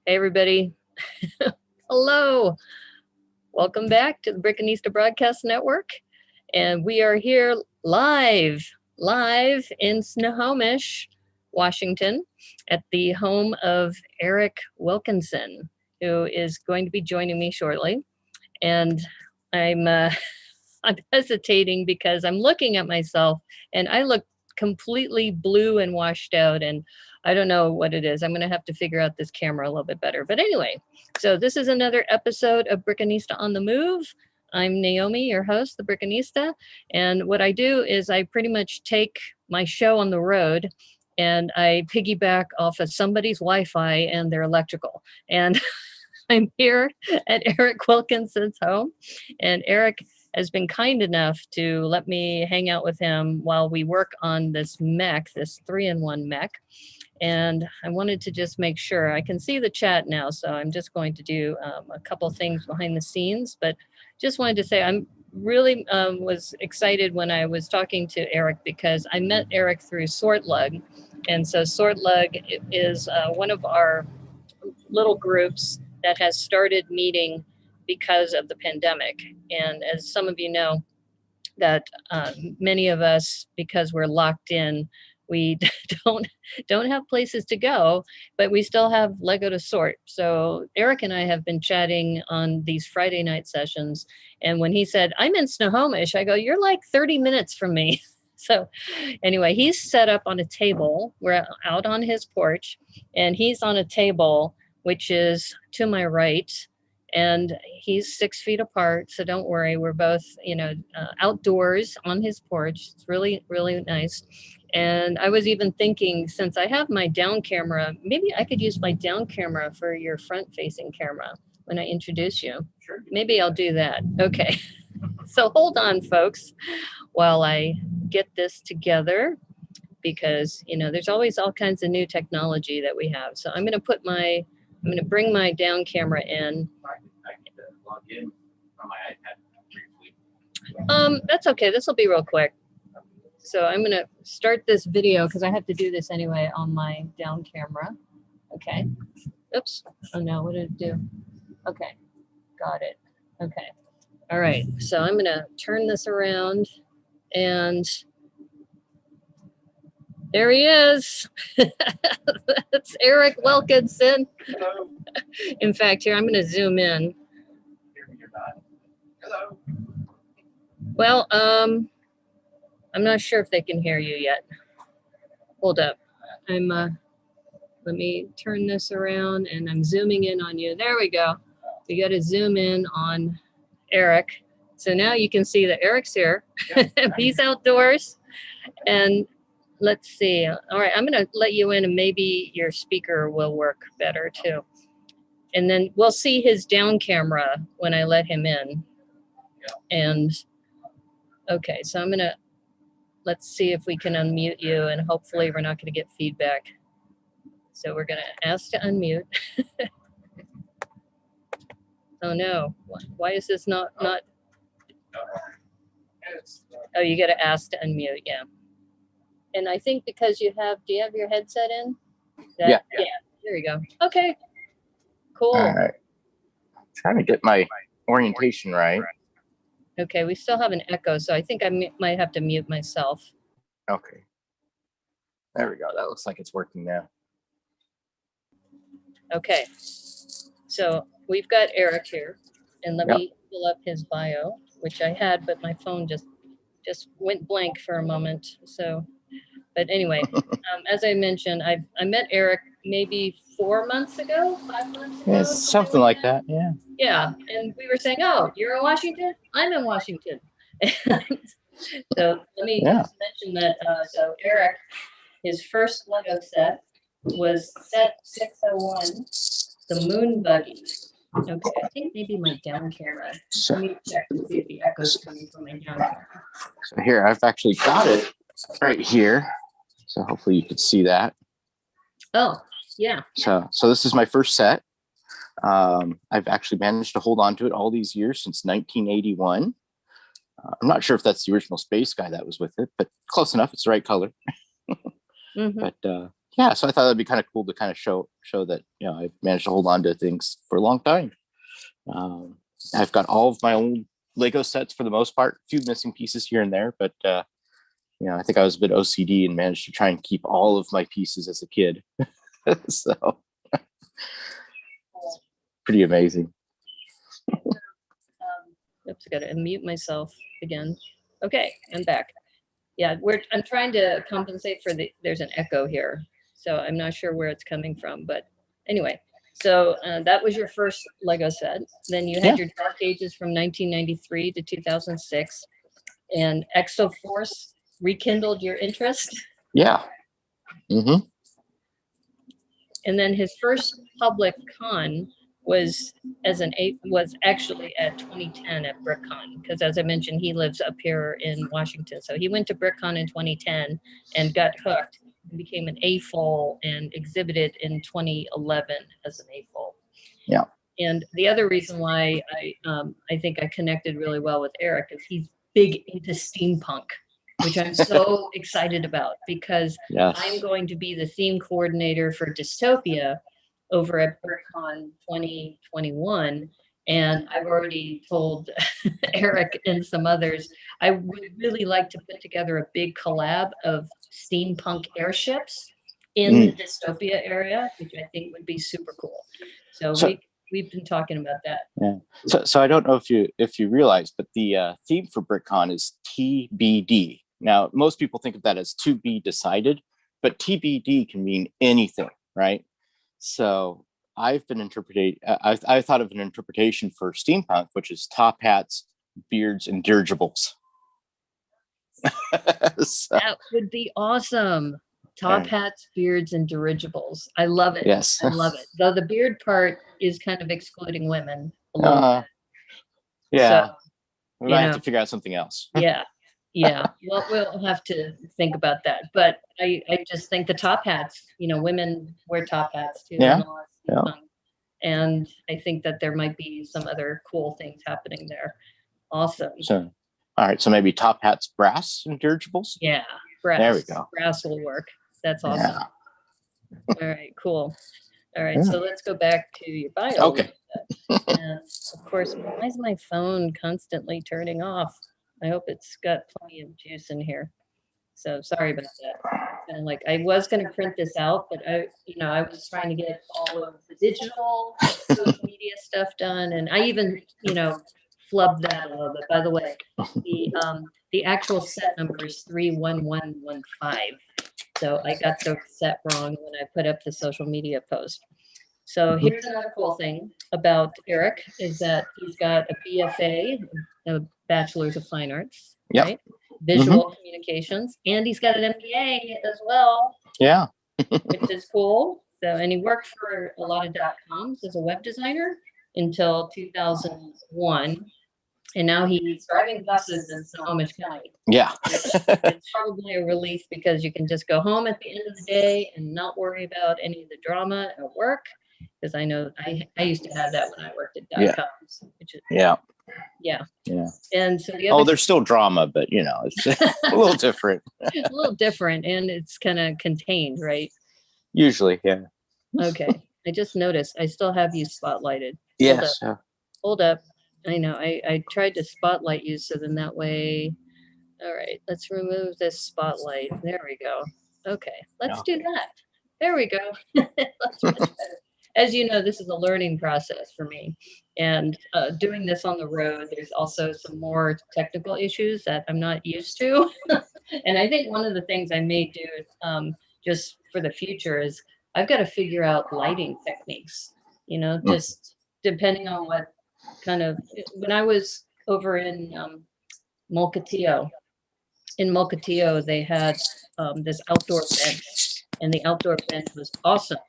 Hey, everybody. Hello. Welcome back to the Brickanista Broadcast Network. And we are here live in Snohomish, Washington, at the home of Eric Wilkinson, who is going to be joining me shortly. And I'm hesitating because I'm looking at myself and I look completely blue and washed out, and I don't know what it is. I'm going to have to figure out this camera a little bit better. But anyway, so this is another episode of Brickanista on the Move. I'm Naomi, your host, the Brickanista. And what I do is I pretty much take my show on the road and I piggyback off of somebody's Wi-Fi and their electrical. And I'm here at Eric Wilkinson's home. And Eric has been kind enough to let me hang out with him while we work on this Mech, this 3-in-1 Mech. And I wanted to just make sure I can see the chat now. So I'm just going to do a couple things behind the scenes, but just wanted to say I'm really was excited when I was talking to Eric because I met Eric through Sortlug. And so Sortlug is one of our little groups that has started meeting because of the pandemic. And as some of you know, that many of us, because we're locked in, we don't have places to go, but we still have Lego to sort. So Eric and I have been chatting on these Friday night sessions. And when he said, I'm in Snohomish, I go, you're like 30 minutes from me. So anyway, he's set up on a table. We're out on his porch and he's on a table, which is to my right. And he's 6 feet apart, so don't worry. We're both, outdoors on his porch. It's really, really nice. And I was even thinking, since I have my down camera, maybe I could use my down camera for your front-facing camera when I introduce you. Sure. Maybe I'll do that. Okay. So hold on, folks, while I get this together, because, there's always all kinds of new technology that we have. So I'm going to bring my down camera in. I can log in on my iPad briefly. That's okay. This will be real quick. So I'm going to start this video because I have to do this anyway on my down camera. Okay. Oops. Oh no, what did it do? Okay. Got it. Okay. All right. So I'm going to turn this around and there he is. That's Eric Wilkinson. Hello. In fact, here, I'm going to zoom in. You're not. Hello. Well, I'm not sure if they can hear you yet. Hold up. Let me turn this around and I'm zooming in on you. There we go. We got to zoom in on Eric. So now you can see that Eric's here. He's outdoors. And let's see. All right, I'm going to let you in and maybe your speaker will work better too. And then we'll see his down camera when I let him in. And okay, so let's see if we can unmute you and hopefully we're not going to get feedback. So we're going to ask to unmute. Oh no, why is this not? Oh, you got to ask to unmute, yeah. And I think because do you have your headset in? Yeah. There we go. Okay, cool. All right. I'm trying to get my orientation right. Okay, we still have an echo, so I think I might have to mute myself. Okay. There we go. That looks like it's working now. Okay, so we've got Eric here, and let me fill up his bio, which I had, but my phone just went blank for a moment. So, but anyway, as I mentioned, I met Eric maybe 4 months ago, 5 months ago. Yeah, something like that. Yeah. Yeah, and we were saying, oh, you're in Washington? I'm in Washington. So let me just mention that, so Eric, his first Lego set was set 601, the Moon Buggy. Okay, I think maybe my down camera. Let me check to see if the echo's coming from my down camera. So here, I've actually got it right here. So hopefully you could see that. Oh, yeah. So this is my first set. I've actually managed to hold on to it all these years since 1981. I'm not sure if that's the original space guy that was with it, but close enough. It's the right color. Mm-hmm. But yeah, so I thought that'd be kind of cool to kind of show that, you know, I've managed to hold on to things for a long time. I've got all of my old Lego sets for the most part, a few missing pieces here and there, but you know, I think I was a bit OCD and managed to try and keep all of my pieces as a kid. So pretty amazing. Oops, I gotta unmute myself again. Okay, I'm back. Yeah, I'm trying to compensate for there's an echo here, so I'm not sure where it's coming from, but anyway. So that was your first Lego set. Then you had your Dark Ages from 1993 to 2006, and Exoforce rekindled your interest. Yeah. Mm-hmm. And then his first public con was actually at 2010 at BrickCon, because as I mentioned, he lives up here in Washington. So he went to BrickCon in 2010 and got hooked and became an AFOL and exhibited in 2011 as an AFOL. Yeah. And the other reason why I think I connected really well with Eric is he's big into steampunk, which I'm so excited about, because I'm going to be the theme coordinator for Dystopia over at BrickCon 2021. And I've already told Eric and some others, I would really like to put together a big collab of steampunk airships in the Dystopia area, which I think would be super cool. So we've been talking about that. Yeah. So I don't know if you realize, but the theme for BrickCon is TBD. Now, most people think of that as to be decided, but TBD can mean anything, right? So I've been interpreting, I thought of an interpretation for steampunk, which is top hats, beards, and dirigibles. So, that would be awesome. Top hats, beards, and dirigibles. I love it. Yes. I love it. Though the beard part is kind of excluding women a little bit. Yeah. So, we might have to figure out something else. Yeah. Yeah. Well, we'll have to think about that. But I just think the top hats, you know, women wear top hats too. Yeah. And I think that there might be some other cool things happening there. Awesome. So, all right. So maybe top hats, brass, and dirigibles. Yeah. Brass. There we go. Brass will work. That's awesome. Yeah. All right. Cool. All right. So let's go back to your bio. Okay. And of course, why is my phone constantly turning off? I hope it's got plenty of juice in here. So sorry about that. And like I was going to print this out, but I was trying to get all of the digital social media stuff done, and I even flubbed that a little bit. By the way, the actual set number is 31115. So I got the set wrong when I put up the social media post. So here's another cool thing about Eric is that he's got a BFA, a Bachelor's of Fine Arts, right? Visual communications, and he's got an MBA as well. Yeah. Which is cool. So, and he worked for a lot of .coms as a web designer until 2001. And now he's driving buses in Snohomish County. Yeah. It's probably a relief because you can just go home at the end of the day and not worry about any of the drama at work. Because I know I used to have that when I worked at .coms. Which is, yeah. And so the other there's still drama, but it's a little different. A little different, and it's kind of contained, right? Usually, yeah. Okay. I just noticed I still have you spotlighted. Yes. Hold up. I know. I tried to spotlight you, so then that way. All right. Let's remove this spotlight. There we go. Okay. Let's do that. There we go. That's much better. As you know, this is a learning process for me. And doing this on the road, there's also some more technical issues that I'm not used to. And I think one of the things I may do just for the future is I've got to figure out lighting techniques, just depending on what kind of, when I was over in Mukilteo, they had this outdoor bench, and the outdoor bench was awesome.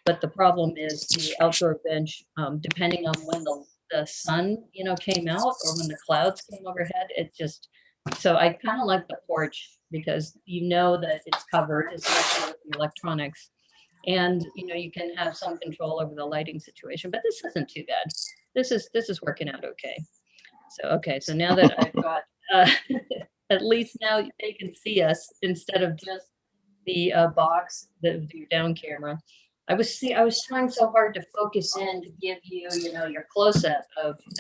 But the problem is the outdoor bench, depending on when the sun, came out or when the clouds came overhead, so I kind of like the porch because that it's covered, especially with the electronics. And, you can have some control over the lighting situation, but this isn't too bad. This is working out okay. So now that I've got, at least now they can see us instead of just the box, your down camera. I was trying so hard to focus in to give you, your close up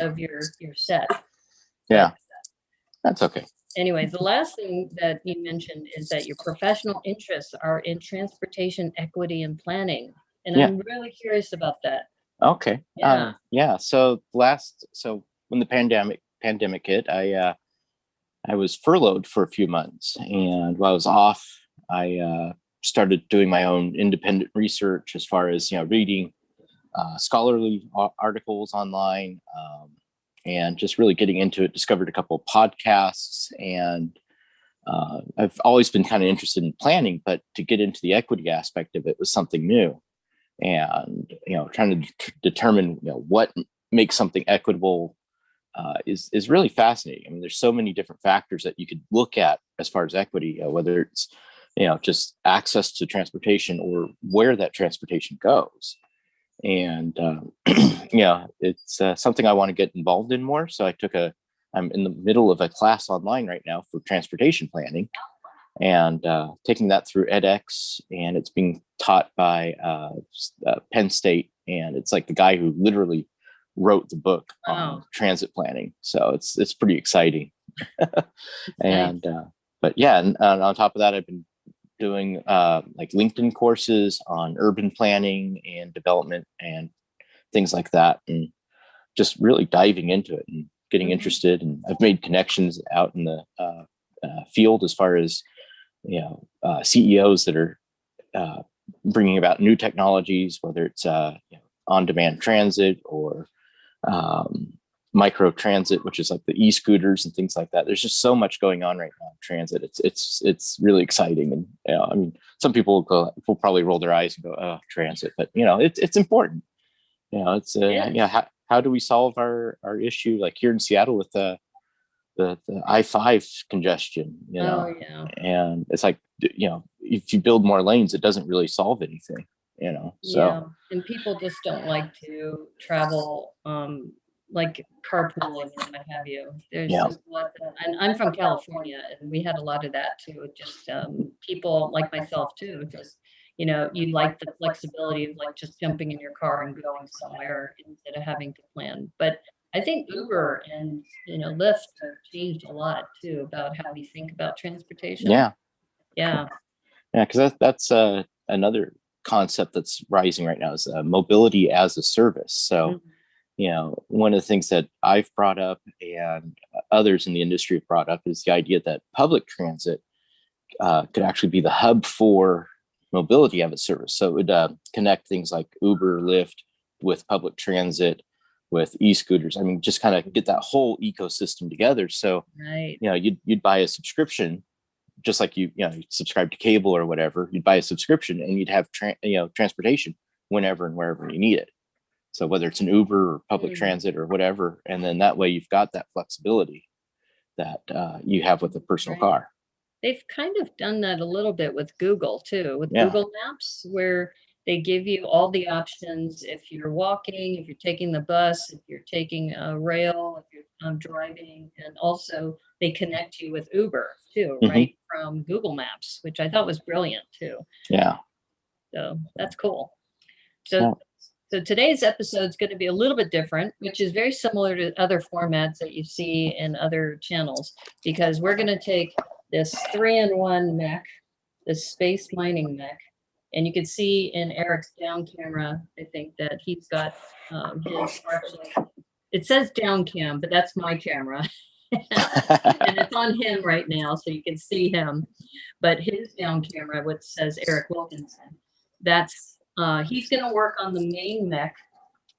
of your set. Yeah, that's okay. Anyway, the last thing that you mentioned is that your professional interests are in transportation equity and planning. And Yeah. I'm really curious about that. Okay. Yeah. Yeah. So when the pandemic hit, I was furloughed for a few months, and while I was off, I started doing my own independent research as far as reading scholarly articles online, and just really getting into it. Discovered a couple of podcasts, and I've always been kind of interested in planning, but to get into the equity aspect of it was something new, and trying to determine what makes something equitable is really fascinating. I mean, there's so many different factors that you could look at as far as equity, whether it's just access to transportation or where that transportation goes. And it's something I want to get involved in more. So I'm in the middle of a class online right now for transportation planning, and taking that through edX, and it's being taught by Penn State, and it's like the guy who literally wrote the book on transit planning. So it's pretty exciting. And but yeah, and on top of that, I've been doing like LinkedIn courses on urban planning and development and things like that, and just really diving into it and getting interested. And I've made connections out in the field as far as CEOs that are bringing about new technologies, whether it's on-demand transit or micro transit, which is like the e-scooters and things like that. There's just so much going on right now in transit. It's really exciting. And I mean, some people will probably roll their eyes and go, "Oh, transit," but it's important. It's how do we solve our issue, like here in Seattle with the I-5 congestion, Oh, yeah. and it's like, if you build more lanes, it doesn't really solve anything, so. Yeah, and people just don't like to travel, like carpooling and what have you. There's just a lot and I'm from California, and we had a lot of that too. Just people like myself too, just you like the flexibility of like just jumping in your car and going somewhere instead of having to plan. But I think Uber and Lyft have changed a lot too about how we think about transportation. Yeah, because that's another concept that's rising right now is mobility as a service. So one of the things that I've brought up and others in the industry have brought up is the idea that public transit could actually be the hub for mobility as a service. So it would connect things like Uber, Lyft with public transit, with e-scooters. I mean, just kind of get that whole ecosystem together. So you'd buy a subscription, just like you subscribe to cable or whatever. You'd buy a subscription and you'd have transportation whenever and wherever you need it. So whether it's an Uber or public transit or whatever, and then that way you've got that flexibility that you have with a personal car. They've kind of done that a little bit with Google too, with Google Maps, where they give you all the options if you're walking, if you're taking the bus, if you're taking a rail, if you're driving, and also they connect you with Uber too, right, from Google Maps, which I thought was brilliant too. Yeah. So that's cool. So today's episode is going to be a little bit different, which is very similar to other formats that you see in other channels, because we're going to take this 3-in-1 mech, this space mining mech, and you can see in Eric's down camera, I think that he's got his actually, it says down cam, but that's my camera. And it's on him right now, so you can see him. But his down camera, which says Eric Wilkinson, that's he's going to work on the main mech,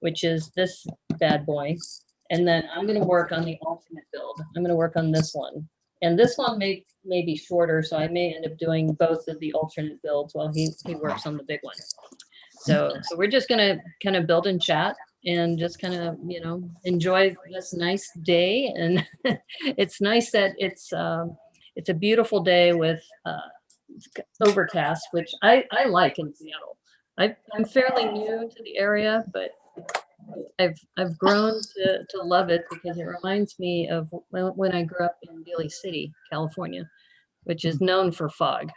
which is this bad boy. And then I'm going to work on the alternate build. I'm going to work on this one. And this one may be shorter, so I may end up doing both of the alternate builds while he works on the big one. So we're just going to kind of build and chat and just kind of, enjoy this nice day. And it's nice that it's a beautiful day with overcast, which I like in Seattle. I'm fairly new to the area, but I've grown to love it because it reminds me of when I grew up in Daly City, California, which is known for fog.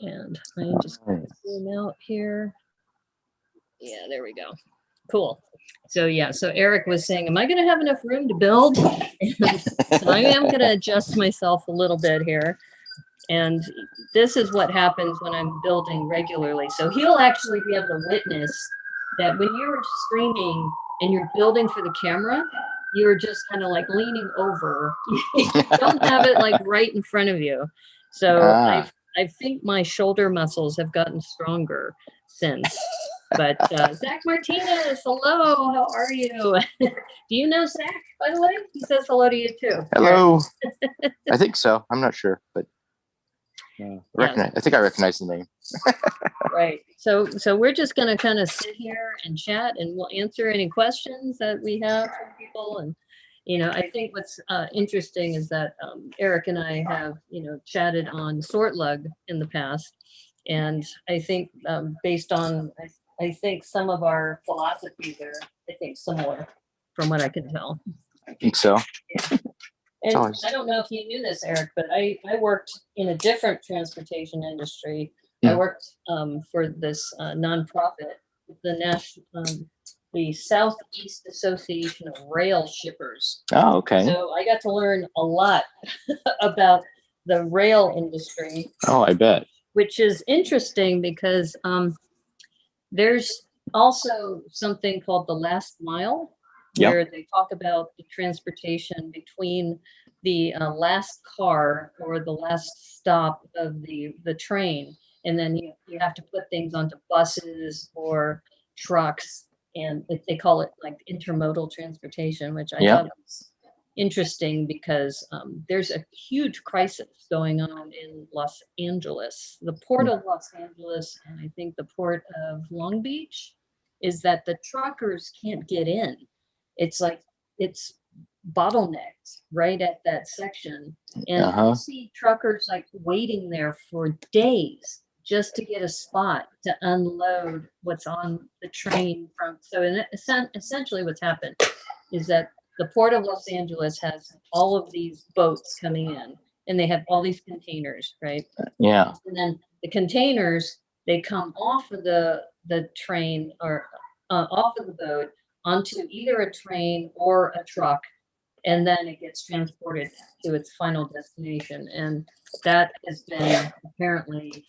And I just zoom out here. Yeah, there we go. Cool. So yeah, so Eric was saying, am I going to have enough room to build? So I am going to adjust myself a little bit here. And this is what happens when I'm building regularly. So he'll actually be able to witness that when you're streaming and you're building for the camera, you're just kind of like leaning over. You don't have it like right in front of you. So I think my shoulder muscles have gotten stronger since. But Zach Martinez, hello, how are you? Do you know Zach, by the way? He says hello to you too. Hello. I think so. I'm not sure, but I think I recognize the name. Right. So we're just going to kind of sit here and chat, and we'll answer any questions that we have from people. And I think what's interesting is that Eric and I have chatted on SortLug in the past, and I think based on I think some of our philosophies are similar from what I can tell. I think so. Yeah. And I don't know if you knew this, Eric, but I worked in a different transportation industry. I worked for this nonprofit, the Southeast Association of Rail Shippers. Oh, okay. So I got to learn a lot about the rail industry. Oh, I bet. Which is interesting because there's also something called the last mile, where they talk about the transportation between the last car or the last stop of the train. And then you have to put things onto buses or trucks, and they call it like intermodal transportation, which I thought was interesting because there's a huge crisis going on in Los Angeles. The port of Los Angeles, and I think the port of Long Beach, is that the truckers can't get in. It's like it's bottlenecked right at that section, and you see truckers like waiting there for days just to get a spot to unload what's on the train from. So essentially what's happened is that the port of Los Angeles has all of these boats coming in, and they have all these containers, right? Yeah. And then the containers, they come off of the train or off of the boat onto either a train or a truck, and then it gets transported to its final destination. And that has been apparently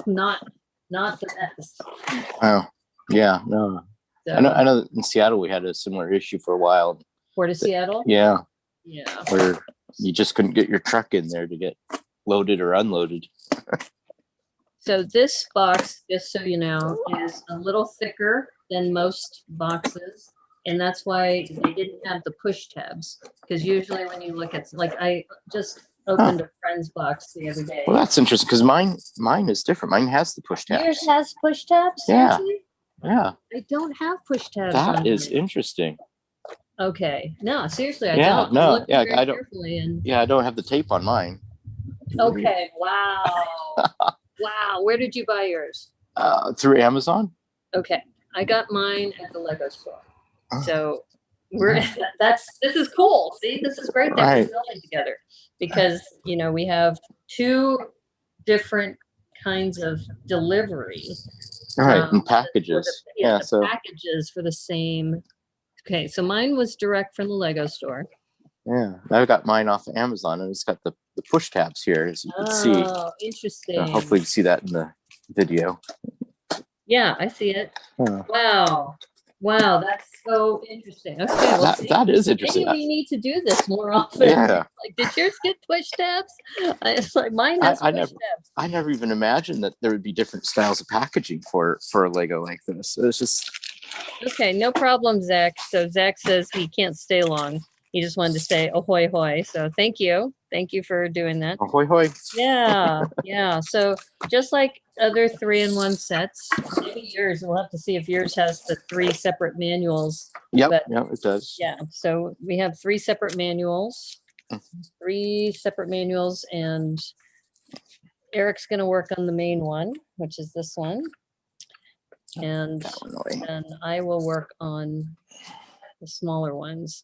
not the best. Oh, yeah, no. So, I know in Seattle we had a similar issue for a while. Port of Seattle? Yeah. Yeah. Where you just couldn't get your truck in there to get loaded or unloaded. So this box, just so you know, is a little thicker than most boxes. And that's why they didn't have the push tabs. Because usually when you look at, like, I just opened a friend's box the other day. Well, that's interesting because mine is different. Mine has the push tabs. Yours has push tabs? Yeah. Seriously? Yeah. I don't have push tabs. That is interesting. Okay. No, seriously, I don't. I don't. Yeah, I don't have the tape on mine. Okay. Wow. Wow. Where did you buy yours? Through Amazon. Okay. I got mine at the Lego store. So this is cool. See, this is great that we're building together because, we have two different kinds of delivery. And packages. So packages for the same. Okay. So mine was direct from the Lego store. Yeah. I got mine off of Amazon, and it's got the push tabs here, as you can see. Oh, interesting. So hopefully you can see that in the video. Yeah, I see it. Wow, that's so interesting. Okay, well, that is interesting. Maybe we need to do this more often. Yeah. Like, did yours get push tabs? It's like mine has push tabs. I never even imagined that there would be different styles of packaging for a Lego like this. It's just okay. No problem, Zach. So Zach says he can't stay long. He just wanted to say ahoy hoy. So thank you for doing that. Ahoy hoy. Yeah, yeah. So just like other 3-in-1 sets, maybe yours, we'll have to see if yours has the 3 separate manuals. Yep, it does. Yeah, so we have 3 separate manuals, and Eric's going to work on the main one, which is this one. And then I will work on the smaller ones.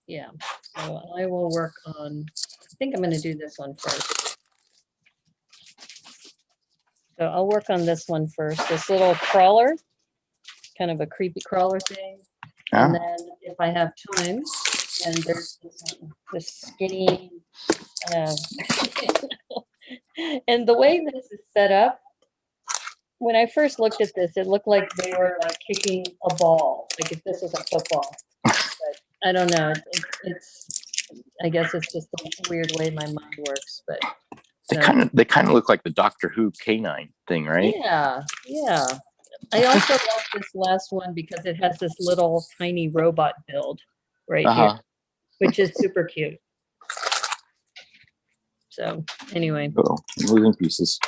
Yeah, so I will work on, I think I'm going to do this one first. So I'll work on this one first. This little crawler, kind of a creepy crawler thing. And Ah, then if I have time, and there's this skinny, uh, and the way this is set up, when I first looked at this, it looked like they were like kicking a ball, like if this was a football. But I don't know. I guess it's just the weird way my mind works. But they kind of look like the Doctor Who canine thing, right? yeah, yeah. I also love this last one because it has this little tiny robot build right here, which is super cute. So anyway. Oh, moving pieces.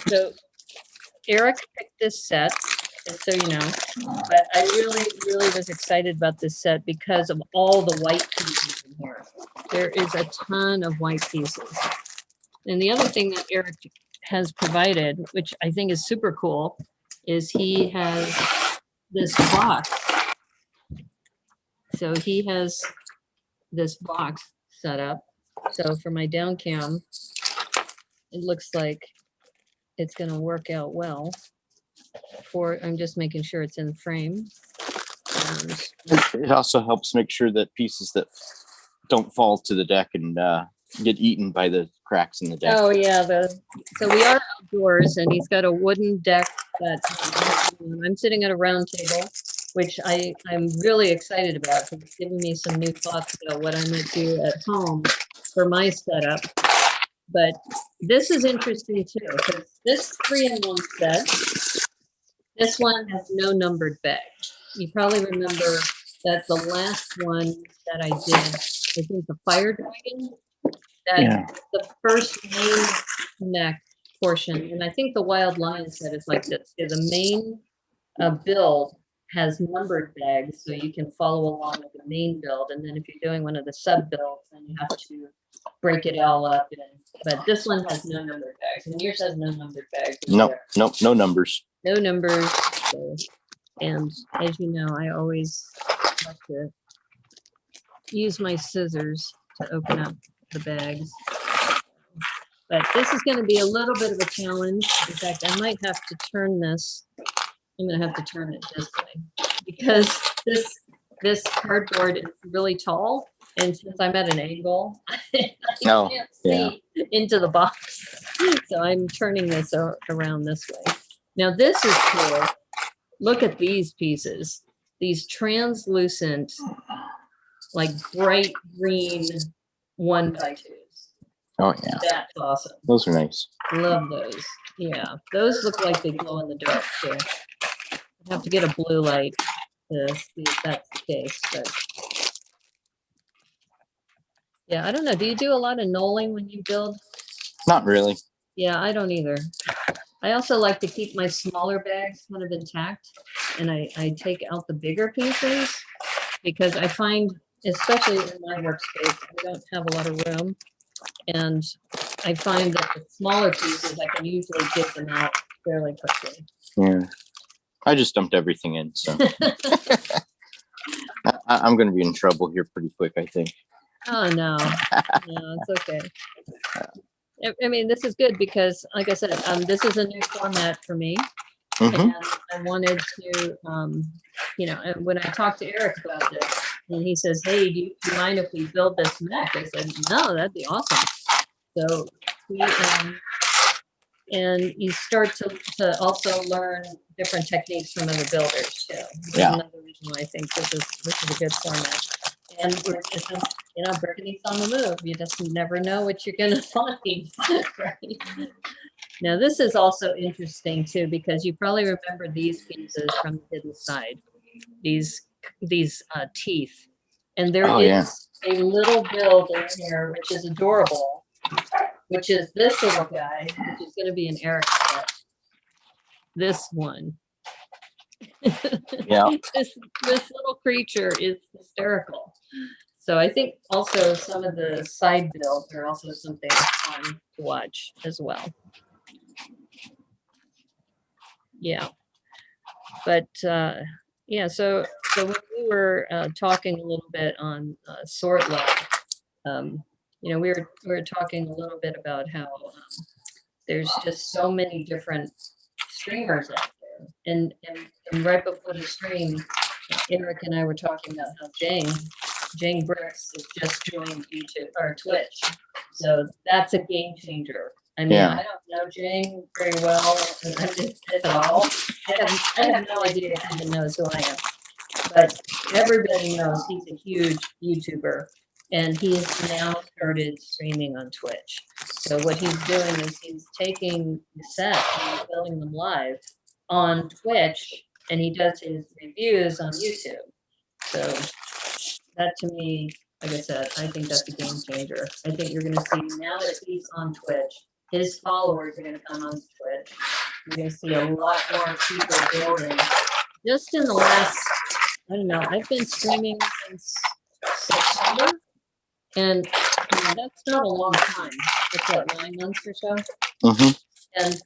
So Eric picked this set, just so you know, but I really was excited about this set because of all the white pieces in here. There is a ton of white pieces. And the other thing that Eric has provided, which I think is super cool, is he has this box. So he has this box set up. So for my down cam, it looks like it's going to work out well. I'm just making sure it's in frame. And it also helps make sure that pieces that don't fall to the deck and get eaten by the cracks in the deck. Oh yeah, so we are outdoors, and he's got a wooden deck that I'm sitting at a round table, which I'm really excited about. It's giving me some new thoughts about what I might do at home for my setup. But this is interesting too, because this 3-in-1 set, this one has no numbered bag. You probably remember that the last one that I did, I think the Fire Dragon, that the first main neck portion, and I think the Wild Lion set is like this. The main build has numbered bags, so you can follow along with the main build. And then if you're doing one of the sub builds, then you have to break it all up. But this one has no numbered bags, and yours has no numbered bags. Nope, no numbers. No numbers. So, and as you know, I always like to use my scissors to open up the bags. But this is going to be a little bit of a challenge. In fact, I might have to turn this. I'm going to have to turn it this way because this cardboard is really tall, and since I'm at an angle, I can't see into the box. So I'm turning this around this way. Now this is cool. Look at these pieces. These translucent, like bright green 1x2s. Oh yeah. That's awesome. Those are nice. Love those. Yeah, those look like they glow in the dark too. I have to get a blue light to see if that's the case. But yeah, I don't know. Do you do a lot of knolling when you build? Not really. Yeah, I don't either. I also like to keep my smaller bags kind of intact, and I take out the bigger pieces because I find, especially in my workspace, I don't have a lot of room. And I find that the smaller pieces, I can usually get them out fairly quickly. Yeah. I just dumped everything in, so I'm going to be in trouble here pretty quick, I think. Oh, no. No, it's okay. I mean, this is good because, like I said, this is a new format for me. And I wanted to, when I talked to Eric about this, and he says, hey, do you mind if we build this mech? I said, no, that'd be awesome. So and you start to also learn different techniques from other builders too. Yeah. Another reason why I think this is a good format. And we're just, Brickanista on the move. You just never know what you're gonna find. Right? Now this is also interesting too, because you probably remember these pieces from the hidden side. These teeth. And there is a little build in here which is adorable, which is this little guy, which is going to be an Eric set. This one. Yeah. This little creature is hysterical. So I think also some of the side builds are also something fun to watch as well. Yeah. But yeah, so when we were talking a little bit on sort love, we were talking a little bit about how there's just so many different streamers out there, and right before the stream, Eric and I were talking about how Jane Bricks has just joined YouTube or Twitch, so that's a game changer. I mean, I don't know Jane very well, if at all. I have no idea if he even knows who I am, but everybody knows he's a huge YouTuber, and he has now started streaming on Twitch. So what he's doing is he's taking the set and he's building them live on Twitch, and he does his reviews on YouTube. So that, to me, like I said, I think that's a game changer. I think you're going to see, now that he's on Twitch, his followers are going to come on Twitch. You're going to see a lot more people building. Just in the last, I don't know, I've been streaming since September, and that's not a long time. It's what, 9 months or so? Mm-hmm. And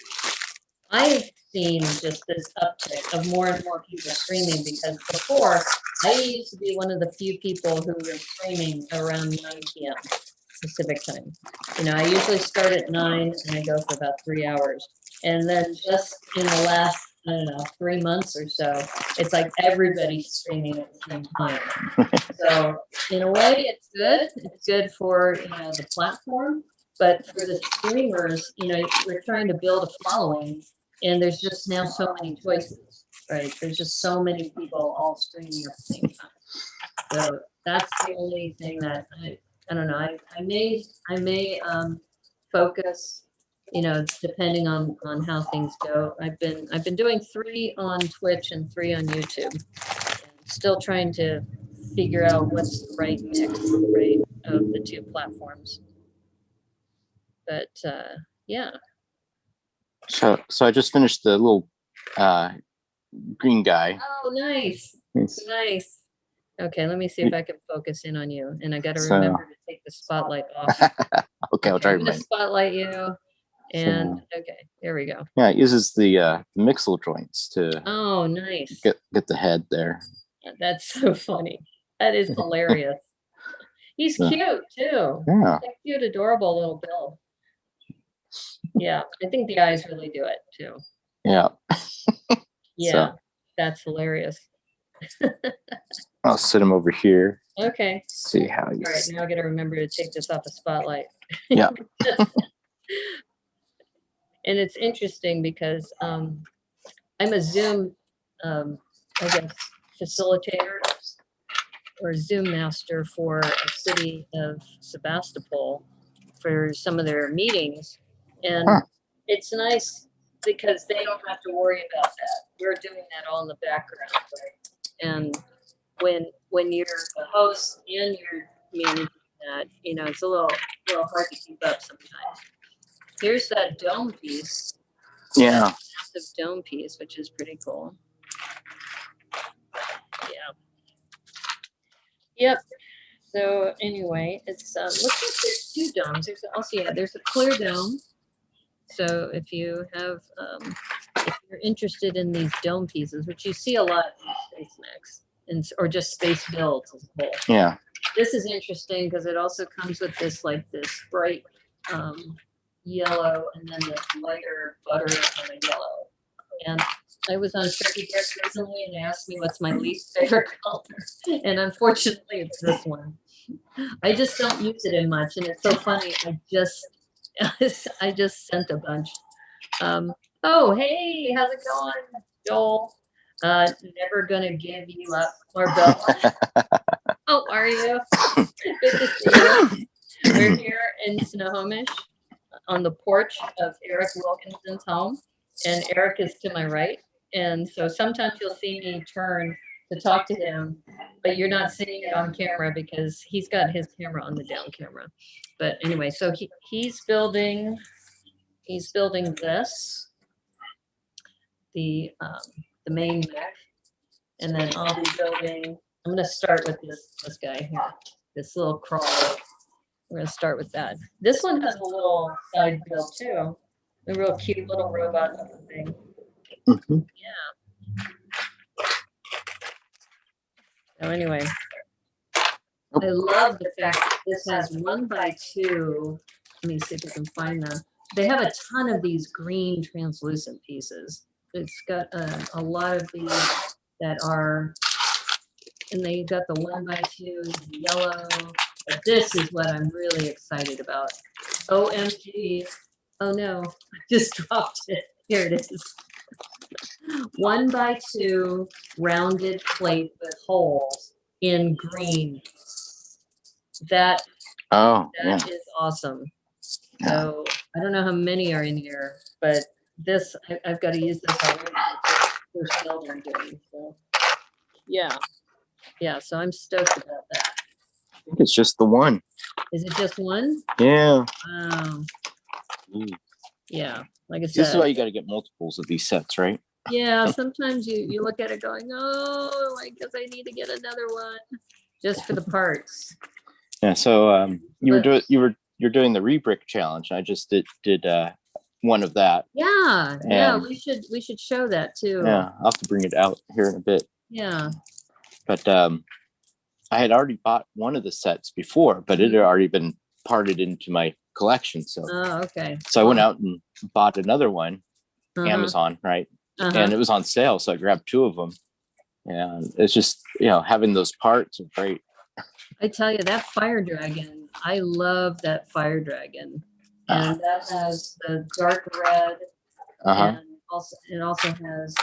I've seen just this uptick of more and more people streaming, because before, I used to be one of the few people who were streaming around 9 p.m. Pacific time. I usually start at 9 and I go for about 3 hours. And then just in the last, I don't know, 3 months or so, it's like everybody's streaming at the same time. So in a way, it's good. It's good for, the platform, but for the streamers, we're trying to build a following, and there's just now so many choices, right? There's just so many people all streaming at the same time. So that's the only thing that I don't know. I may focus, depending on how things go. I've been doing 3 on Twitch and 3 on YouTube. Still trying to figure out what's the right mix, right, of the 2 platforms. But yeah. So I just finished the little green guy. Oh, nice. Nice. Okay, let me see if I can focus in on you. And I got to remember to take the spotlight off. Okay, I'll try I'm going to spotlight you. And okay, there we go. Yeah, it uses the mixel joints to nice. get the head there. That's so funny. That is hilarious. He's cute too. Yeah. That cute, adorable little build. Yeah, I think the eyes really do it too. Yeah. Yeah, that's hilarious. I'll sit him over here. Okay. See how you. All right, now I got to remember to take this off the spotlight. Yeah. And it's interesting because I'm a Zoom, I guess, facilitator or Zoom master for a city of Sebastopol for some of their meetings. And it's nice because they don't have to worry about that. We're doing that all in the background, right? And when you're a host and you're managing that, it's a little hard to keep up sometimes. Here's that dome piece. Yeah. That massive dome piece, which is pretty cool. Yeah. Yep. So anyway, it's looks like there's 2 domes. There's also there's a clear dome. So if you have if you're interested in these dome pieces, which you see a lot in Space Mechs or just space builds as a whole. Yeah. This is interesting because it also comes with this bright yellow and then this lighter butter kind of yellow. And I was on Thrifty recently and they asked me what's my least favorite color. And unfortunately it's this one. I just don't use it in much, and it's so funny. I just sent a bunch. Oh, hey, how's it going, Joel? Never gonna give you up, or Bill. How are you? Good to see you. We're here in Snohomish on the porch of Eric Wilkinson's home, and Eric is to my right. And so sometimes you'll see me turn to talk to him, but you're not seeing it on camera because he's got his camera on the down camera. But anyway, so he's building this, the main mech, and then I'll be building. I'm going to start with this guy here, this little crawler. We're going to start with that. This one has a little side build too, a real cute little robot thing. Mm-hmm. Yeah. So anyway. I love the fact that this has 1x2. Let me see if I can find the. They have a ton of these green translucent pieces. It's got a lot of these that are, and they got the 1x2 yellow. But this is what I'm really excited about. OMG. Oh no, I just dropped it. Here it is. 1x2 rounded plate with holes in green. That yeah. is awesome. Yeah. So I don't know how many are in here, but this I've got to use this already. First build I'm doing. So yeah. So I'm stoked about that. I think it's just the one. Is it just one? Yeah. Wow. Yeah. Like I This is said. why you got to get multiples of these sets, right? Yeah. Sometimes you look at it going, oh, I guess I need to get another one just for the parts. Yeah. So you're doing the Rebrick challenge. I just did one of that. Yeah. Yeah. And- We should show that too. Yeah. I'll have to bring it out here in a bit. Yeah. But I had already bought one of the sets before, but it had already been parted into my collection. So Oh, okay. I went out and bought another one, Uh-huh. Amazon, right? Uh-huh. And it was on sale, so I grabbed two of them. And it's just, having those parts are great. I tell you, that fire dragon, I love that fire dragon. And that has the dark red. And also it also has,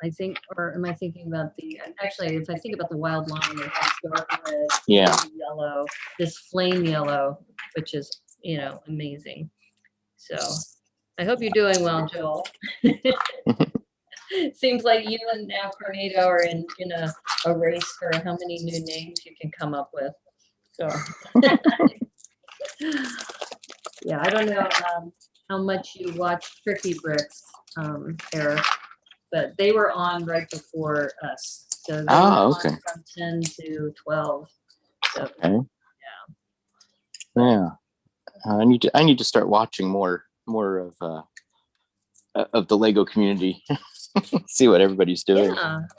I think, or am I thinking about actually, if I think about the wild lion, it has dark red, yellow, this flame yellow, which is, amazing. So I hope you're doing well, Joel. Seems like you and now Cornado are in a race for how many new names you can come up with. So yeah, I don't know how much you watch Thrifty Bricks, Eric, but they were on right before us. So they were on from 10 to 12. So, okay. Yeah. I need to start watching more of the Lego community. See what everybody's doing.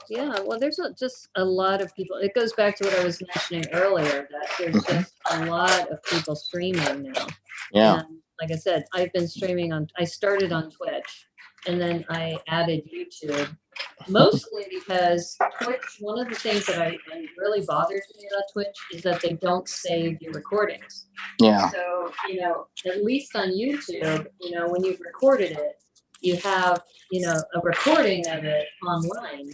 Yeah. Well, there's just a lot of people. It goes back to what I was mentioning earlier, that there's just a lot of people streaming now. Yeah. And like I said, I've been streaming I started on Twitch, and then I added YouTube, mostly because Twitch, one of the things that I really bothers me about Twitch is that they don't save your recordings. Yeah. So, at least on YouTube, when you've recorded it, you have, a recording of it online.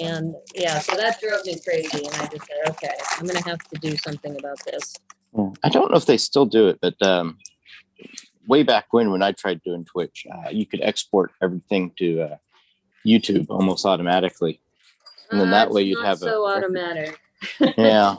And so that drove me crazy. And I just said, okay, I'm going to have to do something about this. I don't know if they still do it, but way back when I tried doing Twitch, you could export everything to YouTube almost automatically. And then that way you'd have automatic. Yeah.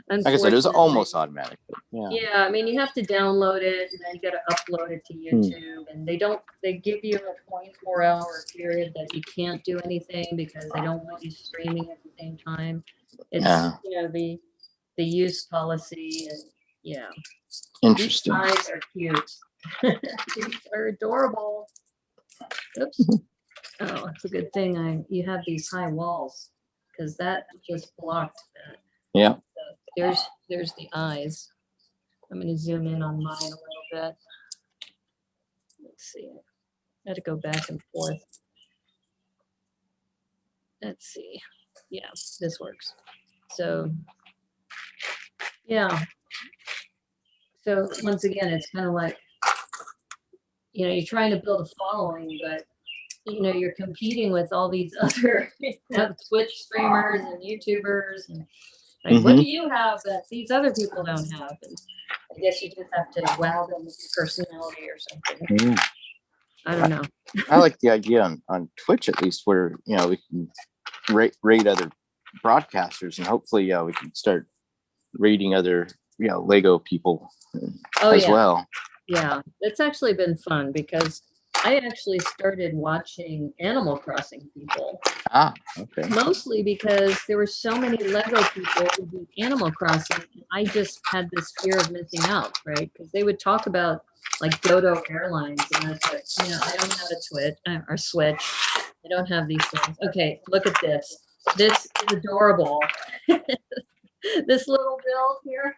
Like I said, it was almost automatic. Yeah, I mean, you have to download it, and then you got to upload it to YouTube, and they give you a 24-hour period that you can't do anything because they don't want you streaming at the same time. It's, the use policy, and Interesting. These eyes are cute. These are adorable. Oops. Oh, it's a good thing you have these high walls, because that just blocked that. Yeah. So there's the eyes. I'm going to zoom in on mine a little bit. Let's see. I got to go back and forth. Let's see. Yeah, this works. So, yeah. So once again, it's kind of like, you're trying to build a following, but you're competing with all these other Twitch streamers and YouTubers, and like, what do you have that these other people don't have? And I guess you just have to wow them with your personality or something. I don't know. I like the idea on Twitch, at least, where we can rate other broadcasters, and hopefully we can start rating other Lego people as well. Yeah, it's actually been fun because I actually started watching Animal Crossing people. Okay. Mostly because there were so many Lego people who do Animal Crossing. I just had this fear of missing out, right? Because they would talk about like Dodo Airlines, and I was like, I don't have a Twitch or Switch. I don't have these things. Okay, look at this. This is adorable. This little build here.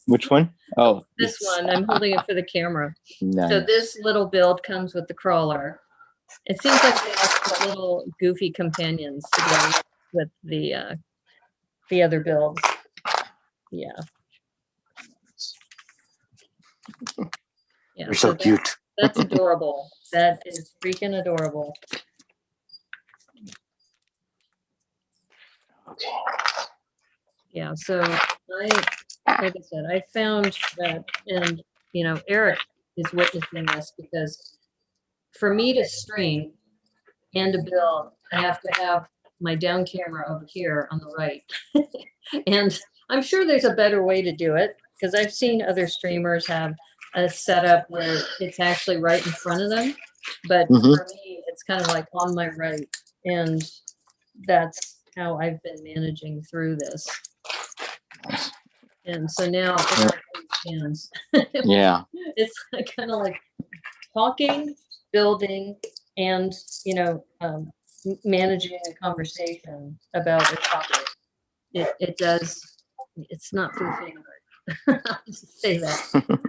Which one? Oh, This it's- one, I'm holding it for the camera. So Nice. this little build comes with the crawler. It seems like they have little goofy companions to go with the other builds. Yeah. Yeah. You're so cute. That's adorable. That is freaking adorable. Okay. Yeah. So like I said, I found that, and Eric is witnessing this, because for me to stream and to build, I have to have my down camera over here on the right. And I'm sure there's a better way to do it, because I've seen other streamers have a setup where it's actually right in front of them. But for me, it's kind of like on my right. And that's how I've been managing through this. And so now Eric understands. Yeah. It's kind of like talking, building, and managing a conversation about a topic. It does. It's not for the faint of heart. I'll just say that.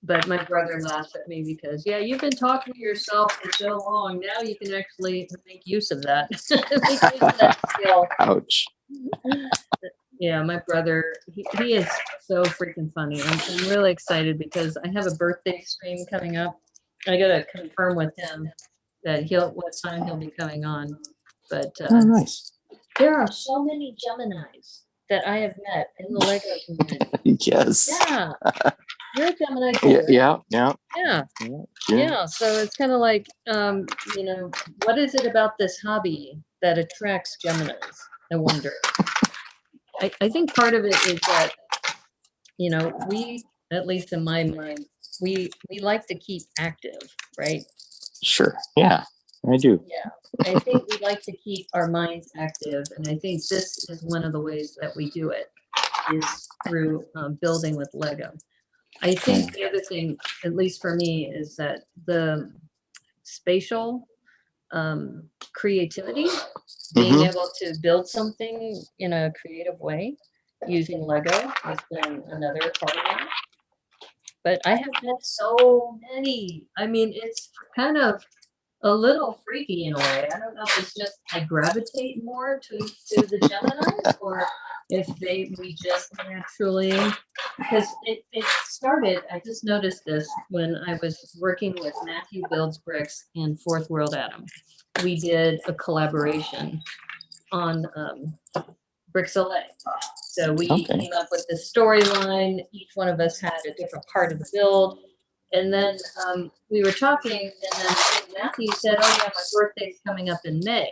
But my brother laughs at me because, yeah, you've been talking to yourself for so long. Now you can actually make use of that. Make use of that skill. Ouch. Yeah, my brother, he is so freaking funny. I'm really excited because I have a birthday stream coming up. I gotta confirm with him that what time he'll be coming on. But Oh, nice. there are so many Geminis that I have met in the Lego community. Yes. Yeah. You're a Gemini too, right? Yeah. Yeah. So it's kind of like, what is it about this hobby that attracts Geminis? I wonder. I think part of it is that, we, at least in my mind, we like to keep active, right? Sure. Yeah, I do. Yeah. I think we like to keep our minds active. And I think this is one of the ways that we do it, is through building with Lego. I think the other thing, at least for me, is that the spatial creativity, being able to build something in a creative way using Lego has been another part of that. But I have met so many. I mean, it's kind of a little freaky in a way. I don't know if it's just I gravitate more to the Geminis, or if we just naturally, because it started, I just noticed this when I was working with Matthew Builds Bricks and Fourth World Atom. We did a collaboration on Bricks LA. So we came up with this storyline. Each one of us had a different part of the build. And then we were talking, and then Matthew said, "Oh yeah, my birthday's coming up in May."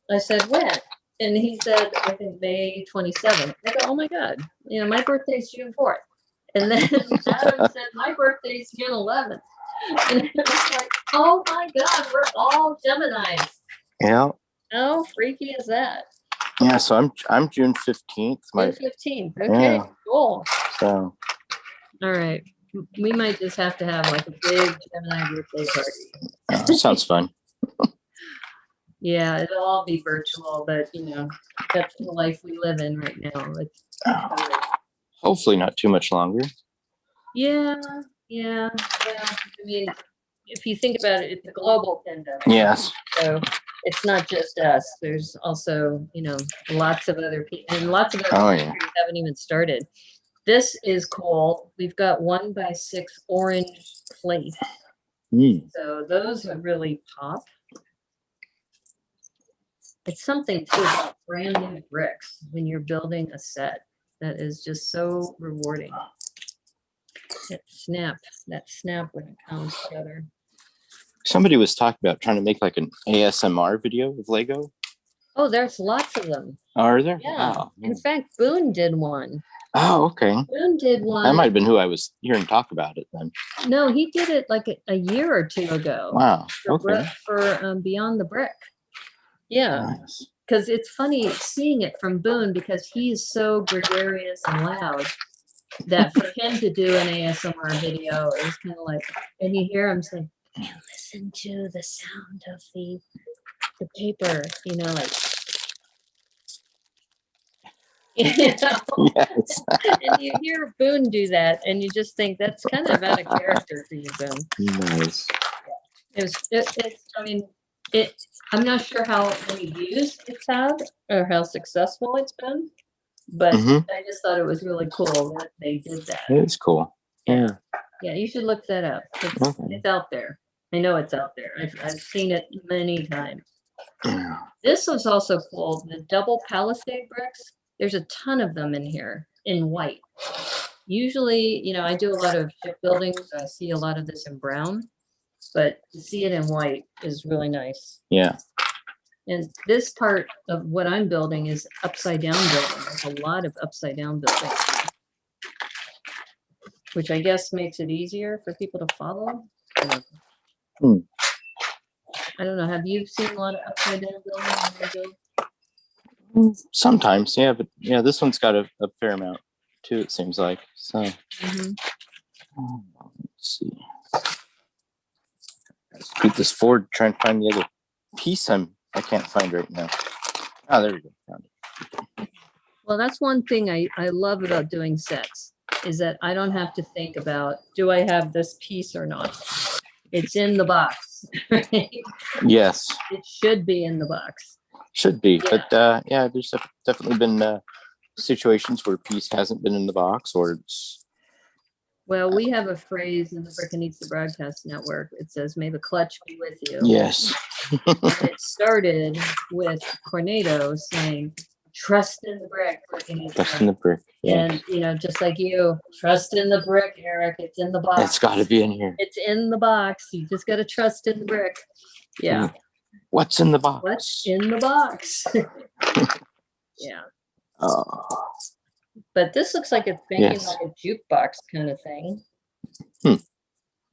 I said, "When?" And he said, "I think May 27th." I go, "Oh my God, my birthday's June 4th." And then Adam said, "My birthday's June 11th." And it was like, "Oh my God, we're all Geminis." Yeah. How freaky is that? Yeah. So I'm June 15th. June 15th. Okay, cool. So. All right. We might just have to have like a big Gemini birthday party. Sounds fun. Yeah, it'll all be virtual, but that's the life we live in right now. It's Hopefully not too much longer. Yeah. I mean, if you think about it, it's a global pandemic. Yes. So it's not just us. There's also, lots of other people, and lots of other countries haven't even started. This is cool. We've got 1x6 orange plates. So those would really pop. It's something too about brand new bricks when you're building a set that is just so rewarding. That snap when it comes together. Somebody was talking about trying to make like an ASMR video of Lego. Oh, there's lots of them. Are there? Yeah. Oh, In fact, Boone did one. Oh, okay. Boone did one. That might have been who I was hearing talk about it then. No, he did it like a year or two ago. Wow. For Beyond the Brick. Yeah. Nice. Because it's funny seeing it from Boone, because he's so gregarious and loud that for him to do an ASMR video is kind of like, and you hear him saying, "Listen to the sound of the paper," like. You know? Yes. And you hear Boone do that, and you just think that's kind of out of character for you, Boone. Nice. I mean, I'm not sure how many views it's had or how successful it's been, but Mhm. I just thought it was really cool that they did that. It is cool. Yeah. Yeah, you should look that up. Okay. It's out there. I know it's out there. I've seen it many times. Yeah. This was also cool. The double palisade bricks. There's a ton of them in here in white. Usually, you know, I do a lot of shipbuilding, so I see a lot of this in brown, but to see it in white is really nice. Yeah. And this part of what I'm building is upside down building. There's a lot of upside down building, which I guess makes it easier for people to follow. I don't know. Have you seen a lot of upside down building in your build? Sometimes, yeah, but yeah, this one's got a fair amount too, it seems like. So let's see. Let's scoot this forward, try and find the other piece I can't find right now. Oh, there we go. Found it. Well, that's one thing I love about doing sets is that I don't have to think about, do I have this piece or not? It's in the box. Right? Yes. It should be in the box. Should be, Yeah. but yeah, there's definitely been situations where a piece hasn't been in the box, or it's Well, we have a phrase in the Brickanista Broadcast Network. It says, "May the clutch be with you." yes. And it started with Cornado saying, "Trust in the brick, Brickanista." Just in the brick. Yeah. And, you know, just like you, trust in the brick, Eric. It's in the box. It's got to be in here. It's in the box. You just got to trust in the brick. Yeah. What's in the box? What's in the box? Yeah. Oh. But this looks like it's making Yes. like a jukebox kind of thing.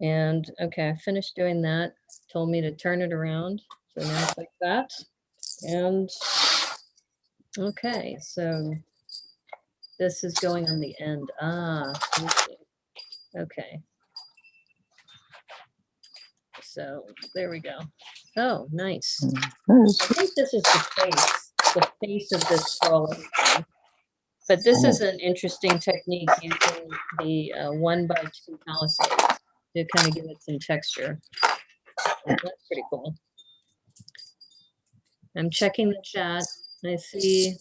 And okay, I finished doing that. Told me to turn it around. So now it's like that. And okay, so this is going on the end. Okay. So there we go. Oh, nice. I think this is the face of this scroll. But this is an interesting technique using the 1x2 palisade to kind of give it some texture. That's pretty cool. I'm checking the chat. I see.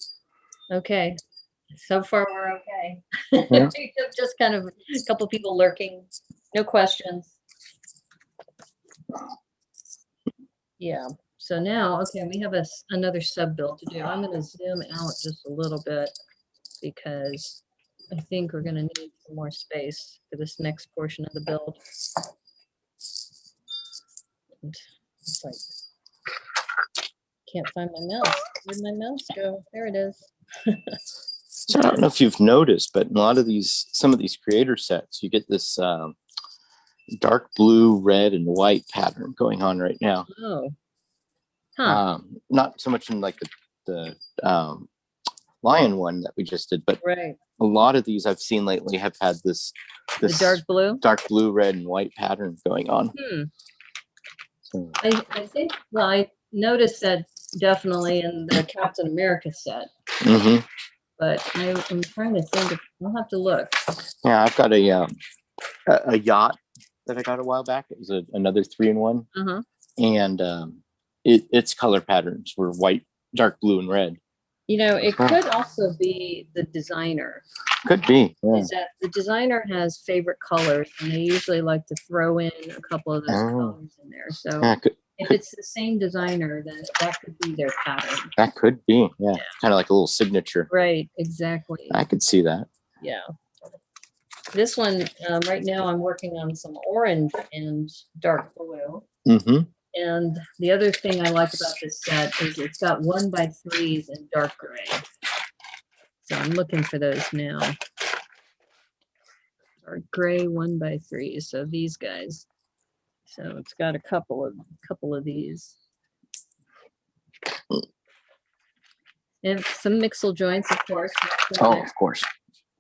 Okay. So far, we're okay. Yeah. Just kind of a couple people lurking. No questions. Yeah. So now, okay, we have another sub build to do. I'm going to zoom out just a little bit because I think we're going to need some more space for this next portion of the build. And it's like, can't find my mouse. Where'd my mouse go? There it is. So I don't know if you've noticed, but in a lot of some of these creator sets, you get this dark blue, red, and white pattern going on right now. Oh. Huh. Not so much in like the lion one that we just did, but Right. a lot of these I've seen lately have had this The dark blue? red, and white pattern going on. So, I think, well, I noticed that definitely in the Captain America set, but I'm trying to think of, I'll have to look. yeah, I've got a yacht that I got a while back. It was another 3-in-1, and its color patterns were white, dark blue, and red. You know, it could also be the designer. Could be. Yeah. Is that the designer has favorite colors, and they usually like to throw in a couple of those colors in there. So Yeah, if it's the same designer, then that could be their pattern. that could be. Yeah. Kind of like a little signature. Right, exactly. I could see that. Yeah. This one, right now I'm working on some orange and dark blue. And the other thing I like about this set is it's got 1x3s in dark gray. So I'm looking for those now. Dark gray 1x3s. So these guys. So it's got a couple of these. And some mixel joints, of course. Oh, of course.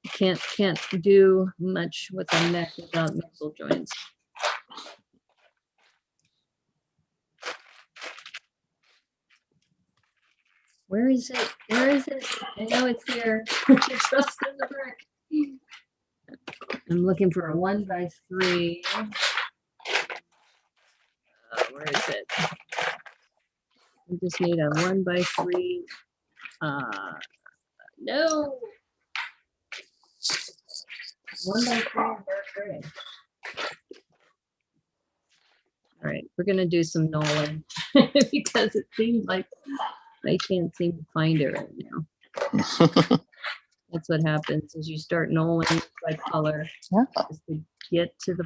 Can't do much with a mech without mixel joints. Where is it? Where is it? I know it's here. Trust in the brick. I'm looking for a 1x3. Where is it? I just need a 1x3. No. 1x3 gray. All right, we're gonna do some knolling because it seems like I can't seem to find it right now. That's what happens is you start knolling by color. Just to get to the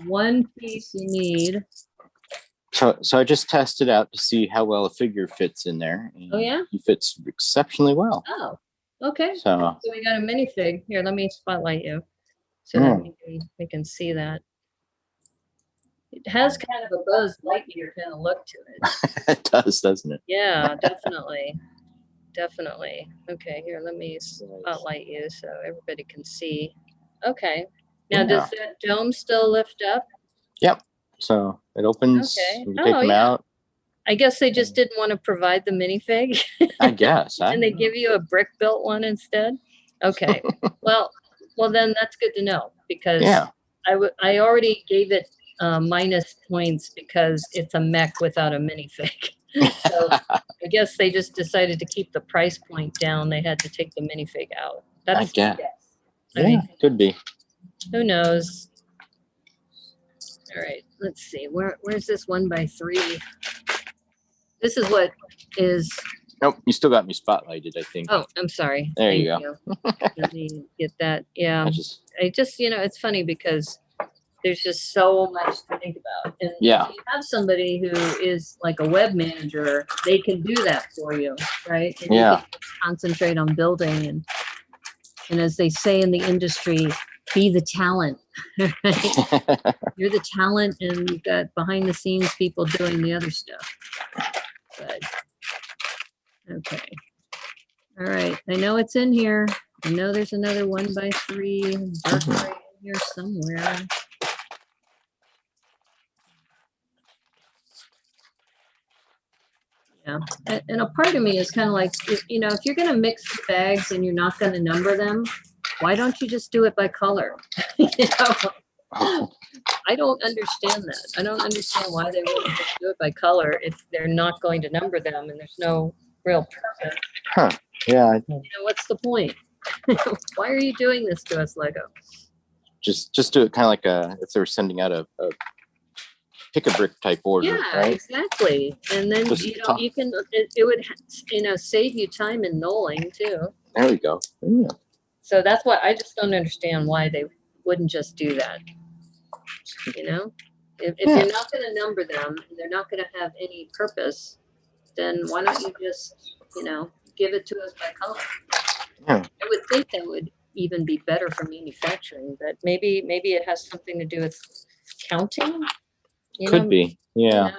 one piece you need. So I just tested out to see how well a figure fits in there. And Oh yeah? he fits exceptionally well. Oh, okay. So So we got a minifig. Here, let me spotlight you so that we can see that. It has kind of a Buzz Lightyear kind of look to it. it does, doesn't it? Yeah, definitely. Definitely. Okay, here, let me spotlight you so everybody can see. Okay. Now, does that dome still lift up? Yep. So it opens. Okay. You take them out. I guess they just didn't want to provide the minifig. I guess. And they give you a brick built one instead. Okay. well, then that's good to know because I already gave it minus points because it's a mech without a minifig. So I guess they just decided to keep the price point down. They had to take the minifig out. That's I guess. I mean, could be. Who knows? All right, let's see. Where's this 1x3? This is what is. Nope, you still got me spotlighted, I think. Oh, I'm sorry. There you go. Let me get that. Yeah. I just, it's funny because there's just so much to think about. And if you have somebody who is like a web manager, they can do that for you, right? And you can concentrate on building and as they say in the industry, be the talent. Right? You're the talent and you've got behind the scenes people doing the other stuff. But okay. All right. I know it's in here. I know there's another 1x3 dark gray in here somewhere. Yeah. And a part of me is kind of like, if you're going to mix bags and you're not going to number them, why don't you just do it by color? I don't understand that. I don't understand why they wouldn't just do it by color if they're not going to number them and there's no real purpose. Huh. Yeah. What's the point? Why are you doing this to us, Lego? Just do it kind of like if they were sending out a pick a brick type order. Yeah, right? Exactly. And then you can it would save you time in knolling too. There we go. Yeah. So that's what I just don't understand why they wouldn't just do that. If you're not going to number them and they're not going to have any purpose, then why don't you just give it to us by color? Yeah. I would think that would even be better for manufacturing, but maybe it has something to do with counting. Could be. Yeah.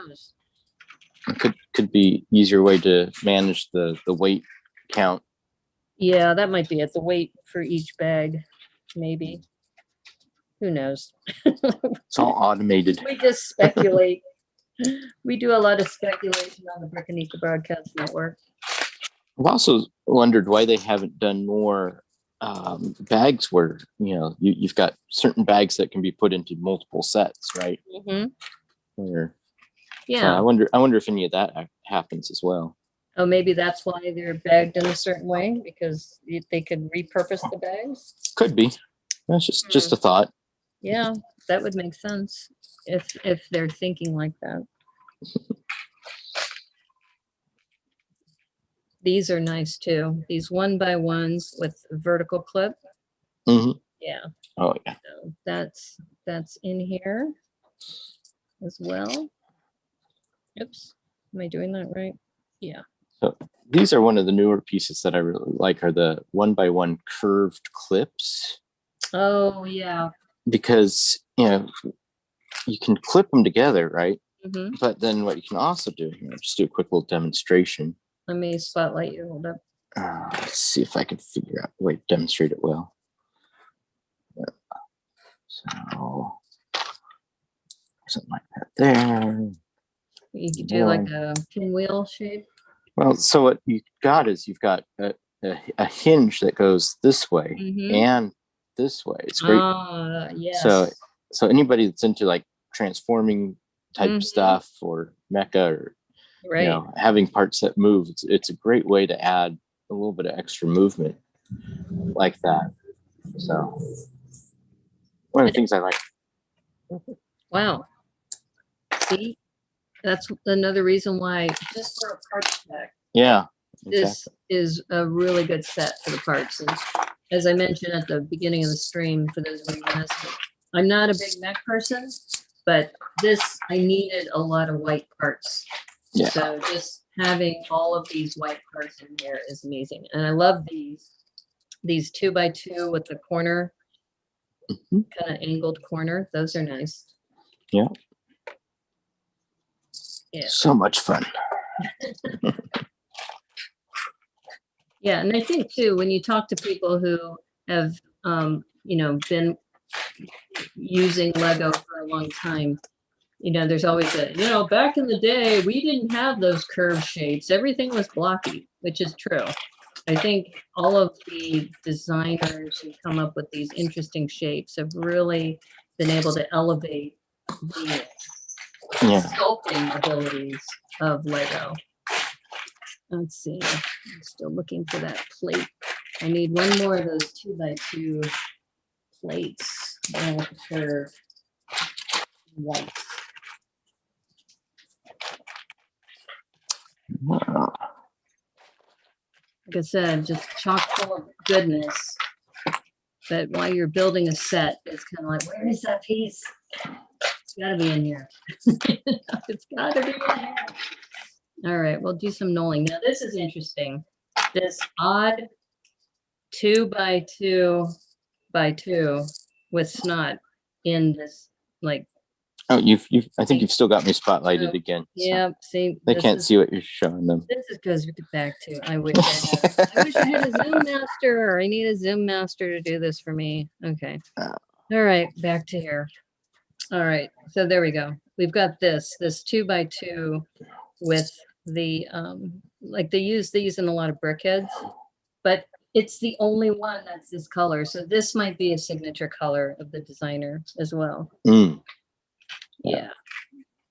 It could be easier way to manage the weight count. Yeah, that might be it. The weight for each bag, maybe. Who knows? It's all automated. We just speculate. We do a lot of speculation on the Brickanista Broadcast Network. I've also wondered why they haven't done more bags where you've got certain bags that can be put into multiple sets, right? Yeah. So I wonder if any of that happens as well. Oh, maybe that's why they're bagged in a certain way because they could repurpose the bags. Could be. That's just a thought. Yeah, that would make sense if they're thinking like that. These are nice too. These 1x1s with vertical clip. Yeah. Oh yeah. So that's in here as well. Oops. Am I doing that right? Yeah. So these are one of the newer pieces that I really like are the 1x1 curved clips. Oh yeah. Because you can clip them together, right? But then what you can also do, just do a quick little demonstration. Let me spotlight you. Hold up. Let's see if I can figure out a way to demonstrate it well. So something like that there. You could do like a pinwheel shape. Well, so what you got is you've got a hinge that goes this way and this way. It's great. Yes. So anybody that's into like transforming type stuff or mecha or having parts that move, it's a great way to add a little bit of extra movement like that. So one of the things I like. Wow. See, that's another reason why just for a parts pack. Yeah. This is a really good set for the parts. And as I mentioned at the beginning of the stream, for those of you who asked, I'm not a big mech person, but I needed a lot of white parts. Yeah. So just having all of these white parts in here is amazing. And I love these 2x2 with the corner, kind of angled corner. Those are nice. Yeah. Yeah. So much fun. Yeah, and I think too, when you talk to people who have, been using Lego for a long time, there's always back in the day, we didn't have those curved shapes. Everything was blocky, which is true. I think all of the designers who come up with these interesting shapes have really been able to elevate the sculpting abilities of Lego. Let's see. I'm still looking for that plate. I need one more of those 2x2 plates that are white. Like I said, just chock full of goodness. But while you're building a set, it's kind of like, where is that piece? It's got to be in here. It's got to be in here. All right, we'll do some knolling. Now, this is interesting. This odd 2x2 with snot in this, like. Oh, I think you've still got me spotlighted again. Yeah, see. They can't see what you're showing them. This goes back to, I wish I had a Zoom master. I need a Zoom master to do this for me. Okay. All right, back to here. All right, so there we go. We've got this 2x2 with the like they use these in a lot of brickheads, but it's the only one that's this color. So this might be a signature color of the designer as well. Yeah.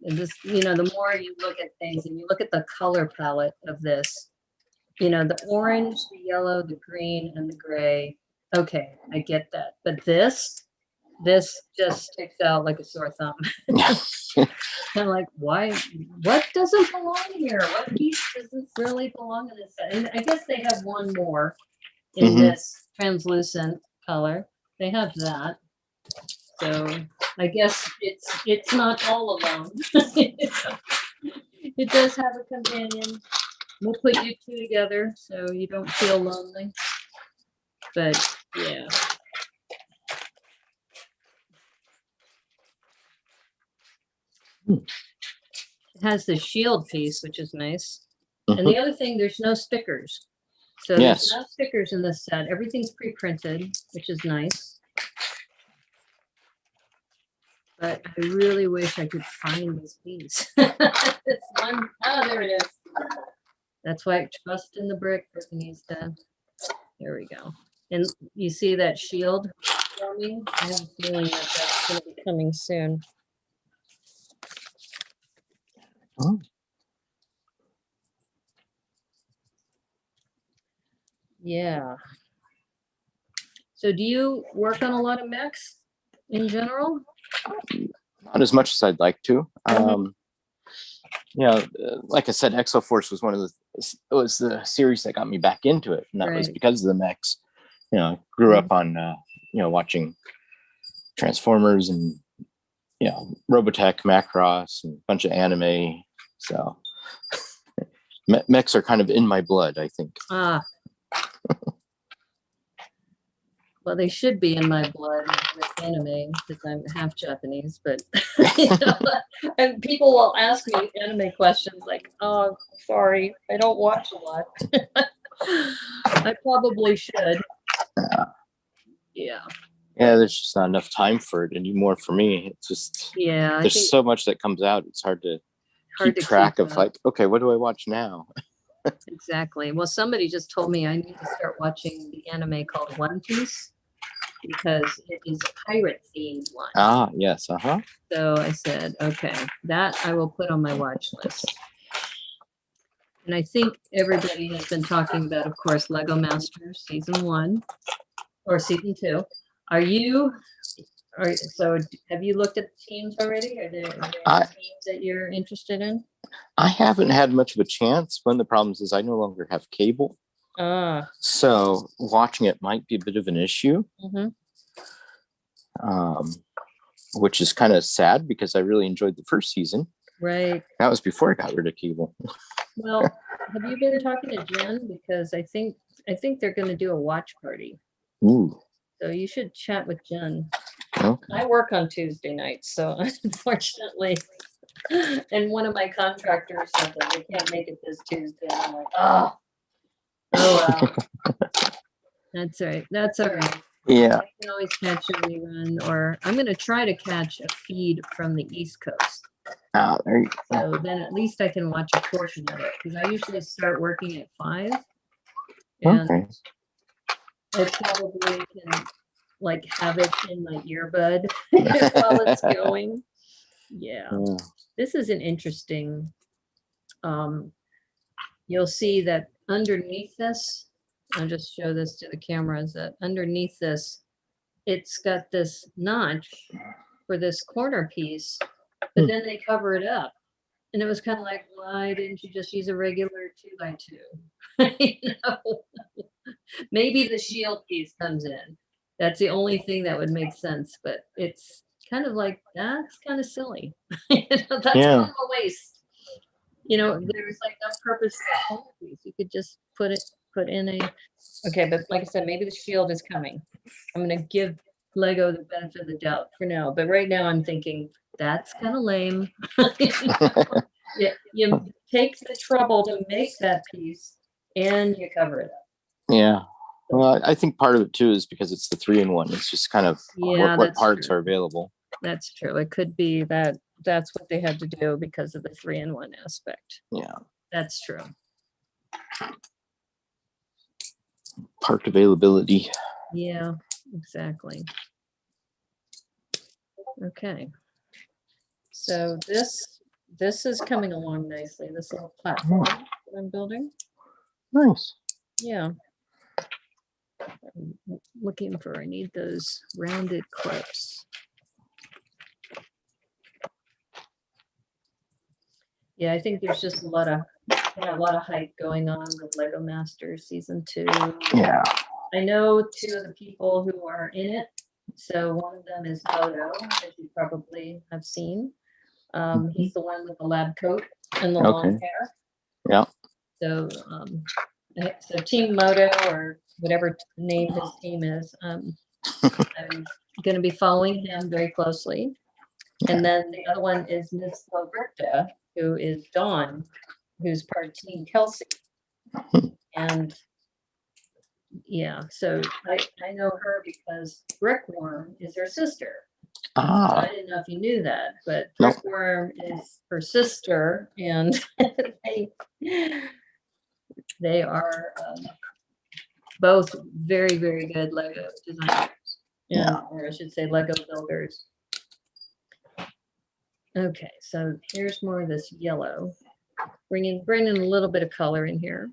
And this, the more you look at things and you look at the color palette of this, the orange, the yellow, the green, and the gray. Okay, I get that. But this just sticks out like a sore thumb. Kind of like, why? What doesn't belong here? What piece doesn't really belong in this set? And I guess they have one more in this translucent color. They have that. So I guess it's not all alone. It does have a companion. We'll put you two together so you don't feel lonely. But yeah. It has the shield piece, which is nice. And the other thing, there's no stickers. So there's no stickers in this set. Everything's pre-printed, which is nice. But I really wish I could find this piece. This one. Oh, there it is. That's why I trust in the brick, Brickanista. There we go. And you see that shield forming? I have a feeling that that's going to be coming soon. Oh. Yeah. So do you work on a lot of mechs in general? Not as much as I'd like to. Like I said, Exoforce was was the series that got me back into it, and that was because of the mechs. I grew up on watching Transformers and Robotech, Macross, and a bunch of anime. So mechs are kind of in my blood, I think. Well, they should be in my blood with anime because I'm half Japanese, but and people will ask me anime questions like, "Oh, sorry, I don't watch a lot." I probably should. Yeah. Yeah, there's just not enough time for it anymore for me. It's just there's so much that comes out. It's hard to keep track of. Like, okay, what do I watch now? Exactly. Well, somebody just told me I need to start watching the anime called One Piece because it is a pirate themed one. Ah, yes. Uh-huh. So I said, okay, that I will put on my watch list. And I think everybody has been talking about, of course, Lego Masters season 1 or season 2. So have you looked at the teams already? Are there any teams that you're interested in? I haven't had much of a chance. One of the problems is I no longer have cable. So watching it might be a bit of an issue. Which is kind of sad because I really enjoyed the first season. Right. That was before I got rid of cable. Well, have you been talking to Jen? Because I think they're going to do a watch party. Ooh. So you should chat with Jen. Okay. I work on Tuesday nights, so unfortunately, and one of my contractors said that they can't make it this Tuesday. I'm like, oh well. That's all right. That's all right. Yeah. I can always catch a rerun, or I'm going to try to catch a feed from the East Coast. Oh, there you go. So then at least I can watch a portion of it, because I usually start working at 5. And Okay. I probably can like have it in my earbud while it's going. Yeah. This is an interesting, you'll see that underneath this, I'll just show this to the cameras, that underneath this, it's got this notch for this corner piece, but then they cover it up. And it was kind of like, why didn't you just use a regular 2x2? You know? Maybe the shield piece comes in. That's the only thing that would make sense, but it's kind of like, that's kind of silly. That's kind of a waste. You know, there's like no purpose to that whole piece. You could just put in a, okay, but like I said, maybe the shield is coming. I'm going to give Lego the benefit of the doubt for now, but right now I'm thinking, that's kind of lame. You take the trouble to make that piece and you cover it up. Yeah. Well, I think part of it too is because it's the 3-in-1. It's just kind of what parts are available. That's true. It could be that that's what they had to do because of the 3-in-1 aspect. Yeah. That's true. Part availability. Yeah, exactly. Okay. So this is coming along nicely. This little platform that I'm building. Nice. Yeah. I'm looking for, I need those rounded clips. Yeah, I think there's just a lot of hype going on with Lego Masters Season 2. Yeah. I know 2 of the people who are in it. So one of them is Moto, as you probably have seen. He's the one with the lab coat and the long hair. Yeah. So so Team Moto, or whatever name his team is, I'm going to be following him very closely. And then the other one is Miss Roberta, who is Dawn, who's part of Team Kelsey. And yeah, so I know her because Brickworm is her sister. I didn't know if you knew that, but Brickworm is her sister, and they are both very, very good Lego designers. Or I should say Lego builders. Okay, so here's more of this yellow. Bringing a little bit of color in here.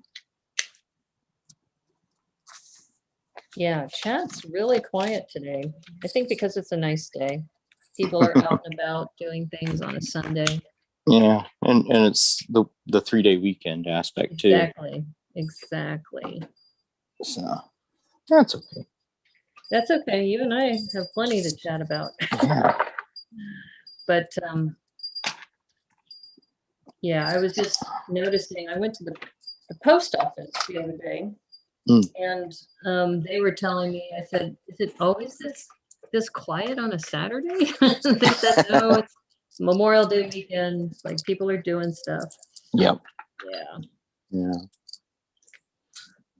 Yeah, chat's really quiet today. I think because it's a nice day. People are out and about doing things on a Sunday. Yeah, and it's the 3-day weekend aspect too. Exactly. So that's okay. That's okay. You and I have plenty to chat about. Yeah. But yeah, I was just noticing, I went to the post office the other day, and they were telling me, I said, is it always this quiet on a Saturday? They said, no, it's Memorial Day weekend. Like, people are doing stuff. Yep. Yeah.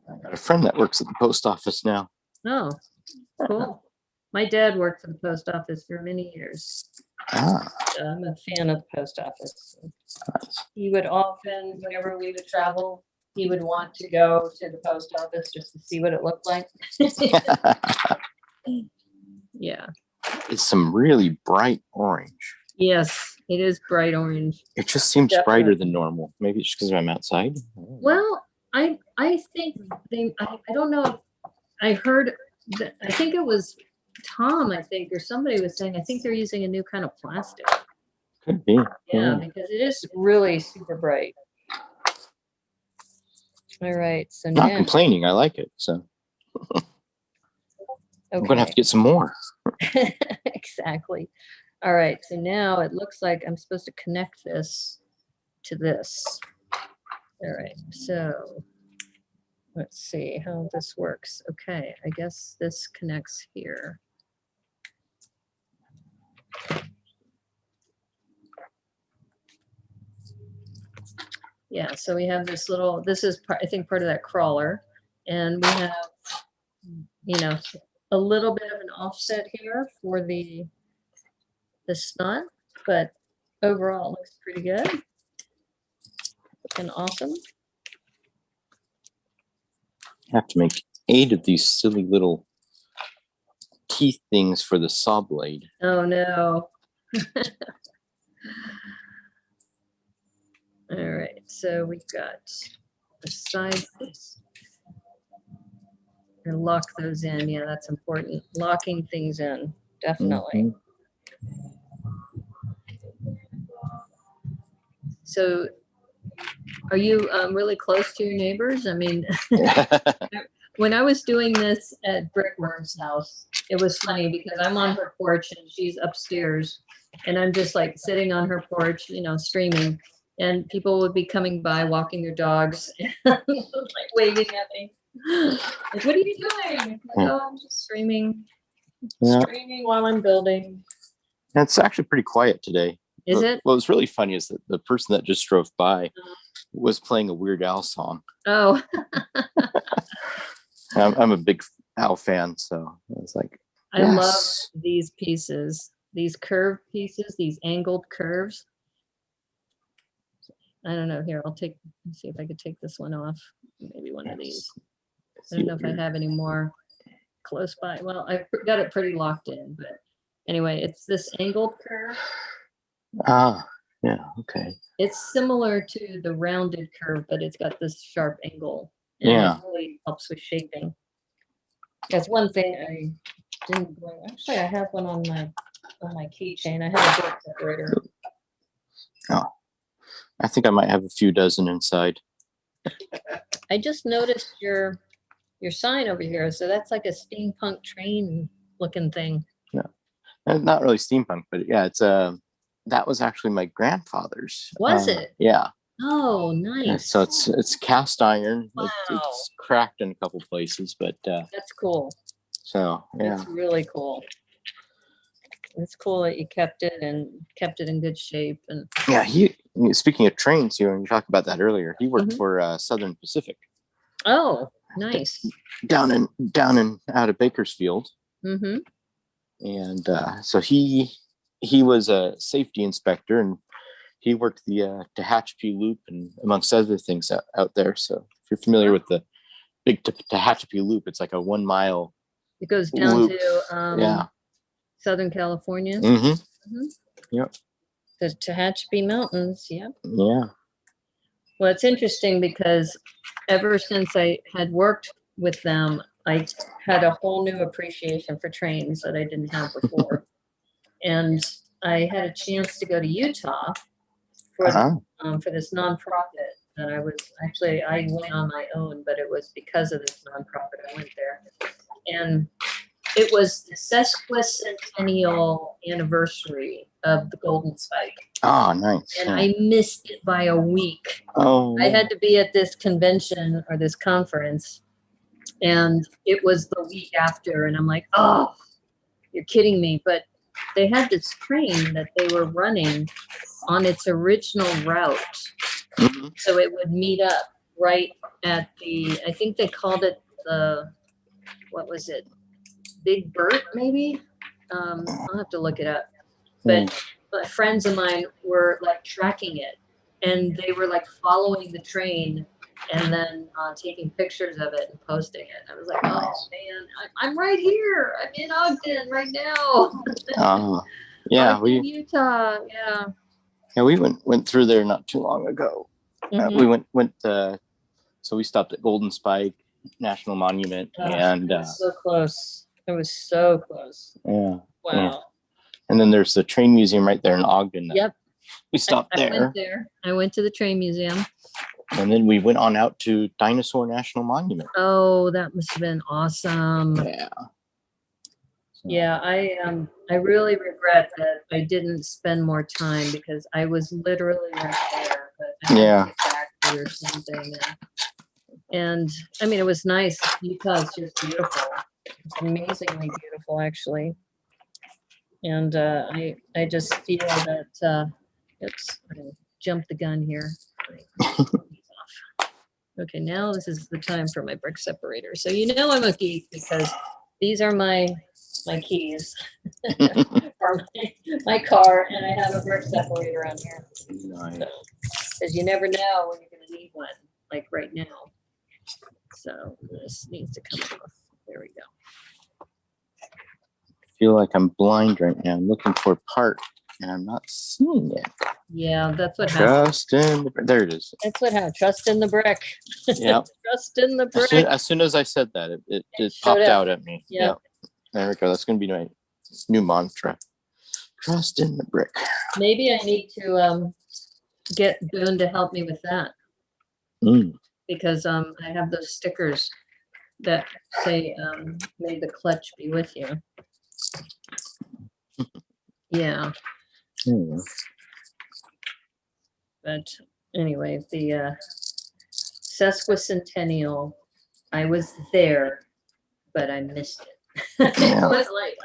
I got a friend that works at the post office now. Oh, cool. My dad worked for the post office for many years. So I'm a fan of the post office. He would often, whenever we would travel, he would want to go to the post office just to see what it looked like. Yeah. It's some really bright orange. Yes, it is bright orange. It just seems Definitely. brighter than normal. Maybe it's because I'm outside. Well, I think I don't know. I heard that, I think it was Tom, I think, or somebody was saying, I think they're using a new kind of plastic. Could be. Yeah, because it is really super bright. All right, so Not now, complaining. I like it. So I'm going to have to get some more. Exactly. All right, so now it looks like I'm supposed to connect this to this. All right, so let's see how this works. Okay, I guess this connects here. Yeah, so we have this little, this is part, I think part of that crawler, and we have, you know, a little bit of an offset here for the snot, but overall it looks pretty good. Looking awesome. I have to make 8 of these silly little teeth things for the saw blade. Oh no. All right, so we've got the sides. And lock those in. Yeah, that's important. Locking things in, definitely. So are you really close to your neighbors? I mean, when I was doing this at Brickworm's house, it was funny because I'm on her porch and she's upstairs, and I'm just like sitting on her porch, you know, streaming, and people would be coming by walking their dogs, like waving at me. Like, what are you doing? Like, oh, I'm just streaming while I'm building. It's actually pretty quiet today. Is it? What was really funny is that the person that just drove by was playing a Weird Al song. Oh. I'm a big Al fan, so I was like, I love these pieces, these curved pieces, these angled curves. I don't know. Here, let's see if I could take this one off. Maybe one of these. I don't know if I have any more close by. Well, I've got it pretty locked in, but anyway, it's this angled curve. Ah, yeah, okay. It's similar to the rounded curve, but it's got this sharp angle. And it really helps with shaping. That's one thing I didn't bring. Actually, I have one on my keychain. I have a book separator. Oh, I think I might have a few dozen inside. I just noticed your sign over here. So that's like a steampunk train looking thing. Yeah, not really steampunk, but yeah, it's that was actually my grandfather's. Was it? Yeah. Oh, nice. Yeah, so it's cast iron. Wow. It's cracked in a couple places, but that's cool. So yeah, it's really cool. It's cool that you kept it in good shape. And yeah, speaking of trains, you talked about that earlier. He worked for Southern Pacific. Oh, nice. Down in out of Bakersfield. Mm-hmm. And so he was a safety inspector, and he worked the Tehachapi Loop and amongst other things out there. So if you're familiar with the big Tehachapi Loop, it's like a 1 mile. It goes down loop. to Southern California. Mm-hmm. Mm-hmm. Yep. The Tehachapi Mountains. Yep. Yeah. Well, it's interesting because ever since I had worked with them, I had a whole new appreciation for trains that I didn't have before. And I had a chance to go to Utah for this nonprofit that I went on my own, but it was because of this nonprofit I went there. And it was the sesquicentennial anniversary of the Golden Spike. Oh, nice. And I missed it by a week. Oh. I had to be at this convention or this conference, and it was the week after, and I'm like, oh, you're kidding me. But they had this train that they were running on its original route. Mm-hmm. So it would meet up right at I think they called it what was it? Big Bert, maybe? I'll have to look it up. But friends of mine were like tracking it, and they were like following the train and then taking pictures of it and posting it. I was like, oh man, I'm right here. I'm in Ogden right now. Yeah, Ogden, Utah. Yeah. yeah, we went through there not too long ago. Mhm. We went. So we stopped at Golden Spike National Monument, and it was so close. It was so close. yeah. Wow. Yeah. And then there's the train museum right there in Ogden. Yep. We stopped I there. went there. I went to the train museum. And then we went on out to Dinosaur National Monument. Oh, that must have been awesome. Yeah. Yeah, I really regret that I didn't spend more time because I was literally right there. But I had to get back or something. And I mean, it was nice. Utah is just beautiful. It's amazingly beautiful, actually. And I just feel that. Oops, I jumped the gun here. Okay, now this is the time for my brick separator. So you know I'm a geek because these are my keys for my car, and I have a brick separator on here. Nice. Because you never know when you're going to need one, like right now. So this needs to come off. There we go. I feel like I'm blind right now. I'm looking for a part, and I'm not seeing it. Yeah, that's what happens. There it is. That's what happened. Trust in the brick. Yeah. Trust in the brick. As soon as I said that, it popped out at me. Yeah. There we go. That's going to be my new mantra. Trust in the brick. Maybe I need to get Boone to help me with that. Because I have those stickers that say, may the clutch be with you. Yeah. But anyway, the sesquicentennial, I was there, but I missed it. It was like,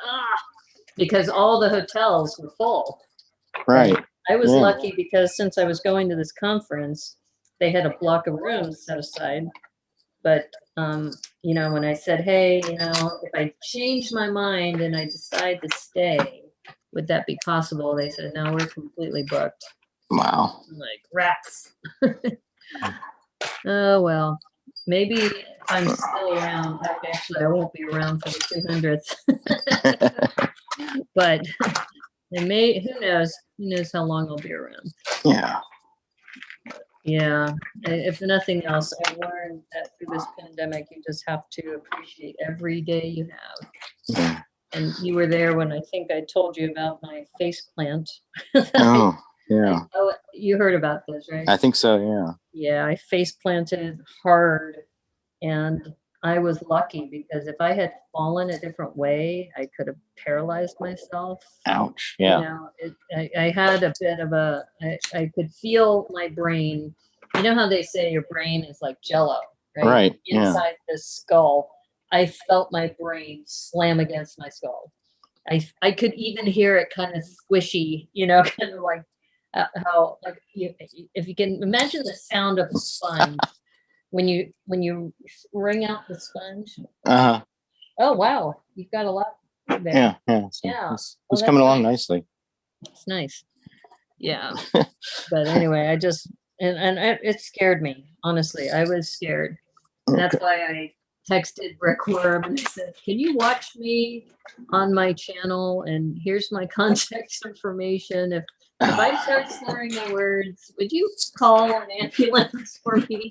because all the hotels were full. Right. I was lucky because since I was going to this conference, they had a block of rooms set aside. But, you know, when I said, hey, you know, if I change my mind and I decide to stay, would that be possible? They said, no, we're completely booked. Wow. I'm like, rats. Oh, well, maybe if I'm still around. Actually, I won't be around for the 200th. But it may, who knows? Who knows how long I'll be around. Yeah. Yeah. If nothing else, I learned that through this pandemic, you just have to appreciate every day you have. Yeah. And you were there when I think I told you about my face plant. Oh, yeah. Oh, you heard about this, right? I think so, yeah. Yeah, I face planted hard, and I was lucky because if I had fallen a different way, I could have paralyzed myself. Ouch. Yeah. You know, I had a bit of I could feel my brain. You know how they say your brain is like jello, right? Right. Inside the skull. I felt my brain slam against my skull. I could even hear it kind of squishy, you know, kind of like how, like, if you can imagine the sound of a sponge when you wring out the sponge. Uh-huh. Oh, wow. You've got a lot there. Yeah. Yeah. So Yeah. It's coming along nicely. It's nice. Yeah. But anyway, I just, and it scared me. Honestly, I was scared. And that's why I texted Brickworm and I said, can you watch me on my channel? And here's my contact information. If I start slurring my words, would you call an ambulance for me?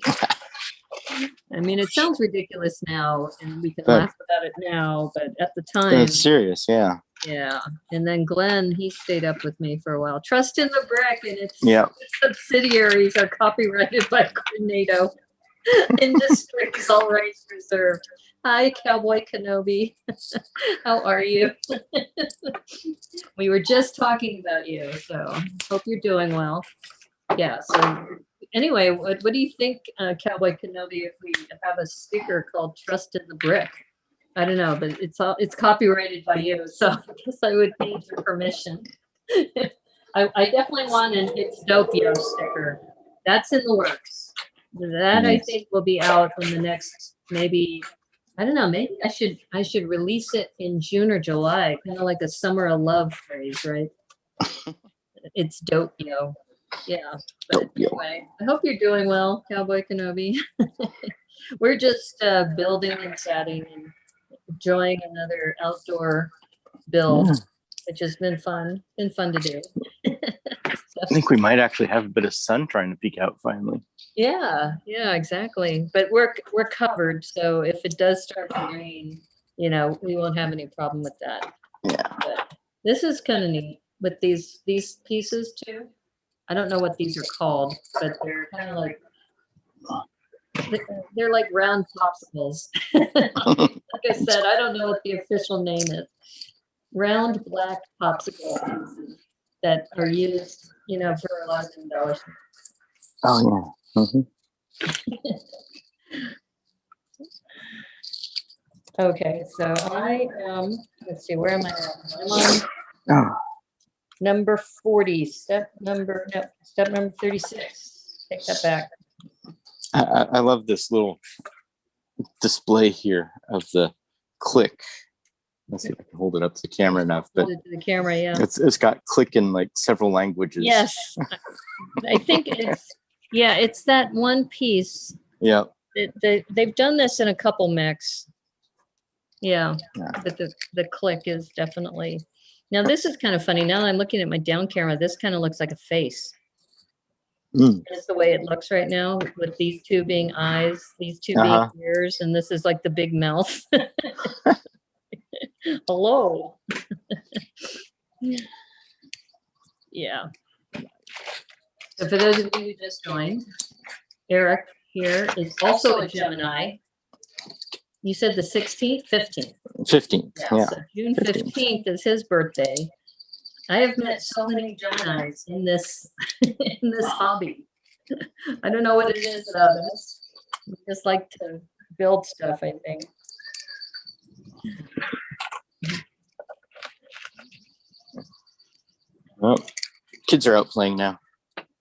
I mean, it sounds ridiculous now, and we can laugh about it now, but at the time, it's serious, yeah. Yeah. And then Glenn, he stayed up with me for a while. Trust in the Brick and its subsidiaries are copyrighted by Grenado. Industries, all rights reserved. Hi, Cowboy Kenobi. How are you? We were just talking about you, so hope you're doing well. Yeah, so anyway, what do you think, Cowboy Kenobi, if we have a sticker called Trust in the Brick? I don't know, but it's copyrighted by you, so I guess I would need your permission. I definitely want an It's Dopio sticker. That's in the works. That I think will be out in the next, maybe, I don't know, maybe I should release it in June or July, kind of like a summer of love phrase, right? It's Dopio. Yeah. But Dope, yo. anyway, I hope you're doing well, Cowboy Kenobi. We're just building and chatting and enjoying another outdoor build, Yeah. which has been fun. Been fun to do. I think we might actually have a bit of sun trying to peek out finally. Yeah, exactly. But we're covered, so if it does start to rain, we won't have any problem with that. Yeah. But this is kind of neat with these pieces too. I don't know what these are called, but they're kind of like they're like round popsicles. Like I said, I don't know what the official name is. Round black popsicle pieces that are used, for a lot of embellishment. Oh yeah. Mm-hmm. Okay, so I am, let's see, where am I at? I'm on Oh, number 40, step number 36. Take that back. I love this little display here of the click. Let's see if I can hold it up to the camera enough, but Hold it to the camera, yeah. it's got click in like several languages. Yes, I think it's that one piece. Yeah. They've done this in a couple mechs. Yeah, Yeah. but the click is definitely. Now this is kind of funny. Now that I'm looking at my down camera, this kind of looks like a face. Mm. That's the way it looks right now, with these two being eyes, these two Uh-huh. being ears, and this is like the big mouth. Hello. Yeah. So for those of you who just joined, Eric here is also a Gemini. You said the 16th, 15th. 15th. Yeah. So June 15th is his birthday. I have met so many Geminis in this in this hobby. I don't know what it is about us. We just like to build stuff, I think. Well, kids are out playing now.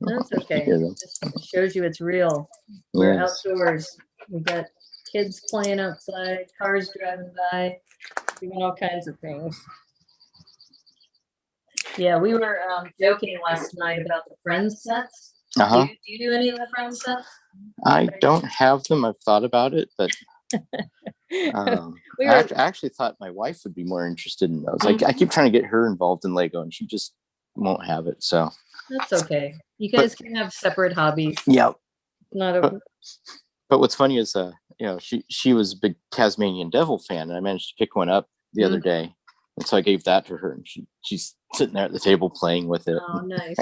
That's You okay. hear them. Just shows you it's real. We're Yes. outdoors. We got kids playing outside, cars driving by, doing all kinds of things. Yeah, we were joking last night about the Friends sets. Uh-huh. Do you do any of the Friends sets? I don't have them. I've thought about it, but We I were, actually thought my wife would be more interested in those. I keep trying to get her involved in Lego, and she just won't have it. So that's okay. You guys can have separate hobbies. yeah. Not a. But what's funny is, she was a big Tasmanian Devil fan, and I managed to pick one up the other day, and so I gave that to her, and she's sitting there at the table playing with it. Oh, nice.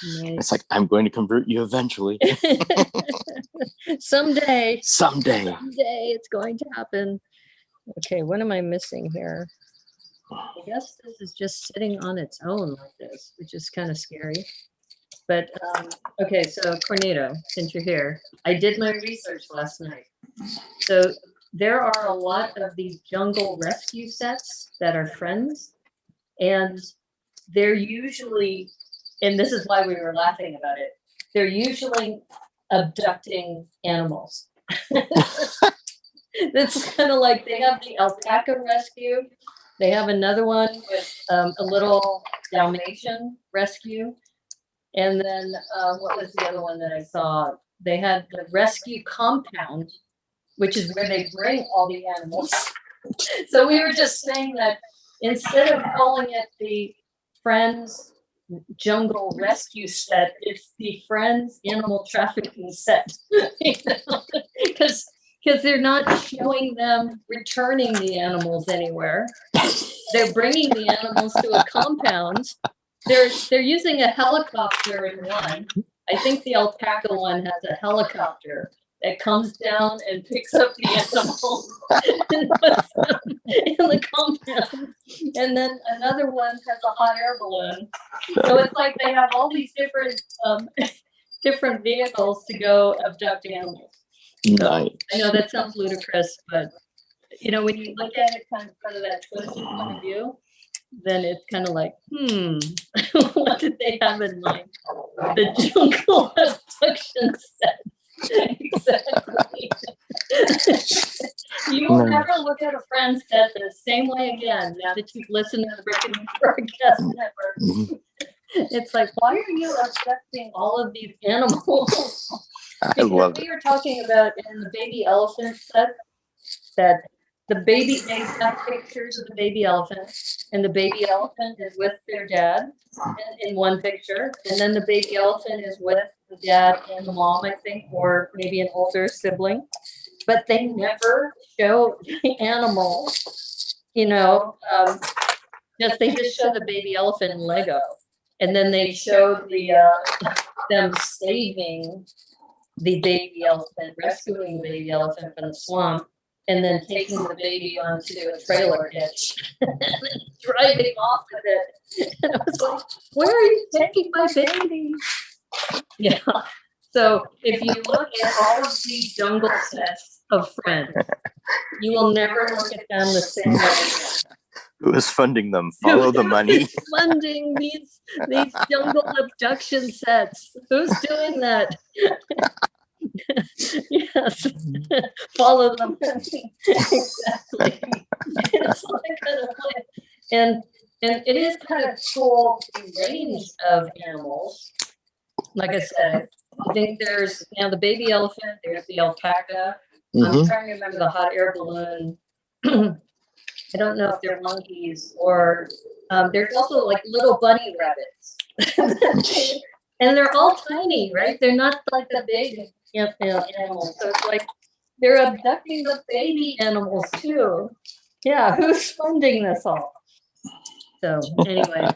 It's like, I'm going to convert you eventually. Someday Someday. it's going to happen. Okay, what am I missing here? I guess this is just sitting on its own like this, which is kind of scary. But okay, so Cornado, since you're here, I did my research last night. So there are a lot of these jungle rescue sets that are Friends, and they're usually, and this is why we were laughing about it, they're usually abducting animals. It's kind of like they have the alpaca rescue. They have another one with a little Dalmatian rescue. And then what was the other one that I saw? They had the rescue compound, which is where they bring all the animals. So we were just saying that instead of calling it the Friends Jungle Rescue Set, it's the Friends Animal Trafficking Set. Because they're not showing them returning the animals anywhere. They're bringing the animals to a compound. They're using a helicopter in one. I think the alpaca one has a helicopter that comes down and picks up the animals and puts them in the compound. And then another one has a hot air balloon. So it's like they have all these different vehicles to go abduct animals. Nice. I know that sounds ludicrous, but when you look at it kind of from that twisted point of view, then it's kind of like, what did they have in mind? The jungle abduction set. Exactly. You will never look at a Friends set the same way again now that you've listened to the Brickanista Broadcast Network. It's like, why are you affecting all of these animals? I love We it. were talking about in the baby elephant set that the baby, they have pictures of the baby elephant, and the baby elephant is with their dad in one picture, and then the baby elephant is with the dad and the mom, I think, or maybe an older sibling. But they never show the animal, you know, they just show the baby elephant in Lego, and then they show them saving the baby elephant, rescuing the baby elephant from the swamp, and then taking the baby onto a trailer hitch and driving off with it. And I was like, where are you taking my baby? Yeah. So if you look at all of these jungle sets of Friends, you will never look at them the same way. Who is funding them? Follow the money. Who's funding these jungle abduction sets? Who's doing that? Yes, follow them. Exactly. It's like kind of like, and it is kind of cool, the range of animals. Like I said, I think there's now the baby elephant, there's the alpaca. I'm Mhm. trying to remember the hot air balloon. I don't know if they're monkeys or there's also like little bunny rabbits. And they're all tiny, right? They're not like the big animals. So it's like they're abducting the baby animals too. Yeah, who's funding this all? So anyway,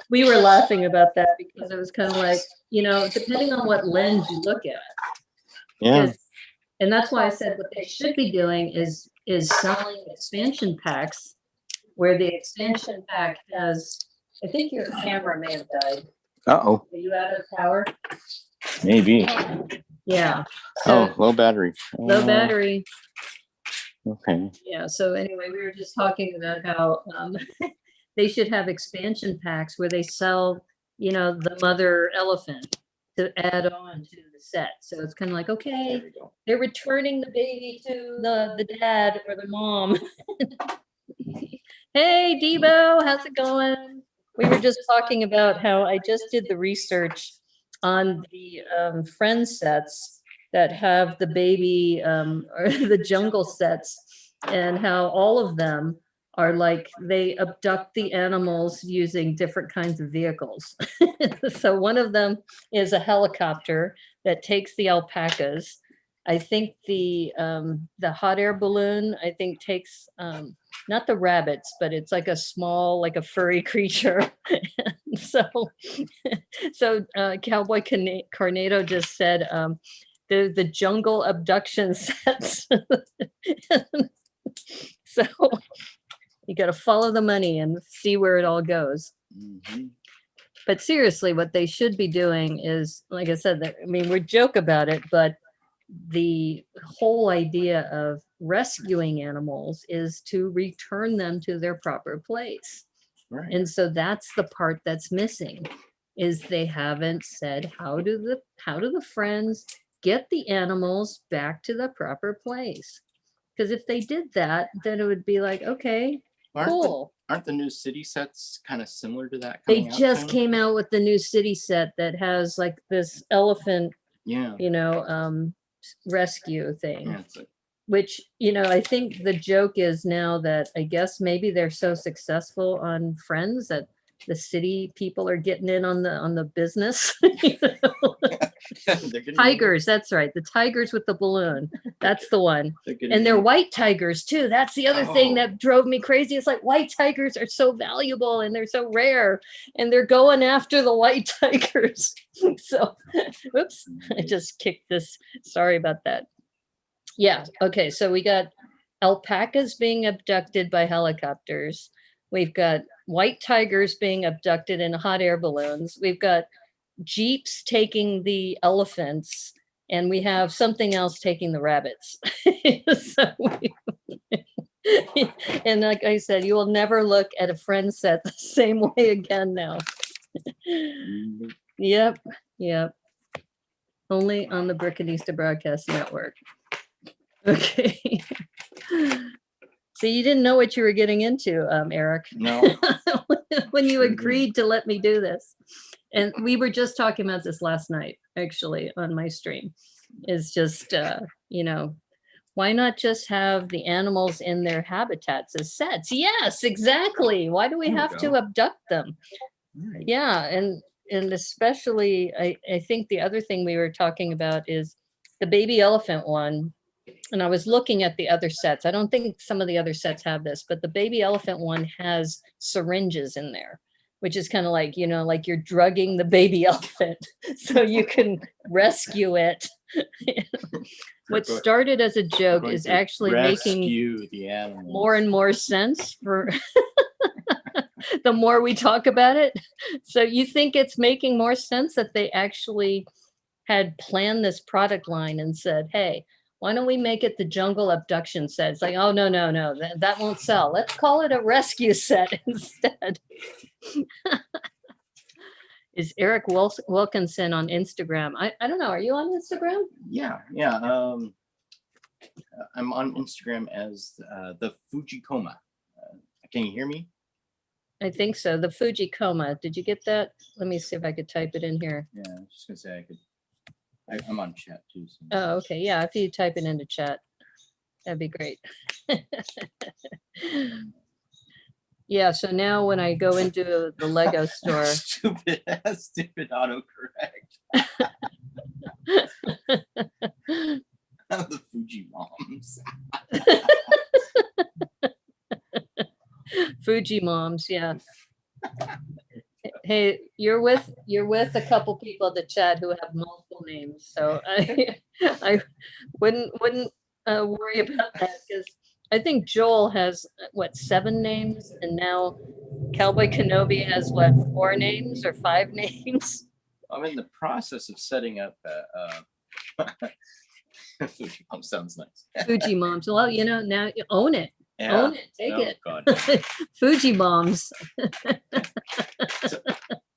we were laughing about that because it was kind of like, you know, depending on what lens you look at. Yeah. And that's why I said what they should be doing is selling expansion packs where the expansion pack has, I think your camera may have died. Uh-oh. Are you out of power? Maybe. Yeah. Oh, low battery. Low battery. Okay. Yeah. So anyway, we were just talking about how they should have expansion packs where they sell, you know, the mother elephant to add on to the set. So it's kind of like, okay, There we go. they're returning the baby to the dad or the mom. Hey, Debo, how's it going? We were just talking about how I just did the research on the Friends sets that have the baby or the jungle sets, and how all of them are like they abduct the animals using different kinds of vehicles. So one of them is a helicopter that takes the alpacas. I think the hot air balloon, I think takes not the rabbits, but it's like a small, like a furry creature. So Cowboy Carnado just said the jungle abduction sets. So you got to follow the money and see where it all goes. Mhm. But seriously, what they should be doing is, like I said, I mean, we joke about it, but the whole idea of rescuing animals is to return them to their proper place. Right. And so that's the part that's missing, is they haven't said how do the Friends get the animals back to the proper place? Because if they did that, then it would be like, okay, cool. Aren't the new city sets kind of similar to that? They coming out just soon? came out with the new city set that has like this elephant, Yeah. you know, rescue thing. Yeah, it's like, Which, you know, I think the joke is now that I guess maybe they're so successful on Friends that the city people are getting in on the business. You know? they're getting Tigers, that's right. The tigers with the balloon. That's the one. They're getting And they're in. white tigers too. That's the other thing Oh. that drove me crazy. It's like white tigers are so valuable and they're so rare, and they're going after the white tigers. So, whoops, I just kicked this. Sorry about that. Yeah. Okay. So we got alpacas being abducted by helicopters. We've got white tigers being abducted in hot air balloons. We've got jeeps taking the elephants, and we have something else taking the rabbits. So and like I said, you will never look at a Friends set the same way again now. Yep. Yep. Only on the Brickanista Broadcast Network. Okay. So you didn't know what you were getting into, Eric. No. When you agreed to let me do this. And we were just talking about this last night, actually, on my stream. Is just, you know, why not just have the animals in their habitats as sets? Yes, exactly. Why do we There we have to go. abduct them? Right. Yeah, and especially, I think the other thing we were talking about is the baby elephant one. And I was looking at the other sets. I don't think some of the other sets have this, but the baby elephant one has syringes in there, which is kind of like, you know, like you're drugging the baby elephant so you can rescue it. What We're started as a joke going is to actually making rescue the animals. more and more sense for the more we talk about it. So you think it's making more sense that they actually had planned this product line and said, hey, why don't we make it the jungle abduction set? It's like, oh, no, that won't sell. Let's call it a rescue set instead. Is Eric Wilkinson on Instagram? I don't know. Are you on Instagram? Yeah. I'm on Instagram as the Fujikoma. Can you hear me? I think so. The Fujikoma. Did you get that? Let me see if I could type it in here. Yeah, I was just gonna say I could. I'm on chat too. So. Oh, okay. Yeah, if you type it into chat, that'd be great. Yeah, so now when I go into the Lego store, stupid autocorrect. The Fuji moms. Fuji moms, yeah. Hey, you're with a couple people in the chat who have multiple names, so I wouldn't worry about that, because I think Joel has what, 7 names, and now Cowboy Kenobi has what, 4 names or 5 names. I'm in the process of setting up. Fuji mom sounds nice. Fuji moms. Well, you know, now you own it. Yeah. Own it. Take Oh, it. God. Fuji moms.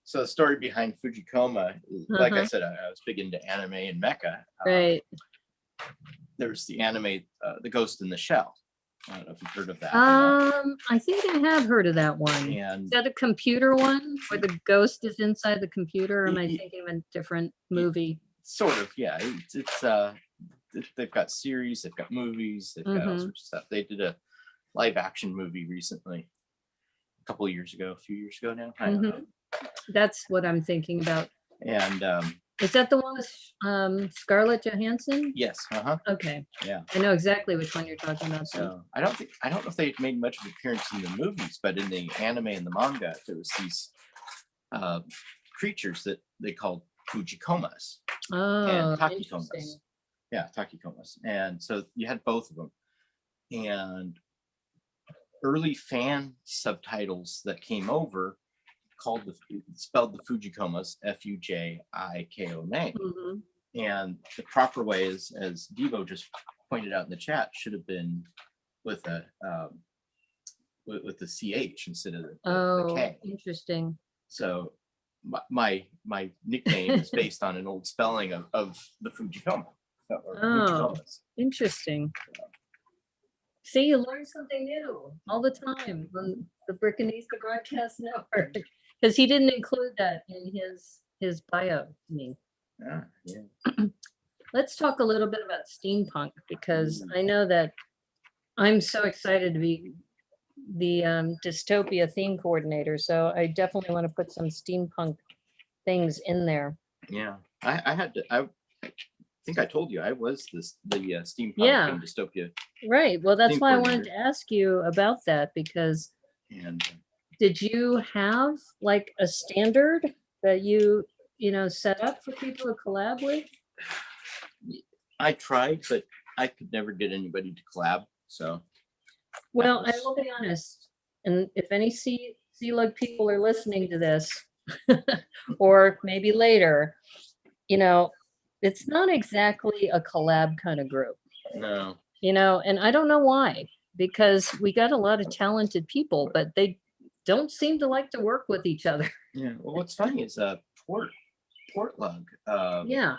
So the story behind Fujikoma, like I Uh-huh. said, I was big into anime and mecha. Right. There's the anime, The Ghost in the Shell. I don't know if you've heard of that. I think I have heard of that one. Is And that a computer one where the ghost is inside the computer? Or am I Ye- thinking of a different movie? sort of, yeah. They've got series, they've got movies, they've got all Mhm. sorts of stuff. They did a live action movie recently, a couple of years ago, a few years ago now. I don't know. That's what I'm thinking about. And Is that the one with Scarlett Johansson? yes, Okay. yeah. I know exactly which one you're talking about. So I don't know if they made much of an appearance in the movies, but in the anime and the manga, there was these creatures that they called Fujikomas Oh, and Takikomas. interesting. Yeah, Takikomas. And so you had both of them. And early fan subtitles that came over spelled the Fujikomas Fujikoma. Mhm. And the proper way is, as Devo just pointed out in the chat, should have been with a with the CH instead of the Oh, K. interesting. So my nickname is based on an old spelling of the Fujikoma. Or Oh. Fujikomas. Interesting. See, you learn something new all the time on the Brickanista Broadcast Network, because he didn't include that in his bio to me. Yeah. Let's talk a little bit about steampunk, because I know that I'm so excited to be the dystopia theme coordinator. So I definitely want to put some steampunk things in there. Yeah. I think I told you I was the steampunk Yeah. and dystopia. Right. Well, that's Theme why I wanted coordinator. to ask you about that, because And did you have like a standard that you set up for people to collab with? I tried, but I could never get anybody to collab. So Well, I was- will be honest, and if any C-Lug people are listening to this, or maybe later, it's not exactly a collab kind of group, no. and I don't know why, because we got a lot of talented people, but they don't seem to like to work with each other. Yeah. Well, what's funny is Portlug. Yeah.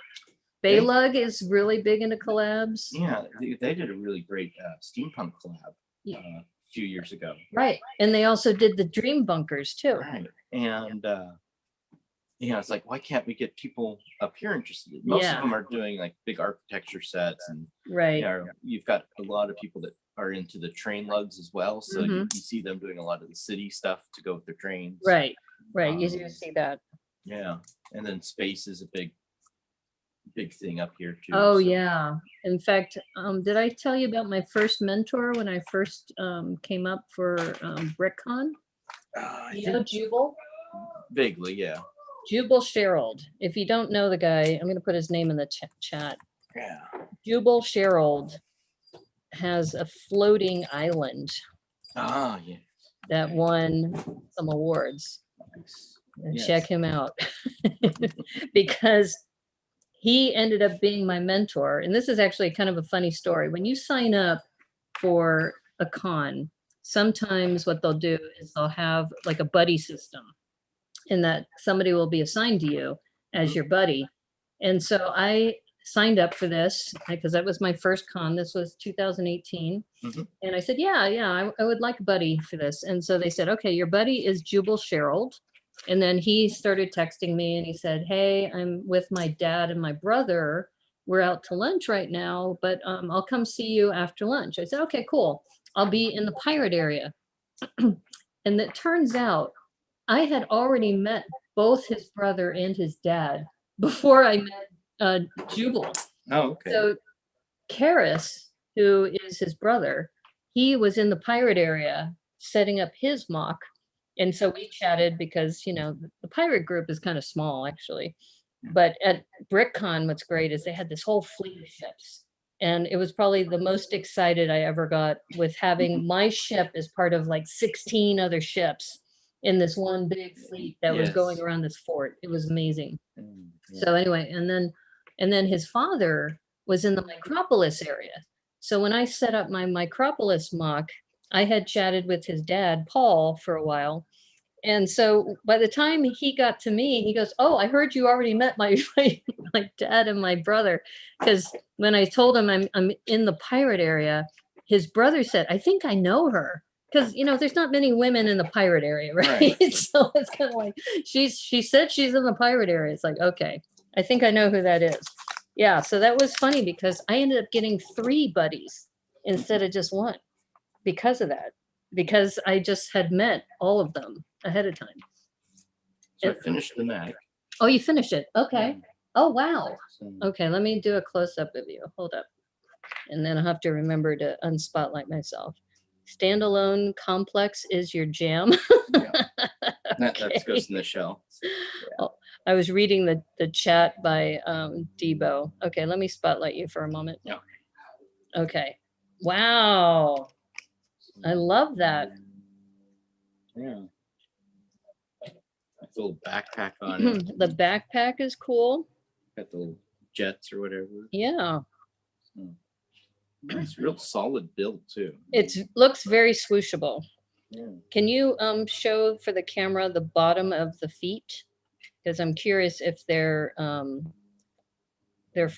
Baylug is really big into collabs. Yeah, they did a really great steampunk collab Yeah. a few years ago. Right. And they also did the Dream Bunkers too. Right. And it's like, why can't we get people up here interested? Most Yeah. of them are doing like big architecture sets, and Right. you've got a lot of people that are into the train lugs as well. So you Mhm. see them doing a lot of the city stuff to go with their trains. Right. You do see that. Yeah. And then space is a big thing up here too. Oh so. yeah. In fact, did I tell you about my first mentor when I first came up for BrickCon? I You know think Jubal? vaguely, yeah. Jubal Sherald. If you don't know the guy, I'm going to put his name in the chat. Yeah. Jubal Sherald has a floating island Ah, yeah. that won some awards. Nice. Check him out because he ended up being my mentor. And this is actually kind of a funny story. When you sign up for a con, sometimes what they'll do is they'll have like a buddy system, and that somebody will be assigned to you as your buddy. And so I signed up for this because that was my first con. This was 2018. And I said, yeah, I would like a buddy for this. And so they said, okay, your buddy is Jubal Sherald. And then he started texting me and he said, hey, I'm with my dad and my brother. We're out to lunch right now, but I'll come see you after lunch. I said, okay, cool. I'll be in the pirate area. And it turns out I had already met both his brother and his dad before I met Jubal. Oh, okay. So Karis, who is his brother, he was in the pirate area setting up his MOC. And so we chatted because, the pirate group is kind of small, actually. But at BrickCon, what's great is they had this whole fleet of ships. And it was probably the most excited I ever got with having my ship as part of like 16 other ships in this one big fleet that was going around this fort. It was amazing. So anyway, and then his father was in the Micropolis area. So when I set up my Micropolis MOC, I had chatted with his dad, Paul, for a while. And so by the time he got to me, he goes, oh, I heard you already met my dad and my brother. Because when I told him I'm in the pirate area, his brother said, I think I know her. Because, there's not many women in the pirate area, right? So it's kind of like, she said she's in the pirate area. It's like, okay, I think I know who that is. Yeah, so that was funny because I ended up getting 3 buddies instead of just 1 because of that. Because I just had met all of them ahead of time. So I finished the Mech. Oh, you finished it? Okay. Yeah. Oh, wow. So, Okay, let me do a close-up of you. Hold up. And then I'll have to remember to unspotlight myself. Standalone complex is your jam. that goes in the shell. So, Oh, I was reading the chat by Debo. Okay, let me spotlight you for a moment. Yeah. Okay. Wow. I love that. Yeah. That little backpack on it. The backpack is cool. Got the little jets or whatever. Yeah. Nice, real solid build too. It looks very swooshable. Yeah. Can you show for the camera the bottom of the feet? Because I'm curious if they're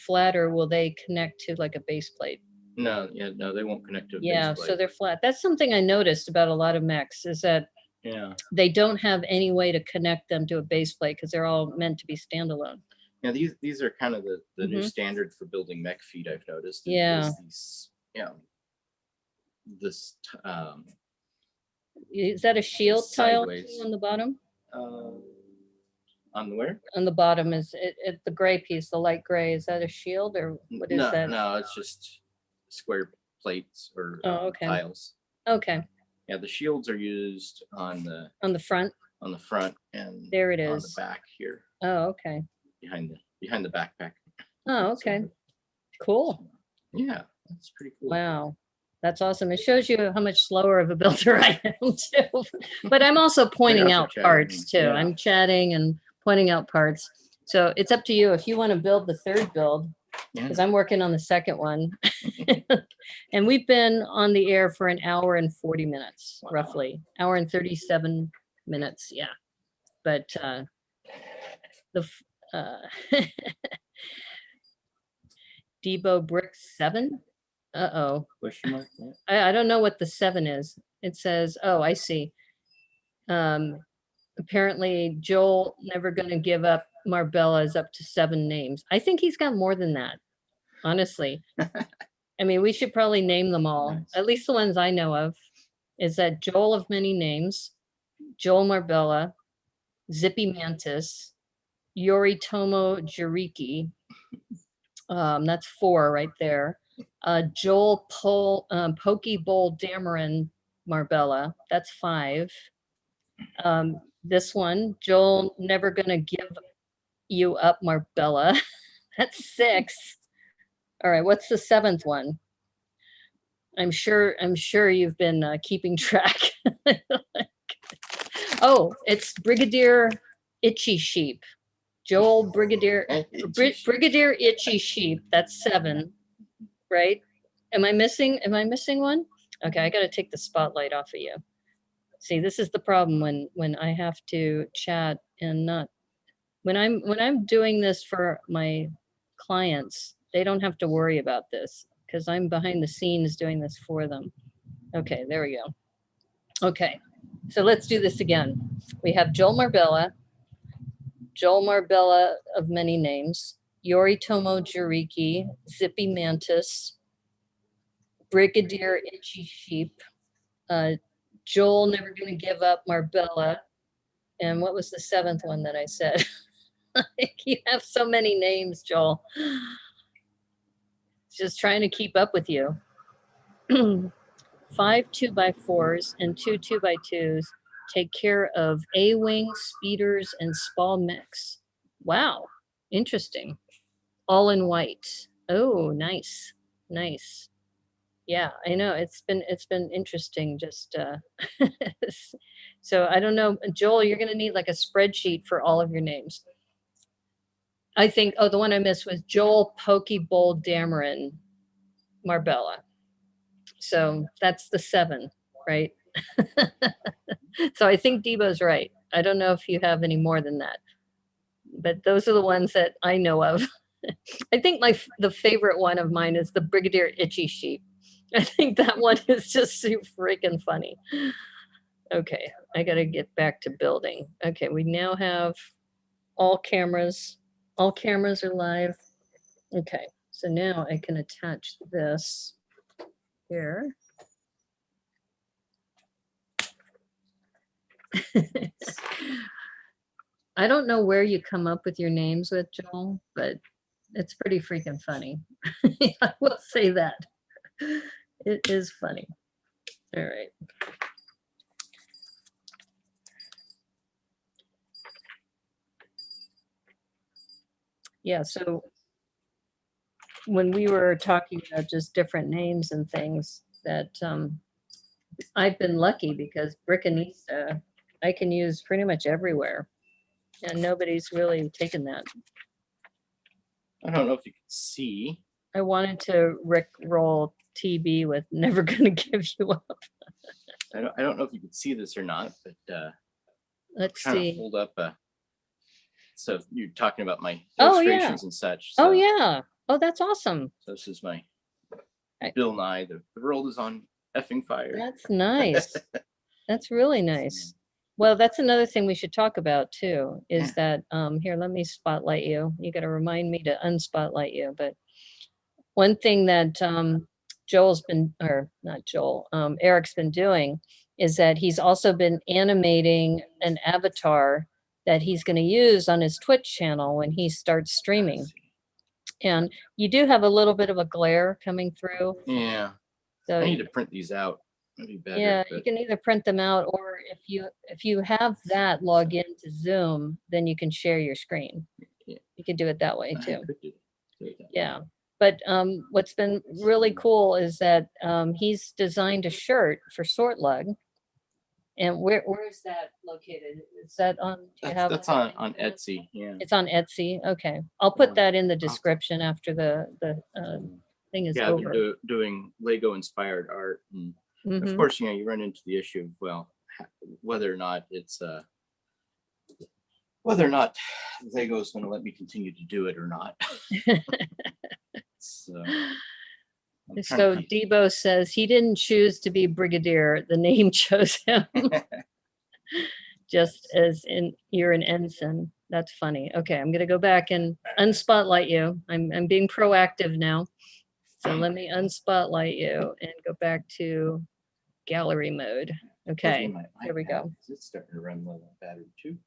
flat or will they connect to like a base plate? No, they won't connect to a Yeah, base so plate. they're flat. That's something I noticed about a lot of mechs is that they don't have any way to connect them to a base plate because they're all meant to be standalone. Yeah, these are kind of the new standard for building mech feet, I've noticed. Yeah. These, this Is that a shield tile sideways. on the bottom? On where? On the bottom is it the gray piece, the light gray. Is that a shield or what is that? No, it's just square plates or tiles. Okay. Yeah, the shields are used on the front. On the front and there it on is. the back here. Oh, okay. Behind the backpack. Oh, okay. Cool. Yeah, that's pretty cool. Wow. That's awesome. It shows you how much slower of a builder I am too. But I'm also pointing out parts too. Yeah. I'm chatting and pointing out parts. So it's up to you if you want to build the third build, because I'm working on the second one. And we've been on the air for an hour and 40 minutes, roughly. Hour and 37 minutes, yeah. But Debo Brick 7? Uh-oh. Question mark? I don't know what the 7 is. It says, oh, I see. apparently Joel Never Gonna Give Up Marbella is up to 7 names. I think he's got more than that, honestly. I mean, we should probably name them all. Nice. At least the ones I know of is that Joel of Many Names, Joel Marbella, Zippy Mantis, Yoritomo Jiriki. That's 4 right there. Joel Pokeball Dameron Marbella. That's 5. This one, Joel Never Gonna Give You Up Marbella. That's 6. All right, what's the 7th one? I'm sure you've been keeping track. Oh, it's Brigadier Itchy Sheep. Joel Brigadier Brigadier Itchy Sheep. That's 7, right? Am I missing one? Okay, I got to take the spotlight off of you. See, this is the problem when I have to chat and not when I'm doing this for my clients, they don't have to worry about this because I'm behind the scenes doing this for them. Okay, there we go. Okay, so let's do this again. We have Joel Marbella of Many Names, Yoritomo Jiriki, Zippy Mantis, Brigadier Itchy Sheep, Joel Never Gonna Give Up Marbella, and what was the 7th one that I said? You have so many names, Joel. Just trying to keep up with you. 5 2x4s and 2 2x2s take care of A-wing, speeders, and small mechs. Wow, interesting. All in white. Oh, nice, nice. Yeah, I know it's been interesting. Just so I don't know, Joel. You're gonna need like a spreadsheet for all of your names. I think. Oh, the one I missed was Joel Pokeball Dameron Marbella. So that's the 7, right? So I think Debo's right. I don't know if you have any more than that, but those are the ones that I know of. I think the favorite one of mine is the Brigadier Itchy Sheep. I think that one is just so freaking funny. Okay, I got to get back to building. Okay, we now have all cameras. All cameras are live. Okay, so now I can attach this here. I don't know where you come up with your names with, Joel, but it's pretty freaking funny. I will say that. It is funny. All right. Yeah, so when we were talking about just different names and things that I've been lucky because Brickanista I can use pretty much everywhere and nobody's really taken that. I don't know if you can see. I wanted to rickroll TB with Never Gonna Give You Up. I don't know if you can see this or not, but Let's trying see. to hold up so you're talking about my Oh, yeah. illustrations and such. So, Oh yeah. Oh, that's awesome. so this is my Bill Nye. The world is on effing fire. That's nice. That's really nice. Well, that's another thing we should talk about too, is that here, let me spotlight you. You got to remind me to unspotlight you. But one thing that Joel's been, or not Joel, Eric's been doing is that he's also been animating an avatar that he's going to use on his Twitch channel when he starts streaming. And you do have a little bit of a glare coming through. Yeah. So I need to print these out. That'd be better. yeah, but you can either print them out, or if you have that log into Zoom, then you can share your screen. Yeah. You can do it that way I too. could do that. Yeah. But what's been really cool is that he's designed a shirt for Sort Lug. And where is that located? Is that on? Do you have That's like a on link to it? Etsy. Yeah. It's on Etsy. Okay, I'll put that in the description after the thing is Yeah, I've over. been doing Lego inspired art, and of Mhm. course, you run into the issue of, well, whether or not it's whether or not Lego's going to let me continue to do it or not. So Debo says he didn't choose to be Brigadier. The name chose him. just as in you're an ensign. That's funny. Okay, I'm gonna go back and unspotlight you. I'm being proactive now. So let me unspotlight you and go back to gallery mode. Okay, here we go. It's starting to run low on battery too.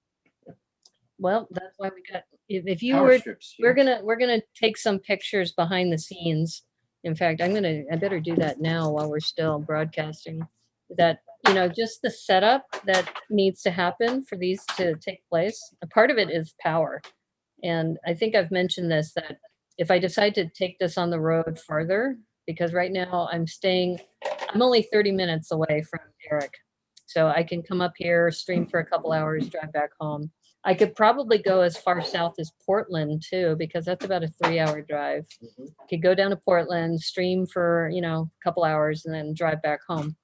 Well, that's why we got, if you Power were, strips. we're gonna take some pictures behind the scenes. In fact, I better do that now while we're still broadcasting. That, just the setup that needs to happen for these to take place. A part of it is power. And I think I've mentioned this, that if I decide to take this on the road farther, because right now I'm only 30 minutes away from Eric. So I can come up here, stream for a couple hours, drive back home. I could probably go as far south as Portland too, because that's about a 3-hour drive. Could go down to Portland, stream for, a couple hours and then drive back home.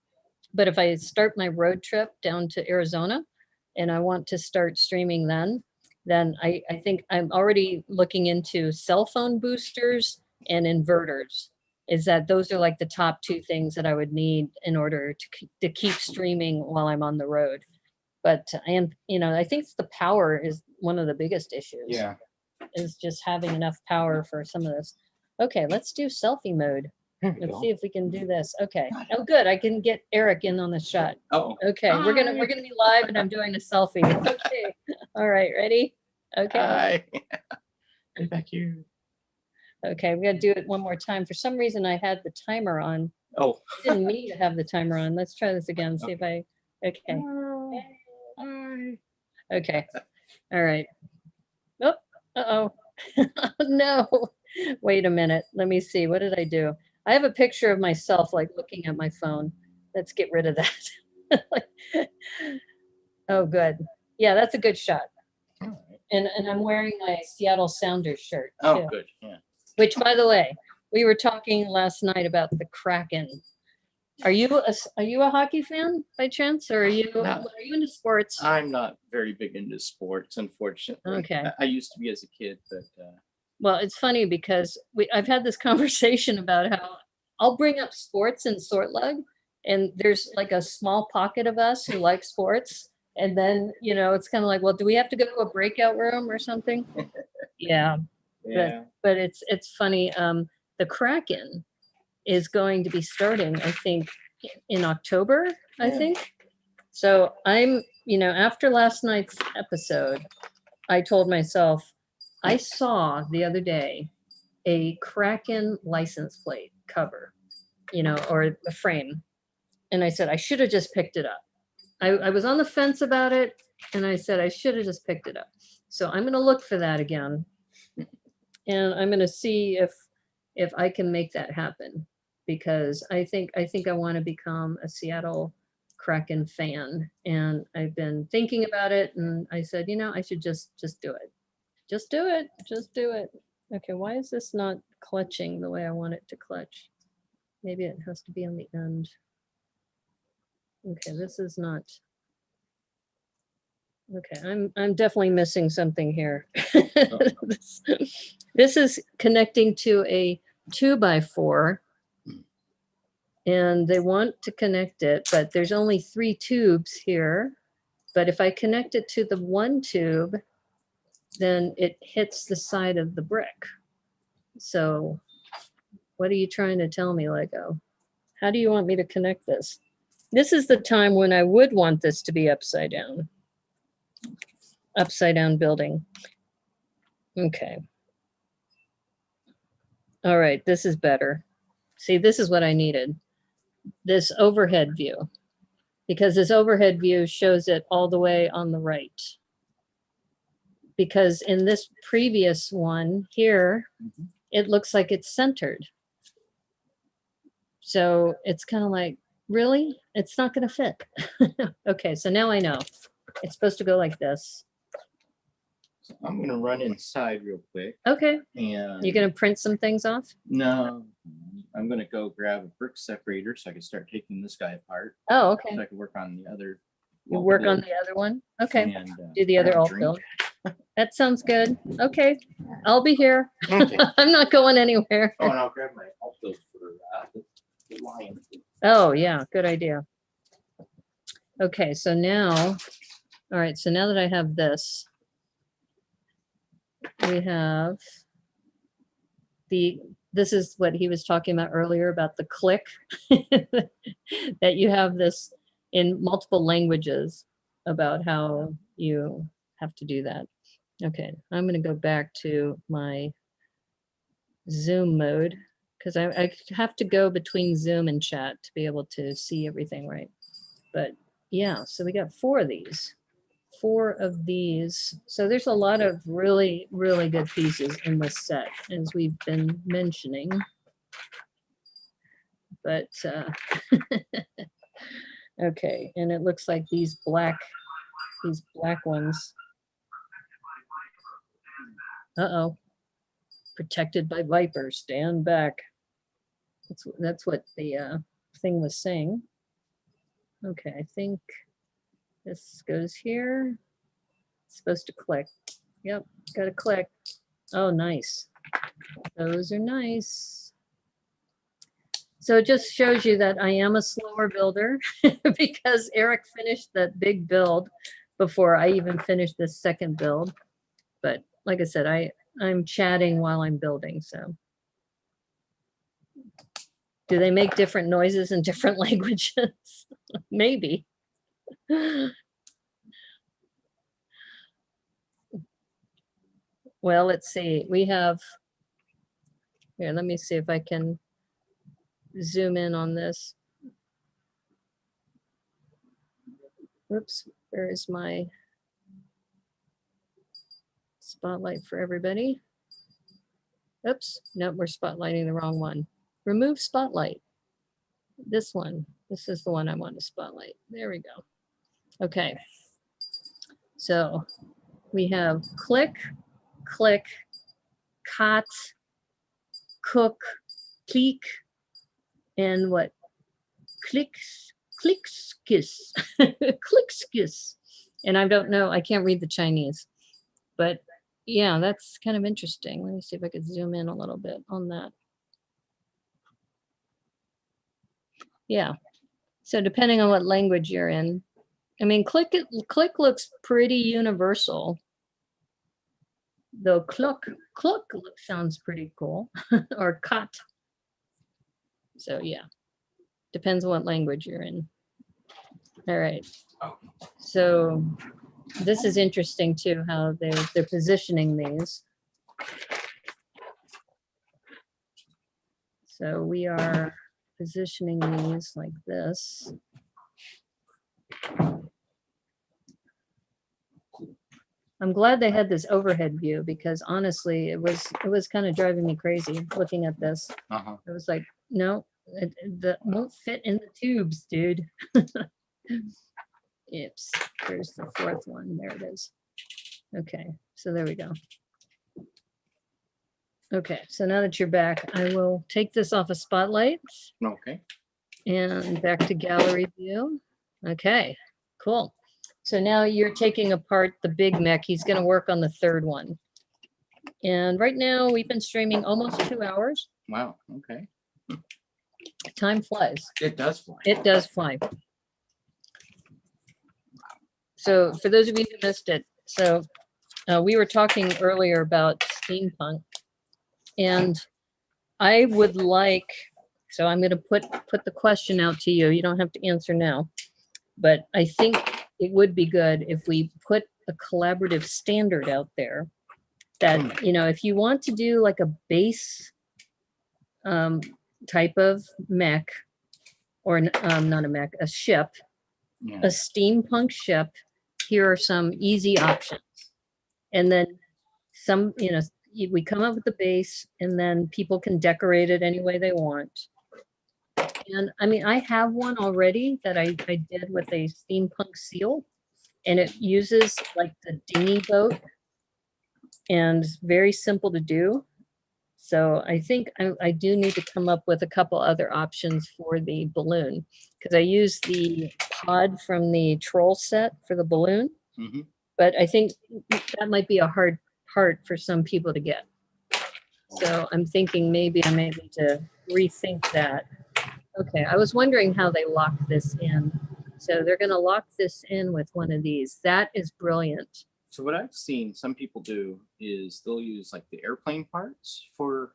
But if I start my road trip down to Arizona and I want to start streaming then I think I'm already looking into cell phone boosters and inverters. Is that those are like the top 2 things that I would need in order to keep streaming while I'm on the road. But I think the power is one of the biggest issues. Yeah. Is just having enough power for some of this. Okay, let's do selfie mode. Let's see if we can do this. Okay. Oh, good. I can get Eric in on the shot. Oh. Okay, we're gonna be live, and I'm doing a selfie. Okay. All right. Ready? Okay. Hi. Right back here. Okay, we gotta do it one more time. For some reason, I had the timer on. Oh. I didn't mean to have the timer on. Let's try this again. See if I. Okay. Hi. Okay. All right. Oh. Uh-oh. No. Wait a minute. Let me see. What did I do? I have a picture of myself like looking at my phone. Let's get rid of that. Oh, good. Yeah, that's a good shot. All right. And I'm wearing my Seattle Sounders shirt Oh, too. good. Yeah. Which, by the way, we were talking last night about the Kraken. Are you a hockey fan by chance, or are you into sports? I'm not very big into sports, unfortunately. Okay. I used to be as a kid, but Well, it's funny because I've had this conversation about how I'll bring up sports in Sortlug, and there's like a small pocket of us who like sports. And then, it's kind of like, well, do we have to go to a breakout room or something? Yeah. yeah. But it's funny. The Kraken is going to be starting, I think, in October, I Yeah. think. So I'm, after last night's episode, I told myself, I saw the other day a Kraken license plate cover, or the frame. And I said, I should have just picked it up. I was on the fence about it, and I said, I should have just picked it up. So I'm going to look for that again. And I'm going to see if I can make that happen, because I think I want to become a Seattle Kraken fan. And I've been thinking about it, and I said, I should just do it. Just do it. Just do it. Okay, why is this not clutching the way I want it to clutch? Maybe it has to be on the end. Okay, this is not. Okay, I'm definitely missing something here. This is connecting to a 2x4, and they want to connect it, but there's only 3 tubes here. But if I connect it to the one tube, then it hits the side of the brick. So what are you trying to tell me, Lego? How do you want me to connect this? This is the time when I would want this to be upside down. Upside down building. Okay. All right, this is better. See, this is what I needed. This overhead view. Because this overhead view shows it all the way on the right. Because in this previous one here, it looks like it's centered. So it's kind of like, really? It's not going to fit. Okay, so now I know. It's supposed to go like this. So I'm going to run inside real quick. Okay. And You're going to print some things off? No, I'm going to go grab a brick separator so I can start taking this guy apart. Oh, okay. So I can work on the other. You work on the other one? Okay. And, Do the other alt drink. build. That sounds good. Okay. I'll be here. Okay. I'm not going anywhere. Oh, and I'll grab my alt build for the lion. Oh, yeah. Good idea. Okay. So now All right, so now that I have this, we have this is what he was talking about earlier about the click, that you have this in multiple languages about how you have to do that. Okay, I'm going to go back to my Zoom mode because I have to go between Zoom and chat to be able to see everything right. But yeah, so we got 4 of these. 4 of these. So there's a lot of really, really good pieces in this set, as we've been mentioning. But okay, and it looks like these black ones. Uh-oh. Protected by vipers. Stand back. That's what the thing was saying. Okay, I think this goes here. It's supposed to click. Yep, got to click. Oh, nice. Those are nice. So it just shows you that I am a slower builder because Eric finished that big build before I even finished this second build. But like I said, I'm chatting while I'm building, so. Do they make different noises in different languages? Maybe. Well, let's see. We have, here, let me see if I can zoom in on this. Oops, where is my spotlight for everybody? Oops, no, we're spotlighting the wrong one. Remove spotlight. This one. This is the one I want to spotlight. There we go. Okay. So we have click, click, cot, cook, click, and what? Clicks, kiss, clicks, kiss. And I don't know, I can't read the Chinese, but yeah, that's kind of interesting. Let me see if I could zoom in a little bit on that. Yeah. So depending on what language you're in, I mean, click looks pretty universal. Though cluck sounds pretty cool, or cot. So yeah, depends on what language you're in. All right. So this is interesting too, how they're positioning these. So we are positioning these like this. I'm glad they had this overhead view because honestly, it was kind of driving me crazy looking at this. It was like, no, that won't fit in the tubes, dude. Oops, there's the 4th one. There it is. Okay, so there we go. Okay, so now that you're back, I will take this off of Spotlight. Okay. And back to gallery view. Okay, cool. So now you're taking apart the big mech. He's going to work on the 3rd one. And right now we've been streaming almost 2 hours. Wow. Okay. Time flies. It does fly. It does fly. So for those of you who missed it, so we were talking earlier about steampunk, and I would like, so I'm going to put the question out to you. You don't have to answer now, but I think it would be good if we put a collaborative standard out there that, you know, if you want to do like a base type of mech, or not a mech, a ship, a steampunk ship, here are some easy options. And then some, you know, we come up with the base and then people can decorate it any way they want. And I mean, I have one already that I did with a steampunk seal, and it uses like the dinghy boat and it's very simple to do. So I think I do need to come up with a couple other options for the balloon, because I use the pod from the troll set for the balloon. Mm-hmm. But I think that might be a hard part for some people to get. So I'm thinking maybe I may need to rethink that. Okay, I was wondering how they locked this in. So they're going to lock this in with one of these. That is brilliant. So what I've seen some people do is they'll use like the airplane parts for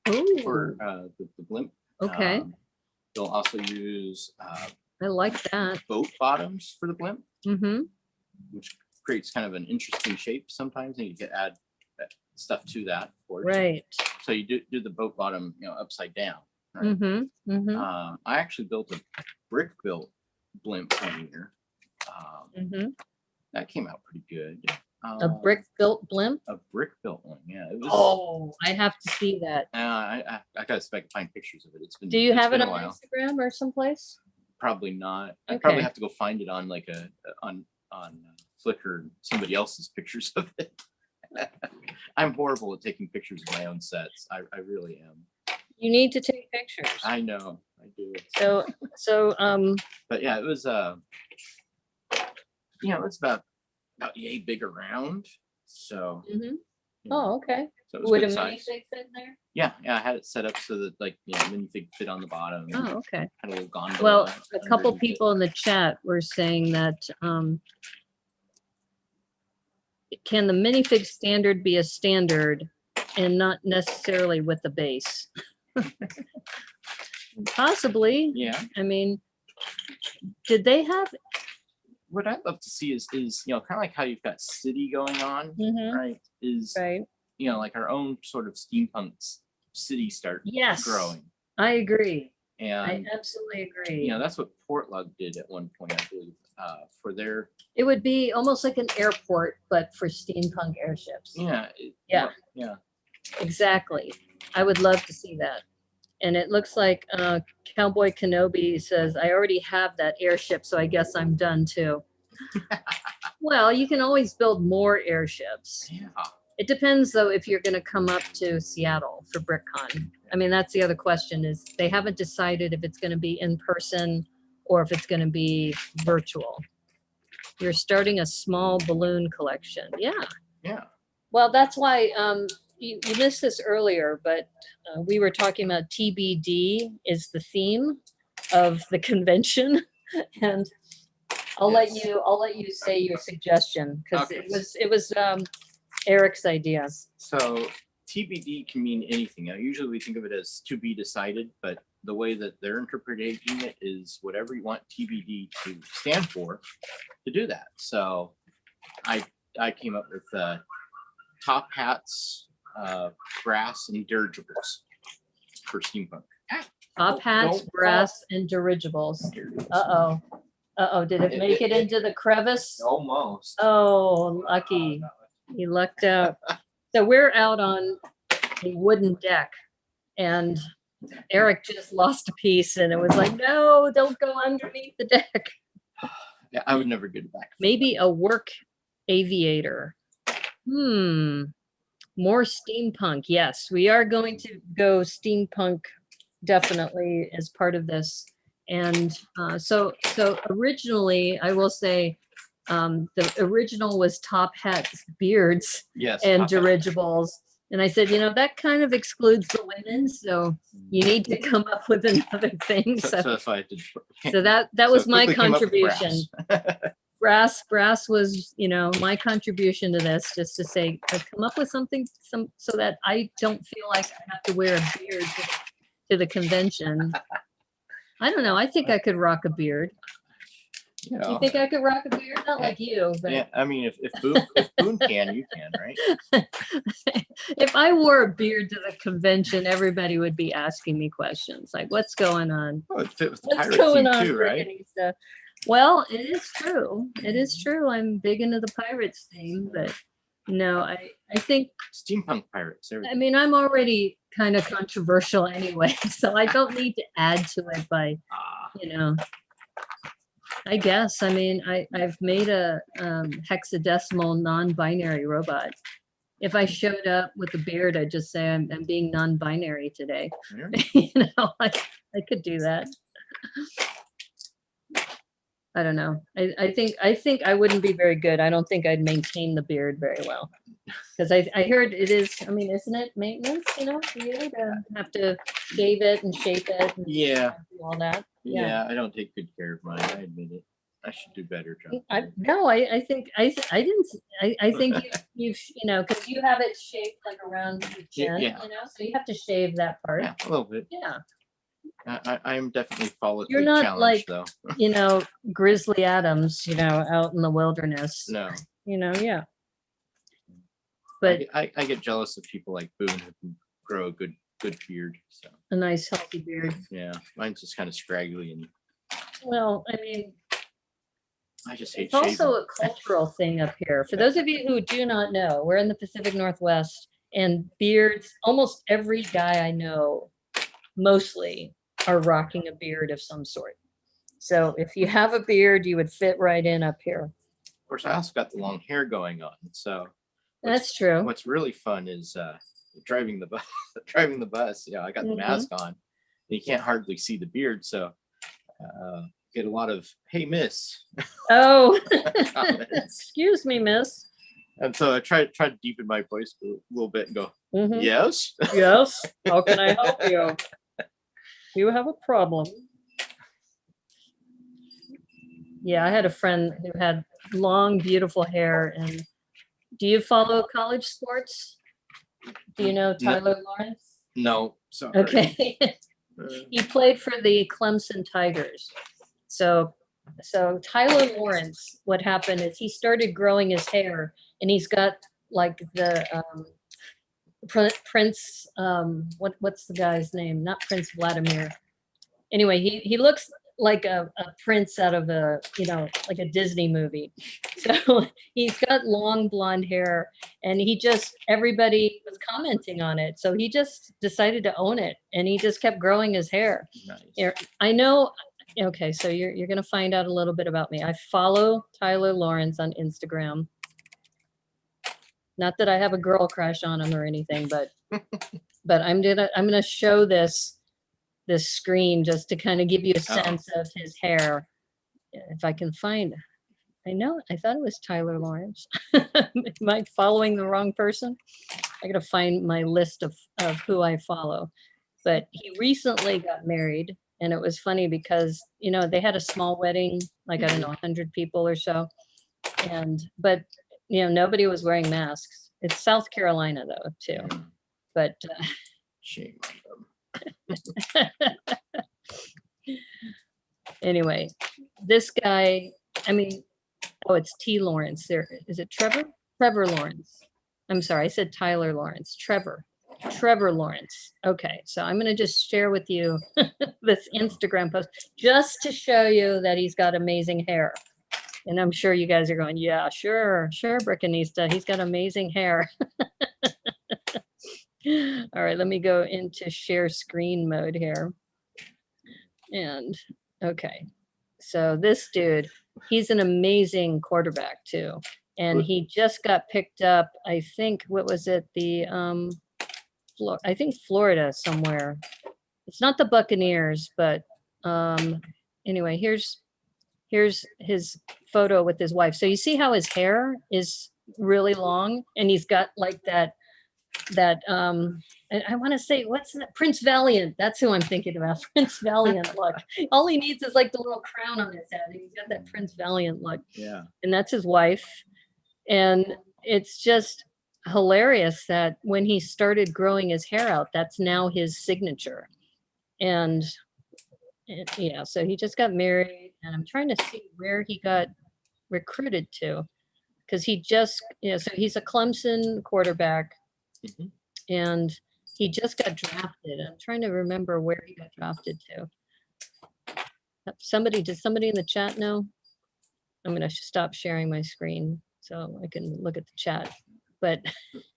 Ooh, the blimp. okay. They'll also use I like that. boat bottoms for the blimp, Mm-hmm. which creates kind of an interesting shape sometimes, and you can add stuff to that. Of course. Right. So you do the boat bottom, upside down. Right? Mm-hmm. Mm-hmm. I actually built a brick built blimp one year. Mm-hmm. That came out pretty good. A brick built blimp. A brick built one, yeah. It was, Oh, I have to see that. I gotta find pictures of it. It's been. Do you it's have it been a on while. Instagram or someplace? Probably not. I Okay. probably have to go find it on like on Flickr, somebody else's pictures of it. I'm horrible at taking pictures of my own sets. I really am. You need to take pictures. I know, I do. So But yeah, it was it's about yay big around. So mhm. you know, Oh, okay. so it was Would a good size. minifig fit there? Yeah, I had it set up so that like minifig fit on the bottom. Oh, okay. Had a little gondola. Well, a couple underneath it. people in the chat were saying that can the minifig standard be a standard and not necessarily with the base? Possibly. Yeah. I mean, did they have? What I'd love to see is kind of like how you've got city going on, Mhm. right? Is Right. like our own sort of steampunk city start Yes. growing. I agree. I And absolutely agree. that's what Portlug did at one point, I believe, for their It would be almost like an airport, but for steampunk airships. yeah. Exactly. I would love to see that. And it looks like Cowboy Kenobi says, I already have that airship, so I guess I'm done too. Well, you can always build more airships. Yeah. It depends, though, if you're going to come up to Seattle for BrickCon. I mean, that's the other question is they haven't decided if it's going to be in person or if it's going to be virtual. You're starting a small balloon collection. Yeah. Yeah. Well, that's why you missed this earlier, but we were talking about TBD is the theme of the convention, and I'll let you say your suggestion because Okay. it was Eric's idea. So TBD can mean anything. Now, usually we think of it as to be decided, but the way that they're interpreting it is whatever you want TBD to stand for, to do that. So I came up with top hats, brass, and dirigibles for steampunk. Top hats, Don't brass, and dirigibles. Uh-oh. Did it make it into the crevice? Almost. Oh, lucky. You lucked out. So we're out on a wooden deck, and Eric just lost a piece, and it was like, no, don't go underneath the deck. Yeah, I would never get it back. Maybe a work aviator. More steampunk. Yes, we are going to go steampunk definitely as part of this. And so originally, I will say, the original was top hats, beards, Yes. and top hat. dirigibles. And I said, that kind of excludes the women, so you need to come up with another thing. So So, that's why I did. so that was my quickly came up with contribution. Brass was, my contribution to this, just to say, I've come up with something so that I don't feel like I have to wear a beard to the convention. I don't know. I think I could rock a beard. You think I could rock a beard? Not like you, but Yeah, I mean, if Boone can, you can, right? if I wore a beard to the convention, everybody would be asking me questions like, "What's going on? Oh, it fit with the What's pirate going theme on, too, right? Brickanista?" Well, it is true. It is true. I'm big into the pirates theme, but no, I think. Steampunk pirates. I mean, I'm already kind of controversial anyway, so I don't need to add to it by, I guess. I mean, I've made a hexadecimal non-binary robot. If I showed up with a beard, I'd just say I'm being non-binary today. Yeah. I could do that. I don't know. I think I wouldn't be very good. I don't think I'd maintain the beard very well. Because I heard it is, I mean, isn't it maintenance, for you to have to shave it and shape it and Yeah. do all that? Yeah, I don't take good care of mine. I admit it. I should do better, John. I think I think you've because you have it shaped like around the chin, Yeah. so you have to shave that part. Yeah, a little bit. Yeah. I am definitely follically You're not challenged, like, though. Grizzly Adams, out in the wilderness. No. Yeah. But I get jealous of people like Boone who can grow a good beard. So a nice healthy beard. yeah, mine's just kind of scraggly, and Well, I mean, I just hate it's also shaving. a cultural thing up here. For those of you who do not know, we're in the Pacific Northwest, and beards, almost every guy I know, mostly are rocking a beard of some sort. So if you have a beard, you would fit right in up here. Of course, I also got the long hair going on. So That's true. what's really fun is driving the bus. Driving the bus. I got the mask on. And you can't hardly see the beard, so get a lot of "Hey, Miss." Oh, comments. excuse me, miss. And so I tried to deepen my voice a little bit and go, Mhm. yes. Yes. How can I help you? You have a problem. Yeah, I had a friend who had long, beautiful hair. And do you follow college sports? Do you know Tyler Lawrence? No, sorry. Okay. He played for the Clemson Tigers. So Tyler Lawrence, what happened is he started growing his hair, and he's got like the Prince, what's the guy's name? Not Prince Vladimir. Anyway, he looks like a prince out of like a Disney movie. So he's got long blonde hair, and everybody was commenting on it. So he just decided to own it, and he just kept growing his hair. Nice. I know. Okay, so you're going to find out a little bit about me. I follow Tyler Lawrence on Instagram. Not that I have a girl crush on him or anything, but I'm gonna show this screen just to kind of give you a sense of his hair. If I can find, I thought it was Tyler Lawrence. Am I following the wrong person? I gotta find my list of who I follow. But he recently got married, and it was funny because they had a small wedding, like I don't know, 100 people or so, but nobody was wearing masks. It's South Carolina though too, but shame on them. Anyway, this guy, it's T. Lawrence. Is it Trevor? Trevor Lawrence. I'm sorry, I said Tyler Lawrence. Trevor Lawrence. Okay, so I'm going to just share with you this Instagram post just to show you that he's got amazing hair. And I'm sure you guys are going, yeah, sure, Brickanista. He's got amazing hair. All right, let me go into share screen mode here. And okay, so this dude, he's an amazing quarterback too. And he just got picked up, I think, what was it? I think Florida somewhere. It's not the Buccaneers, but anyway, here's his photo with his wife. So you see how his hair is really long, and he's got like that and I want to say, what's that? Prince Valiant. That's who I'm thinking about. Prince Valiant look. All he needs is like the little crown on his head. And he's got that Prince Valiant look. Yeah. And that's his wife. And it's just hilarious that when he started growing his hair out, that's now his signature. And yeah, so he just got married, and I'm trying to see where he got recruited to, because he just, so he's a Clemson quarterback. Mhm. And he just got drafted. I'm trying to remember where he got drafted to. Did somebody in the chat know? I'm going to stop sharing my screen so I can look at the chat. But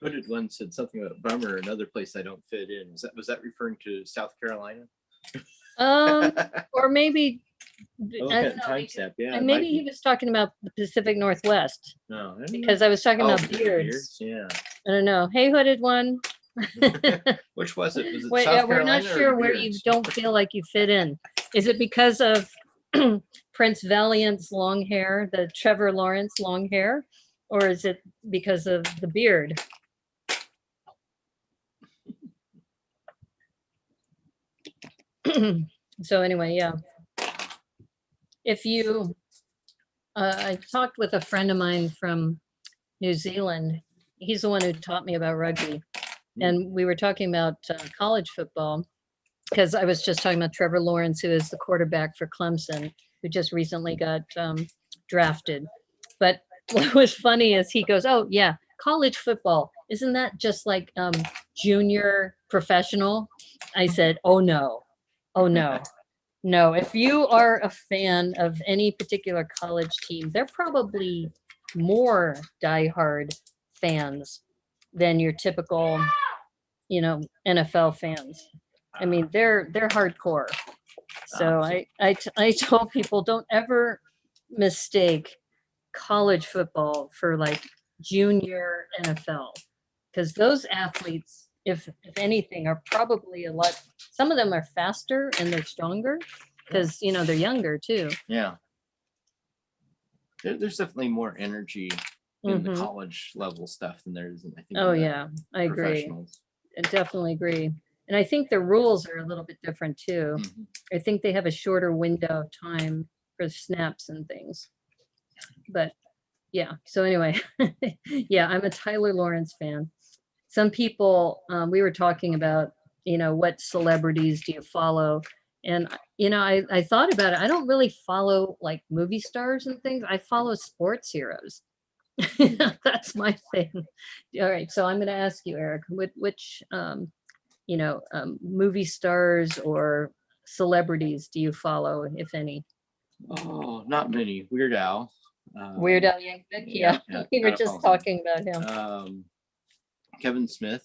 Hooded one said something about bummer, another place I don't fit in. Was that referring to South Carolina? or maybe I don't know, timestamp. Yeah, and maybe he was talking about the Pacific Northwest. No, because I was talking about beards. Yeah. I don't know. Hey, hooded one. Which was it? Was it Wait, South we're not Carolina sure or where you don't feel like you fit in. Is it because of Prince Valiant's long hair, the Trevor Lawrence long hair, or is it because of the beard? So anyway, yeah. If you I talked with a friend of mine from New Zealand. He's the one who taught me about rugby. And we were talking about college football because I was just talking about Trevor Lawrence, who is the quarterback for Clemson, who just recently got drafted. But what was funny is he goes, "Oh, yeah, college football. Isn't that just like junior professional?" I said, "Oh, no. Oh, no. No, if you are a fan of any particular college team, they're probably more diehard fans than your typical, NFL fans. I mean, they're hardcore. So I told people, don't ever mistake college football for like junior NFL, because those athletes, if anything, are probably a lot. Some of them are faster and they're stronger because they're younger too. Yeah. There's definitely more energy in the college level stuff than there is in, I think. Oh in the yeah, I agree. professionals. I definitely agree. And I think the rules are a little bit different too. Mhm. I think they have a shorter window of time for snaps and things. But yeah, so anyway, yeah, I'm a Tyler Lawrence fan. Some people, we were talking about, what celebrities do you follow? And, I thought about it. I don't really follow like movie stars and things. I follow sports heroes. That's my thing. All right. So I'm going to ask you, Eric, which, movie stars or celebrities do you follow, if any? Oh, not many. Weird Al. Weird Al Yankovic. Yeah. We were just talking about him. Kevin Smith.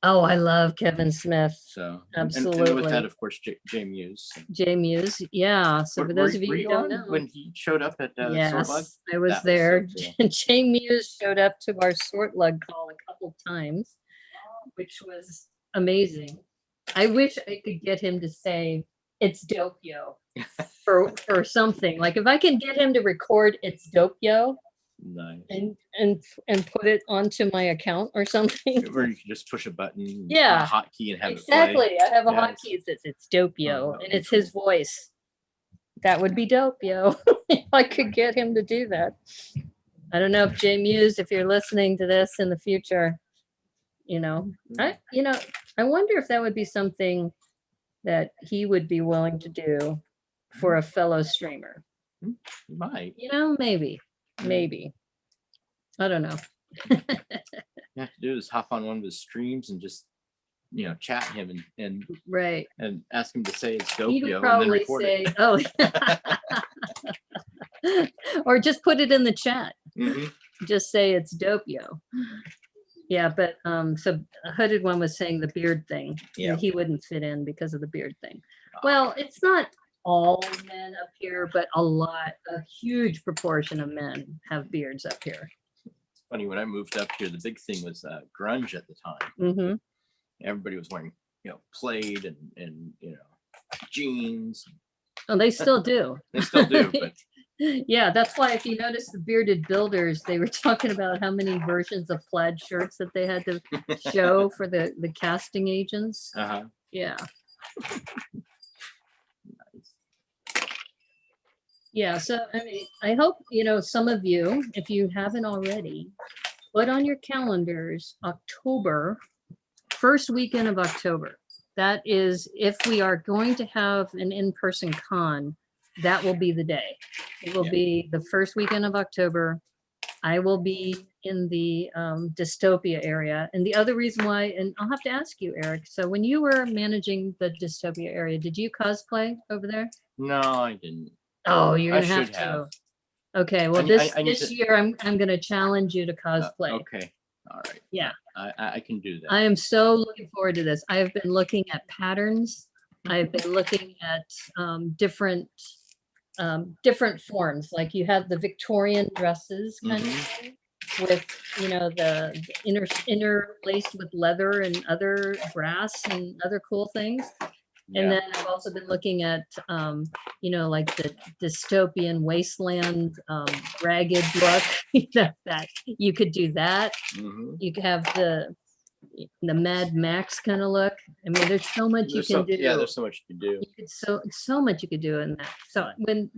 Oh, I love Kevin Smith. So absolutely. And with that, of course, Jay Muse. Jay Muse, yeah. So for those of you who don't know, when he showed up at yes, Sort Lug? I was there. Jay Muse showed up to our Sort Lug call a couple times, which was amazing. I wish I could get him to say it's dope, yo, for something. Like if I can get him to record it's dope, yo. Nice. And put it onto my account or something. Where you can just push a button, yeah, a hotkey, and have exactly. it play. I have a hotkey that says it's dope, yo, and it's his voice. That would be dope, yo. If I could get him to do that. I don't know if Jay Muse, if you're listening to this in the future, I wonder if that would be something that he would be willing to do for a fellow streamer. He might. Maybe. I don't know. You have to do is hop on one of his streams and just, chat him and right and ask him to say it's dope, He'd yo, probably and then record say, it. "Oh," or just put it in the chat. Mhm. Just say it's dope, yo. Yeah, but so a hooded one was saying the beard thing. Yeah. He wouldn't fit in because of the beard thing. Well, it's not all men up here, but a huge proportion of men have beards up here. It's funny, when I moved up here, the big thing was grunge at the time. Mm-hmm. Everybody was wearing, plaid and jeans. Oh, they still do. They still do, but yeah, that's why if you notice the bearded builders, they were talking about how many versions of plaid shirts that they had to show for the casting agents. Yeah. Yeah, so I mean, I hope, some of you, if you haven't already, put on your calendars October, first weekend of October. That is, if we are going to have an in-person con, that will be the day. It will be the first weekend of October. I will be in the dystopia area. And the other reason why, and I'll have to ask you, Eric, so when you were managing the dystopia area, did you cosplay over there? No, I didn't. Oh, you're I gonna have should to. have. Okay, well, this year I'm gonna challenge you to cosplay. Okay, all right. Yeah, I can do that. I am so looking forward to this. I have been looking at patterns. I've been looking at different forms. Like you have the Victorian dresses kind of thing, with the interlaced with leather and other brass and other cool things. And then I've also been looking at, like the dystopian wasteland, ragged look, that you could do that. You could have the Mad Max kind of look. I mean, there's so much you can do. Yeah, there's so much you can do. So much you could do in that. So when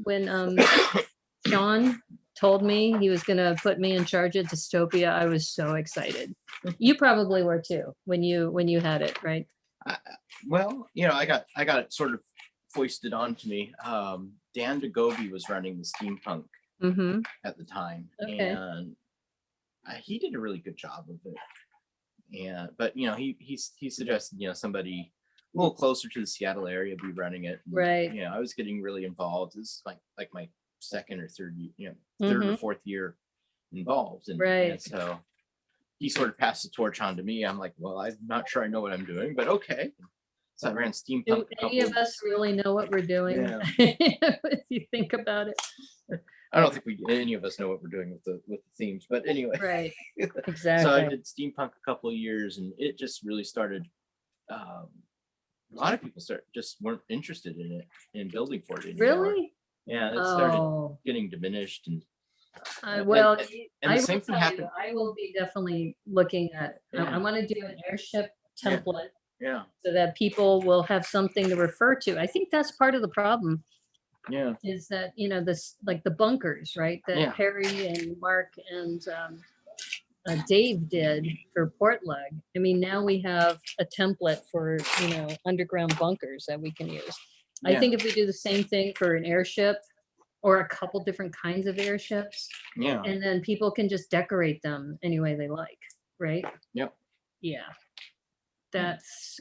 Sean told me he was going to put me in charge of Dystopia, I was so excited. You probably were too when you had it, right? Well, I got it sort of foisted onto me. Dan DeGoby was running the steampunk Mm-hmm. at the time, Okay. and he did a really good job of it. But he suggested somebody a little closer to the Seattle area be running it. And, Right. I was getting really involved. This is like my second or third, third Mm-hmm. or fourth year involved, and, Right. and so he sort of passed the torch on to me. I'm like, well, I'm not sure I know what I'm doing, but okay. So I ran steampunk. Do any of us really know what we're doing? Yeah. If you think about it. I don't think any of us know what we're doing with the themes, but anyway. Right. Exactly. So I did steampunk a couple of years, and it just really started. A lot of people just weren't interested in it, in building for it anymore. Really? Yeah, it started getting diminished, and well, and the same thing happened. I will be definitely looking at. Yeah. I want to do an airship template. Yeah. So that people will have something to refer to. I think that's part of the problem. Yeah. Is that this, like the bunkers, right? That Harry and Mark and Dave did for Portlug. I mean, now we have a template for underground bunkers that we can use. I think if we do the same thing for an airship or a couple different kinds of airships, and then people can just decorate them any way they like, right? Yep. Yeah. That's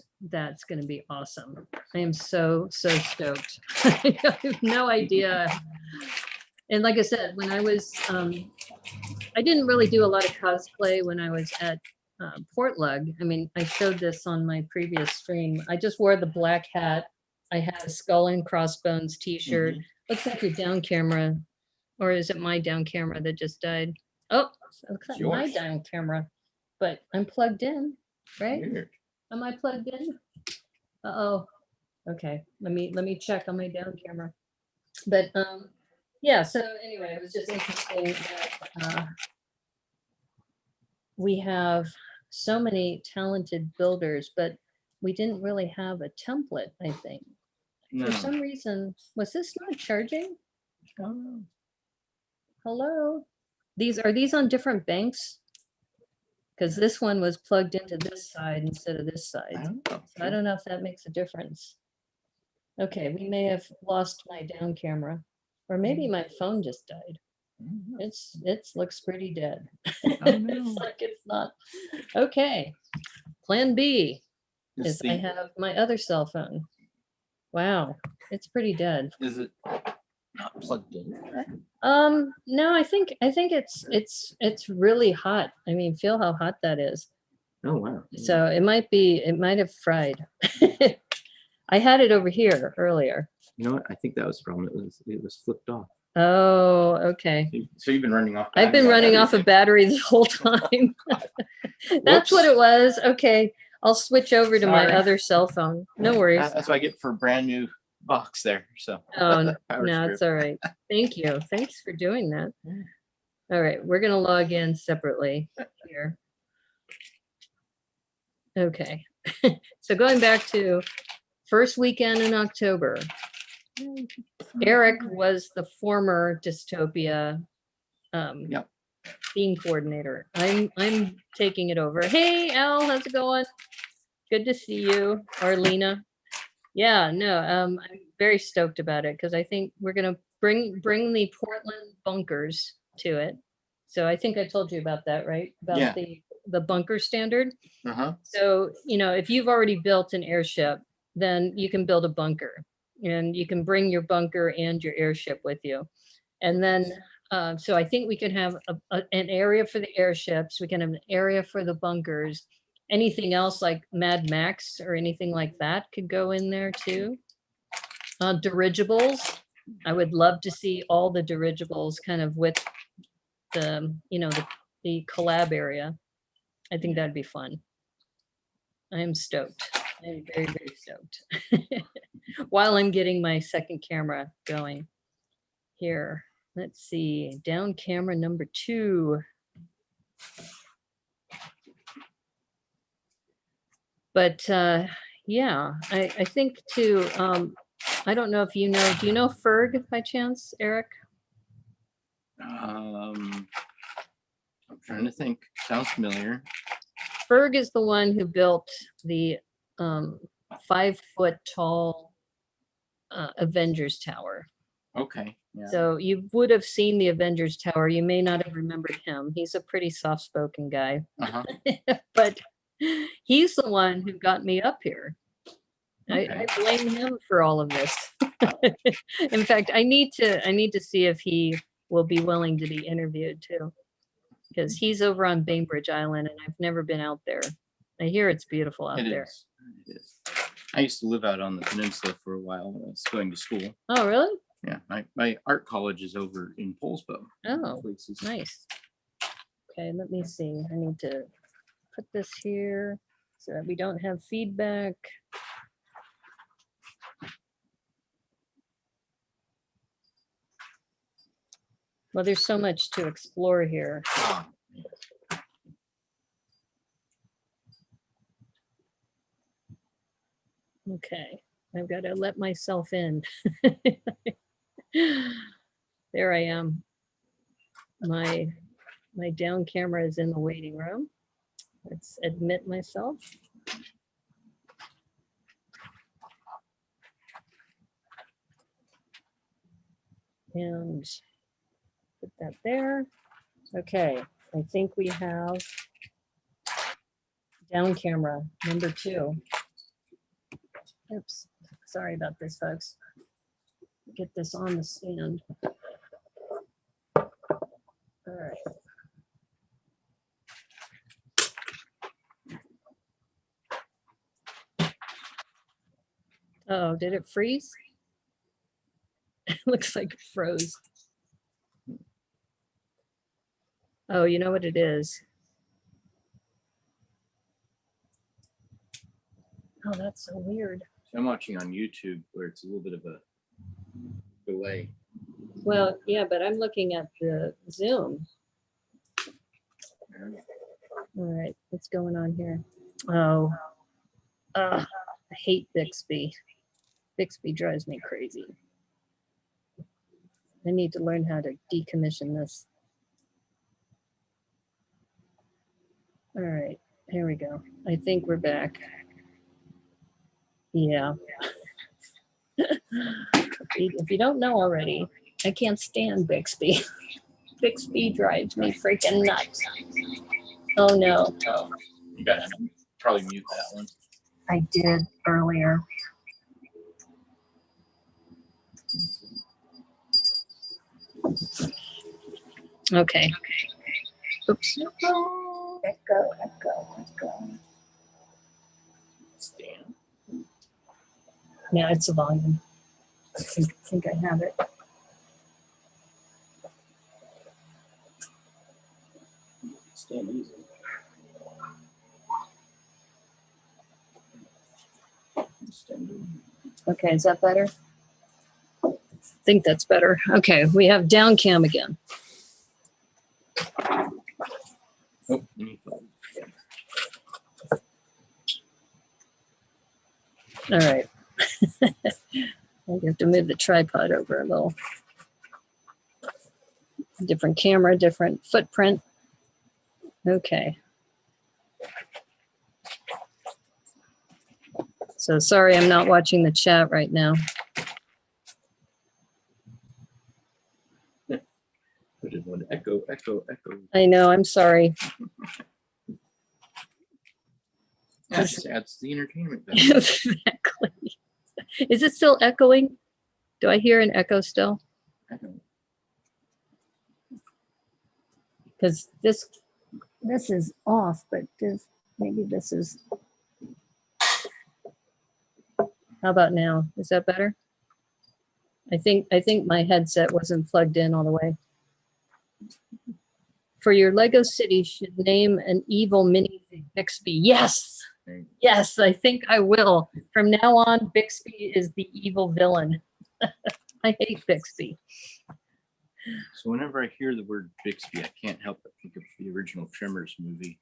going to be awesome. I am so stoked. I have no idea. And like I said, when I was, I didn't really do a lot of cosplay when I was at Portlug. I mean, I showed this on my previous stream. I just wore the black hat. I had a skull and crossbones t-shirt. Looks like your down camera, or is it my down camera that just died? Oh, looks like my down camera, but I'm plugged in, right? Weird. Am I plugged in? Uh-oh. Okay. Let me check on my down camera. But yeah, so anyway, it was just interesting that we have so many talented builders, but we didn't really have a template, I think. No. For some reason, was this not charging? Oh. Hello? Are these on different banks? Because this one was plugged into this side instead of this side. I don't know if that makes a difference. Okay, we may have lost my down camera, or maybe my phone just died. It looks pretty dead. It's like it's not. Okay, plan B is I have my other cell phone. Wow, it's pretty dead. Is it not plugged in? No, I think it's really hot. I mean, feel how hot that is. Oh wow. So it might have fried. I had it over here earlier. You know what? I think that was the problem. It was flipped off. Oh, okay. So you've been running off. I've been running off a battery the whole time. That's what it was. Okay. I'll switch over to my other cell phone. No worries. That's what I get for a brand new box there. So no, it's all right. Thank you. Thanks for doing that. All right, we're gonna log in separately here. Okay. So going back to first weekend in October, Eric was the former Dystopia theme coordinator. I'm taking it over. Hey Al, how's it going? Good to see you. Or Lena. Yeah, no, I'm very stoked about it because I think we're gonna bring the Portland bunkers to it. So I think I told you about that, right? About the bunker standard. So, if you've already built an airship, then you can build a bunker and you can bring your bunker and your airship with you. And then, so I think we can have an area for the airships. We can have an area for the bunkers. Anything else like Mad Max or anything like that could go in there too. Dirigibles. I would love to see all the dirigibles kind of with the collab area. I think that'd be fun. I am stoked. I'm very, very stoked. While I'm getting my second camera going here. Let's see, down camera number 2. But yeah, I think too, I don't know if do you know Ferg by chance, Eric? I'm trying to think. Sounds familiar. Ferg is the one who built the 5-foot tall Avengers Tower. Okay. Yeah. So you would have seen the Avengers Tower. You may not have remembered him. He's a pretty soft-spoken guy. Uh-huh. But he's the one who got me up here. Okay. I blame him for all of this. In fact, I need to see if he will be willing to be interviewed too, because he's over on Bainbridge Island, and I've never been out there. I hear it's beautiful out there. It is. I used to live out on the peninsula for a while when I was going to school. Oh, really? Yeah, my art college is over in Poulsbo. Oh, Places. nice. Okay, let me see. I need to put this here so that we don't have feedback. Well, there's so much to explore here. Okay, I've got to let myself in. There I am. My down camera is in the waiting room. Let's admit myself. And put that there. Okay, I think we have down camera number 2. Oops, sorry about this, folks. Get this on the stand. All right. Oh, did it freeze? It looks like it froze. Oh, you know what it is? Oh, that's so weird. I'm watching on YouTube where it's a little bit of a delay. Well, yeah, but I'm looking at the Zoom. All right, what's going on here? Oh, I hate Bixby. Bixby drives me crazy. I need to learn how to decommission this. All right, here we go. I think we're back. Yeah. If you don't know already, I can't stand Bixby. Bixby drives me freaking nuts. Oh no. Oh, you gotta probably mute that one. I did earlier. Okay. Oops. Echo. Stand. Yeah, it's a volume. I think I have it. Stand easy. Okay, is that better? I think that's better. Okay, we have down cam again. Oh, All right. I have to move the tripod over a little. Different camera, different footprint. Okay. So sorry, I'm not watching the chat right now. Put it on echo. I know, I'm sorry. Yeah, it just adds to the entertainment value. Exactly. Is it still echoing? Do I hear an echo still? Because this is off, but maybe this is. How about now? Is that better? I think my headset wasn't plugged in all the way. For your Lego city, should name an evil mini Bixby. Yes. Yes, I think I will. From now on, Bixby is the evil villain. I hate Bixby. So whenever I hear the word Bixby, I can't help but think of the original Tremors movie.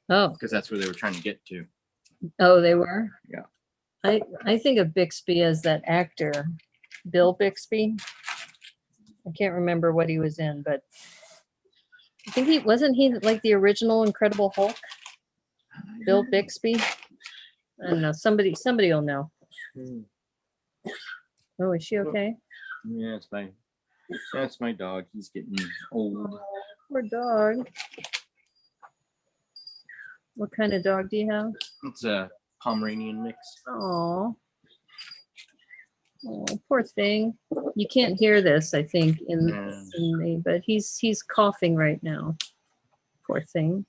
Oh. Because that's where they were trying to get to. Oh, they were? Yeah. I think of Bixby as that actor, Bill Bixby. I can't remember what he was in, but I think he wasn't he like the original Incredible Hulk, Bill Bixby. I don't know. Somebody will know. Oh, is she okay? Yeah, that's my dog. He's getting old. Oh, poor dog. What kind of dog do you have? It's a Pomeranian mix. Oh, poor thing. You can't hear this, I think, in me, but he's coughing right now. Poor thing.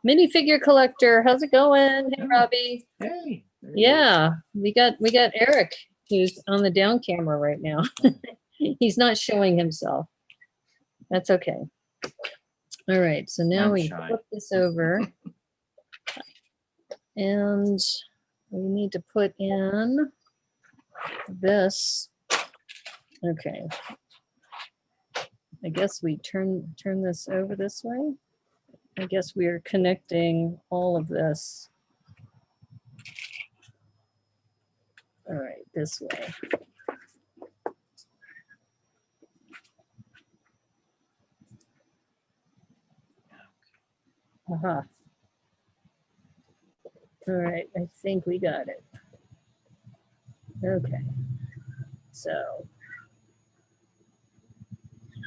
Minifigure collector, how's it going? Hey, Robbie. Hey. Yeah, we got Eric, who's on the down camera right now. He's not showing himself. That's okay. All right, so now we flip this over, and we need to put in this. Okay. I guess we turn this over this way. I guess we are connecting all of this. All right, this way. Aha. All right, I think we got it. Okay. So,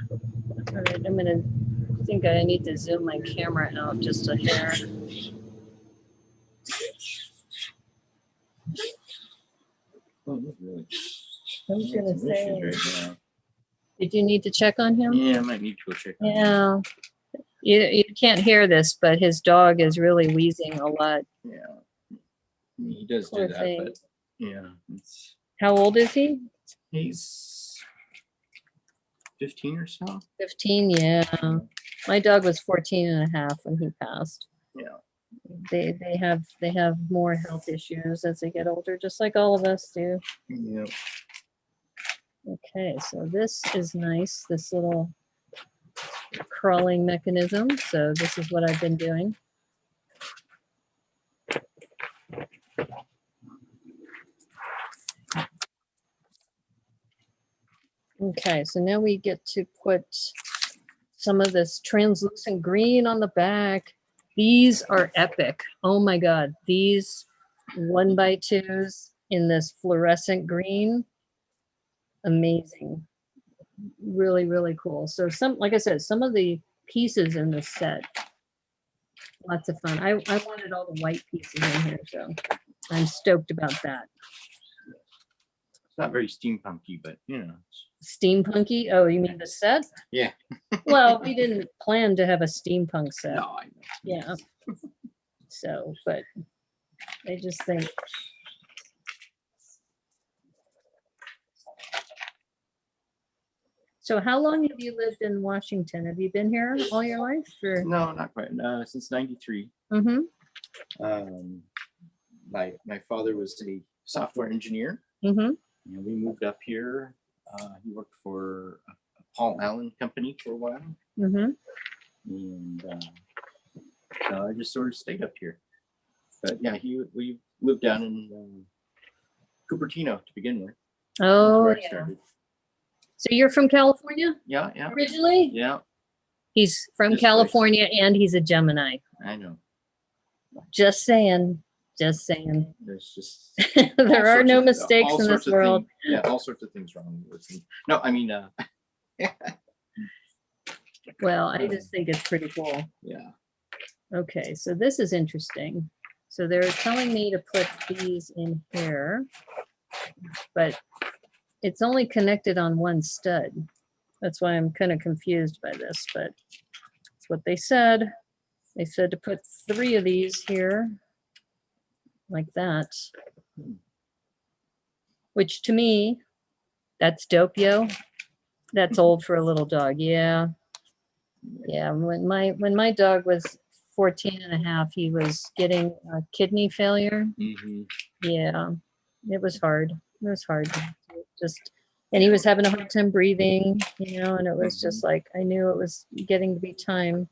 all right, I think I need to zoom my camera out just a hair. I was gonna say, did you need to check on him? Yeah, I might need to go check on him. Yeah. You can't hear this, but his dog is really wheezing a lot. Yeah. He does Poor do that, thing. but yeah. How old is he? He's 15 or so. 15, yeah. My dog was 14 and a half when he passed. Yeah. They have more health issues as they get older, just like all of us do. Yeah. Okay, so this is nice, this little crawling mechanism. So this is what I've been doing. Okay, so now we get to put some of this translucent green on the back. These are epic. Oh my God, these 1x2s in this fluorescent green, amazing. Really, really cool. So like I said, some of the pieces in this set, lots of fun. I wanted all the white pieces in here, so I'm stoked about that. It's not very steampunky, but you know. Steampunky? Oh, you mean the set? Yeah. Well, we didn't plan to have a steampunk set. No, I know. Yeah. So, but I just think. So how long have you lived in Washington? Have you been here all your life? Or? No, not quite. Since '93. Mm-hmm. My father was a software engineer. Mm-hmm. And we moved up here. He worked for a Paul Allen company for a while. Mm-hmm. And so I just sort of stayed up here. But yeah, we lived down in Cupertino to begin with. Oh, where I yeah. started. So you're from California Yeah, yeah. originally? Yeah, He's from This California and he's a Gemini. I know. Just saying. Just saying. There's just There are no all mistakes in sorts this of world. things- yeah, all sorts of things wrong with me. No, I mean, Well, I just think it's pretty cool. yeah. Okay, so this is interesting. So they're telling me to put these in here, but it's only connected on one stud. That's why I'm kind of confused by this, but it's what they said. They said to put 3 of these here, like that. Which to me, that's dope, yo. That's old for a little dog. Yeah. Yeah, when my dog was 14 and a half, he was getting a kidney failure. Mm-hmm. Yeah, it was hard. It was hard. Just, and he was having a hard time breathing, and it was just like, I knew it was getting to be time.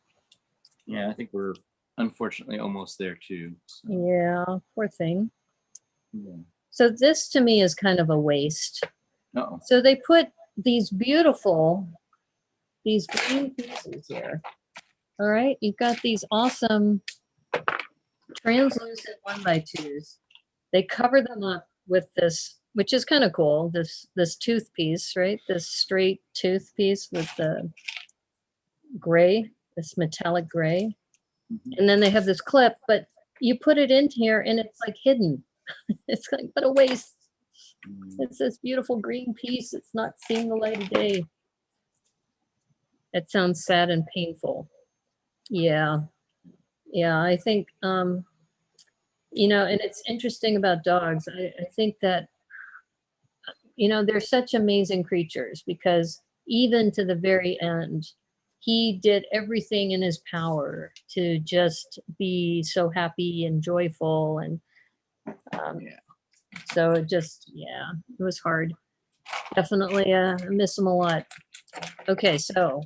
Yeah, I think we're unfortunately almost there too. So, Yeah, poor thing. yeah. So this to me is kind of a waste. Uh-oh. So they put these beautiful, these green pieces here. All right, you've got these awesome translucent 1x2s. They cover them up with this, which is kind of cool, this tooth piece, right? This straight tooth piece with the gray, this metallic gray. And then they have this clip, but you put it in here and it's like hidden. It's like, but a waste. It's this beautiful green piece. It's not seeing the light of day. It sounds sad and painful. Yeah. Yeah, I think, you know, and it's interesting about dogs. I think that, you know, they're such amazing creatures because even to the very end, he did everything in his power to just be so happy and joyful. And so it just, yeah, it was hard. Definitely I miss him a lot. Okay, so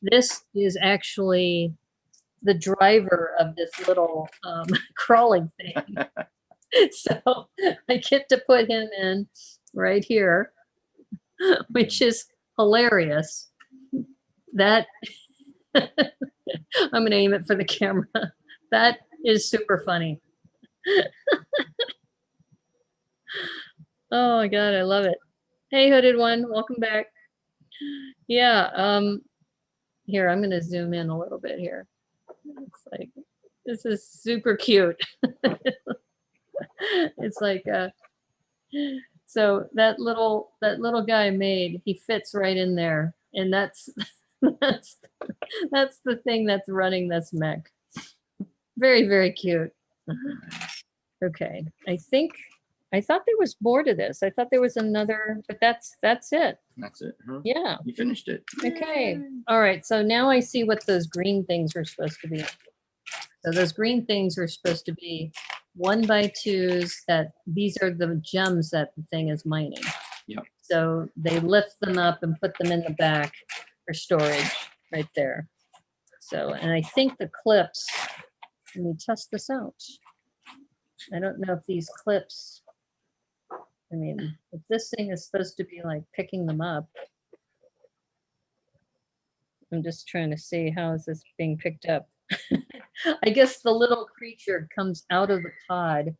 this is actually the driver of this little crawling thing. So I get to put him in right here, which is hilarious. That I'm gonna aim it for the camera. That is super funny. Oh my God, I love it. Hey, hooded one, welcome back. Yeah, here, I'm gonna zoom in a little bit here. It's like, this is super cute. It's like, so that little guy made, he fits right in there. And that's, that's the thing that's running this mech. Very, very cute. Okay, I thought there was more to this. I thought there was another, but that's it. That's it. Huh? Yeah. You finished it. Okay. All right. So now I see what those green things are supposed to be. So those green things are supposed to be 1x2s that these are the gems that the thing is mining. Yep. So they lift them up and put them in the back for storage right there. So, and I think the clips, let me test this out. I don't know if these clips, I mean, if this thing is supposed to be like picking them up, I'm just trying to see how is this being picked up. I guess the little creature comes out of the pod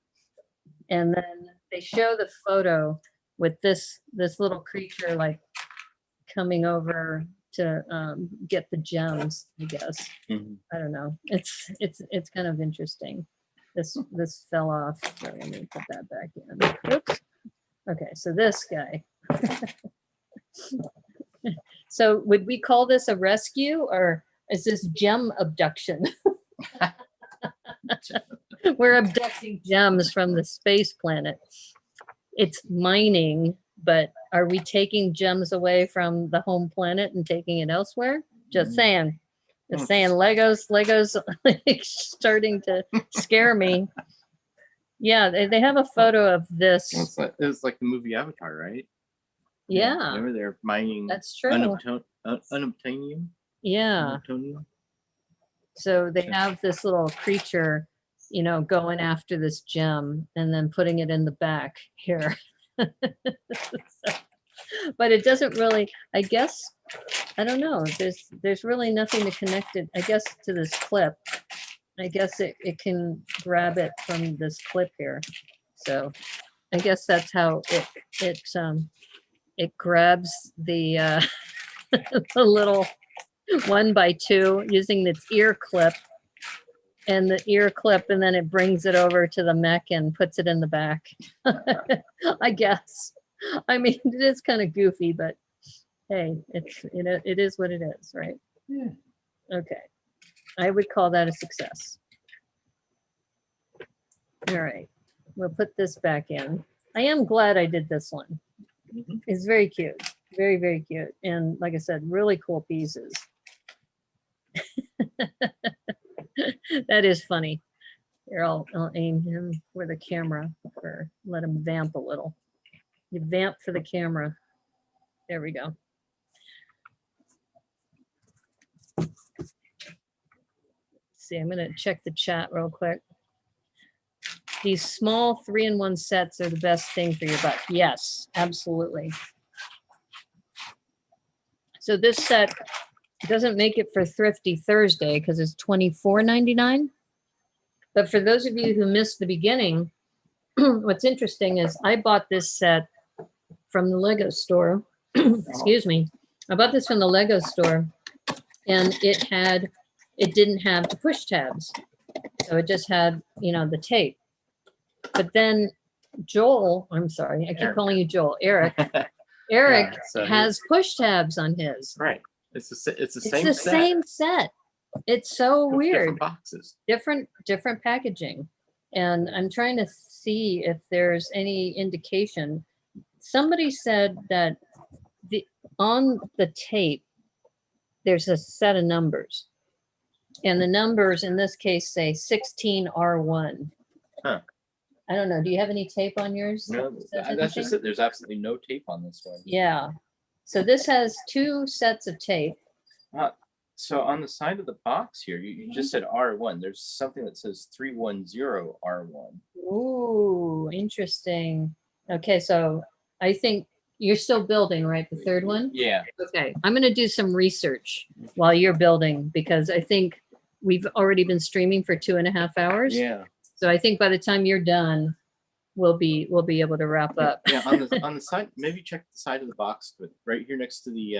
and then they show the photo with this little creature like coming over to get the gems, I guess. Mhm. I don't know. It's kind of interesting. This fell off. So let me put that back in. Oops. Okay, so this guy. So would we call this a rescue or is this gem abduction? We're abducting gems from the space planet. It's mining, but are we taking gems away from the home planet and taking it elsewhere? Just saying. Just saying, Legos like, starting to scare me. Yeah, they have a photo of this. Well, it's like the movie Avatar, right? Yeah. Remember they're mining That's true. unobtainium? Yeah. Unobtainium? So they have this little creature, you know, going after this gem and then putting it in the back here. But it doesn't really, I guess, I don't know. There's really nothing to connect it, I guess, to this clip. I guess it can grab it from this clip here. So I guess that's how it grabs the the little 1x2 using its ear clip and then it brings it over to the mech and puts it in the back. I guess. I mean, it is kind of goofy, but hey, it is what it is, right? Yeah. Okay. I would call that a success. All right. We'll put this back in. I am glad I did this one. Mhm. It's very cute. Very, very cute. And like I said, really cool pieces. That is funny. Here, I'll aim him for the camera or let him vamp a little. You vamp for the camera. There we go. See, I'm gonna check the chat real quick. These small 3-in-1 sets are the best thing for your butt. Yes, absolutely. So this set doesn't make it for Thrifty Thursday because it's $24.99. But for those of you who missed the beginning, what's interesting is I bought this set from the Lego store. Excuse me. I bought this from the Lego store, and it didn't have the push tabs. So it just had, the tape. But then Joel, I'm sorry, I keep Eric. calling you Joel, Eric. Eric so has push tabs on his. Right. It's the It's same the set. same set. It's so with weird. Different boxes. Different packaging. And I'm trying to see if there's any indication. Somebody said that on the tape, there's a set of numbers. And the numbers in this case say 16R1. Huh. I don't know. Do you have any tape on yours? No, that's just it. There's absolutely no tape on this one. Yeah. So this has 2 sets of tape. So on the side of the box here, you just said R1. There's something that says 310R1. Ooh, interesting. Okay, so I think you're still building, right? The third one? Yeah. Okay, I'm going to do some research while you're building because I think we've already been streaming for 2.5 hours. Yeah. So I think by the time you're done, we'll be able to wrap up. Yeah. On the side, maybe check the side of the box, but right here next to the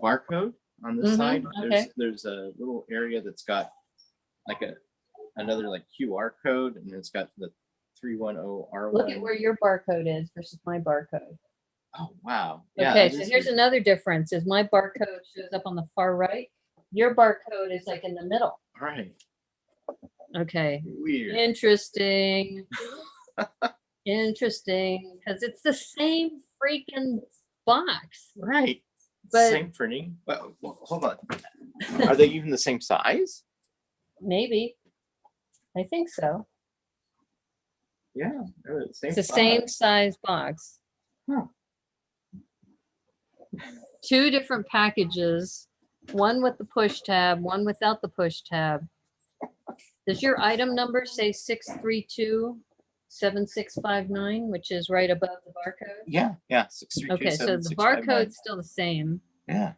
barcode on this side, okay. there's a little area that's got like another like QR code, and it's got the 310R1. Look at where your barcode is versus my barcode. Oh wow. Yeah, Okay, so here's another difference: is my barcode shows up on the far right. Your barcode is like in the middle. Right. Okay. Weird. Interesting. Interesting, because it's the same freaking box. Right. But same printing. Well, hold on. Are they even the same size? maybe. I think so. Yeah. They're the same It's the size. same size box. Huh. 2 different packages, one with the push tab, one without the push tab. Does your item number say 6327659, which is right above the barcode? Yeah. Yeah. 6327659. Okay, so the barcode's still the same, Yeah.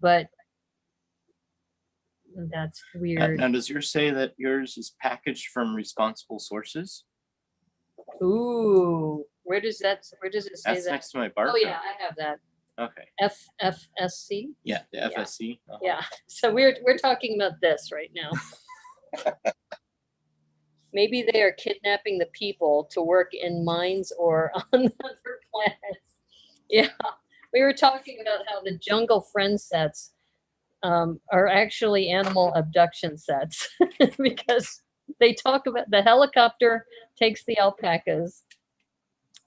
but that's weird. Now, does yours say that yours is packaged from responsible sources? Ooh, where does it say That's that? next to my barcode. Oh yeah, I have that. Okay. FFSC. Yeah, the FSC. Uh-huh. Yeah. So we're talking about this right now. Maybe they are kidnapping the people to work in mines or on other planets. Yeah. We were talking about how the Jungle Friend sets are actually animal abduction sets because they talk about the helicopter takes the alpacas.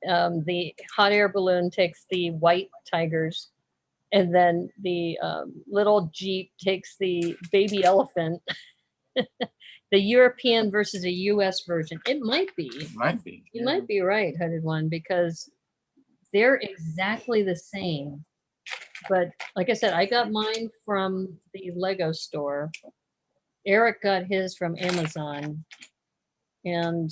The hot air balloon takes the white tigers, and then the little Jeep takes the baby elephant. The European versus a US version. It might be. Might be. You might be right, Hooded One, because they're exactly the same. But like I said, I got mine from the Lego store. Eric got his from Amazon. And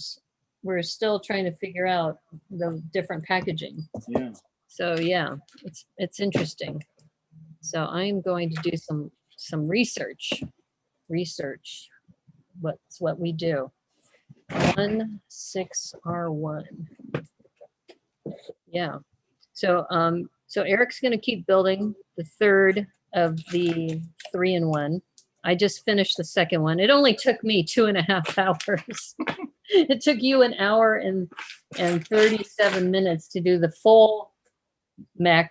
we're still trying to figure out the different packaging. Yeah. So yeah, it's interesting. So I'm going to do some research. What's what we do. 16R1. Yeah. So Eric's going to keep building the third of the 3-in-1. I just finished the second one. It only took me 2.5 hours. It took you an hour and 37 minutes to do the full mech.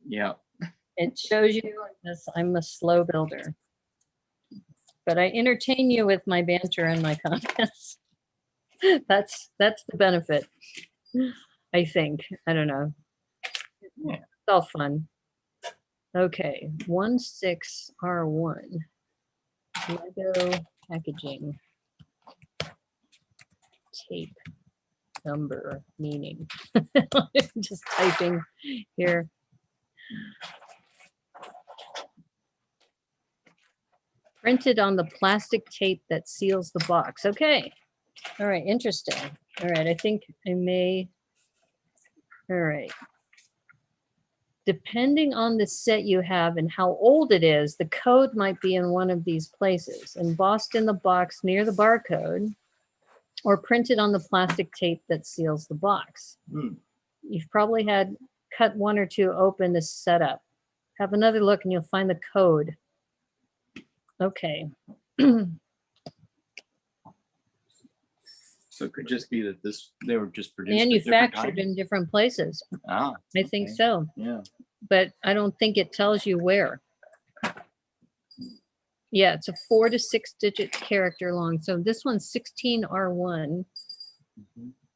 Yeah. It shows you this. I'm a slow builder, but I entertain you with my banter and my comments. That's the benefit, I think. I don't know. Yeah. It's all fun. Okay, 16R1. Lego packaging. Tape number meaning. Just typing here. Printed on the plastic tape that seals the box. Okay. All right. Interesting. All right. I think I may. All right. depending on the set you have and how old it is, the code might be in one of these places, embossed in the box near the barcode, or printed on the plastic tape that seals the box. You've probably had cut one or two open to set up. Have another look and you'll find the code. Okay. So it could just be that they were just produced at different Manufactured times? in different places. Ah, I think okay. so, Yeah. but I don't think it tells you where. Yeah, it's a 4 to 6 digit character long. So this one's 16R1.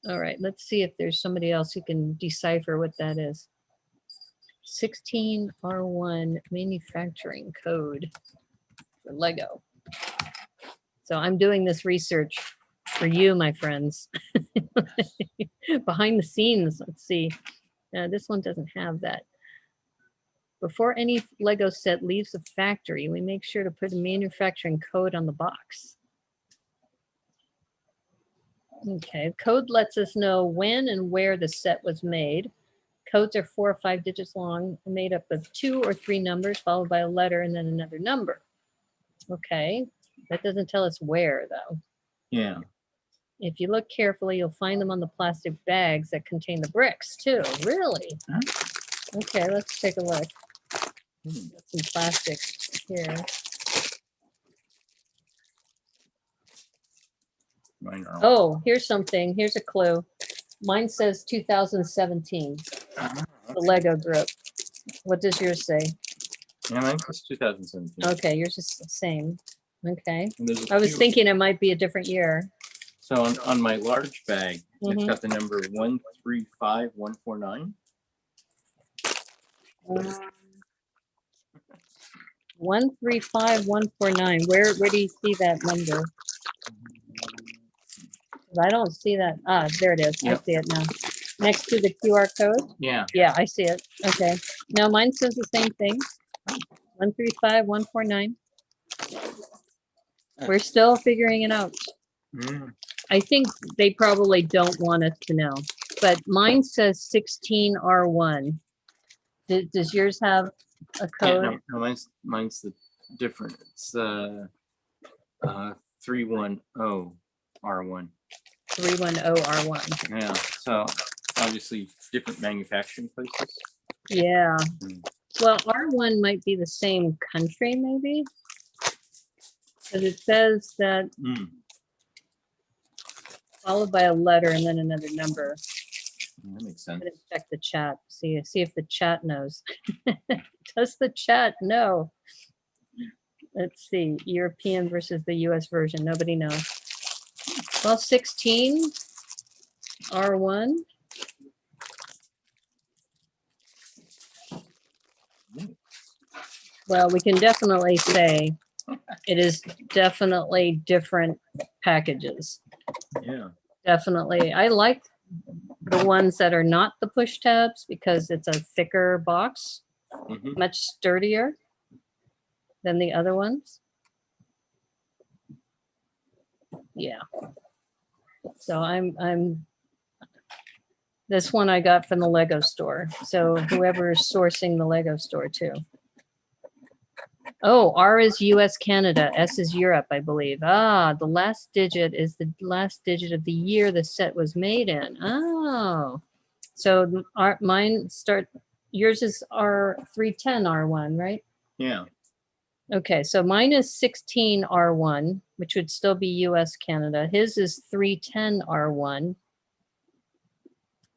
All right, let's see if there's somebody else who can decipher what that is. 16R1 manufacturing code for Lego. So I'm doing this research for you, my friends. Behind the scenes, let's see. This one doesn't have that. Before any Lego set leaves the factory, we make sure to put a manufacturing code on the box. Okay, code lets us know when and where the set was made. Codes are 4 or 5 digits long, made up of 2 or 3 numbers, followed by a letter and then another number. Okay, that doesn't tell us where, though. Yeah. If you look carefully, you'll find them on the plastic bags that contain the bricks, too. Really? Huh? Okay, let's take a look. Got some plastic here. Mine are Oh, here's something. Here's a clue. Mine says 2017, the Lego group. What does yours say? Yeah, mine was 2017. Okay, yours is the same. Okay. And there's a I was few- thinking it might be a different year. So on my large bag, Mhm. it's got the number 135149. 135149. Where do you see that number? 'Cause I don't see that. Ah, there it is. Yep. I see it now. Next to the QR code? Yeah. Yeah, I see it. Okay. Now mine says the same thing. 135149. We're still figuring it out. Mm. I think they probably don't want us to know, but mine says 16R1. Does yours have a Yeah, code? no, mine's the different. It's 310R1. 310R1. Yeah. So obviously different manufacturing places. Yeah. Mm. Well, R1 might be the same country, maybe. Because it says that followed by a letter and then another number. That makes I'm sense. gonna check the chat. See if the chat knows. Does the chat know? Let's see. European versus the US version. Nobody knows. Well, 16 R1. Well, we can definitely say it is definitely different packages. Yeah. Definitely. I like the ones that are not the push tabs because it's a thicker box, Mhm. much sturdier than the other ones. Yeah. So I'm this one I got from the Lego store. So whoever is sourcing the Lego store too. Oh, R is US, Canada. S is Europe, I believe. Ah, the last digit is the last digit of the year the set was made in. Oh, so yours is R310 R1, right? Yeah. Okay, so mine is 16 R1, which would still be US, Canada. His is 310 R1.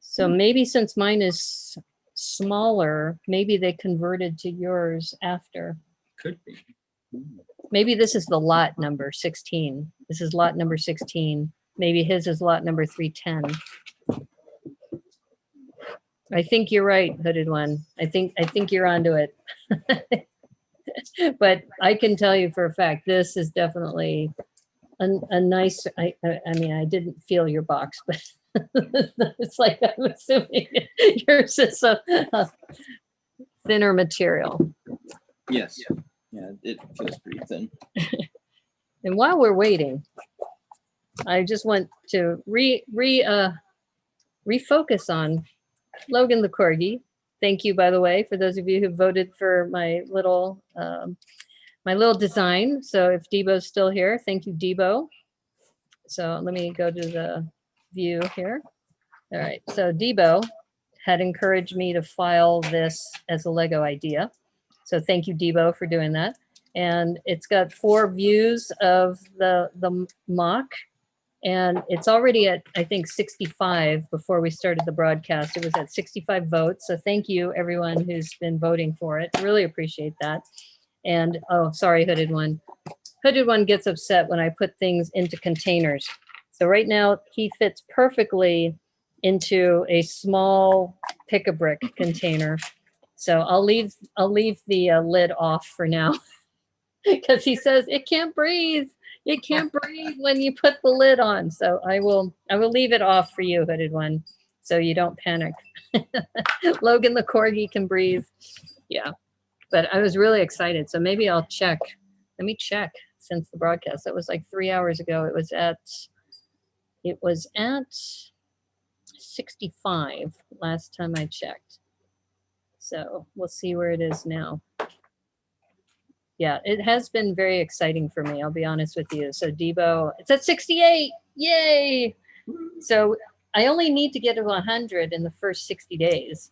So maybe since mine is smaller, maybe they converted to yours after. Could be. Mm. Maybe this is the lot number 16. This is lot number 16. Maybe his is lot number 310. I think you're right, Hooded One. I think you're onto it. But I can tell you for a fact, this is definitely a nice, I mean, I didn't feel your box, but it's like I'm assuming yours is a thinner material. Yes. Yeah, it feels pretty thin. And while we're waiting, I just want to refocus on Logan the Corgi, Thank you, by the way, for those of you who voted for my little design. So if Debo's still here, thank you, Debo. So let me go to the view here. All right, so Debo had encouraged me to file this as a Lego idea. So thank you, Debo, for doing that. And it's got 4 views of the mock, and it's already at, I think, 65 before we started the broadcast. It was at 65 votes. So thank you, everyone who's been voting for it. Really appreciate that. And, oh, sorry, Hooded One. Hooded One gets upset when I put things into containers. So right now he fits perfectly into a small pick-a-brick container. So I'll leave the lid off for now because he says it can't breathe. It can't breathe when you put the lid on. So I will leave it off for you, Hooded One, so you don't panic. Logan the corgi can breathe. Yeah, but I was really excited. So maybe I'll check. Let me check since the broadcast. That was like 3 hours ago. It was at 65 last time I checked. So we'll see where it is now. Yeah, it has been very exciting for me, I'll be honest with you. So Debo, it's at 68. Yay! So I only need to get to 100 in the first 60 days.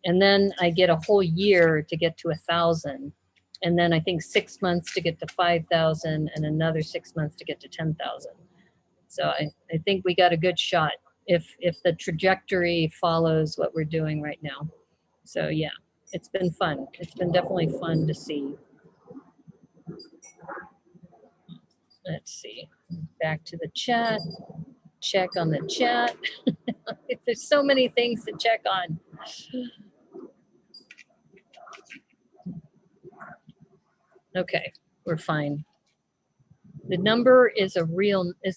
And then I get a whole year to get to 1,000. And then I think 6 months to get to 5,000 and another 6 months to get to 10,000. So I think we got a good shot if the trajectory follows what we're doing right now. So yeah, it's been fun. It's been definitely fun to see. Let's see, back to the chat. Check on the chat. There's so many things to check on. Okay, we're fine. The number is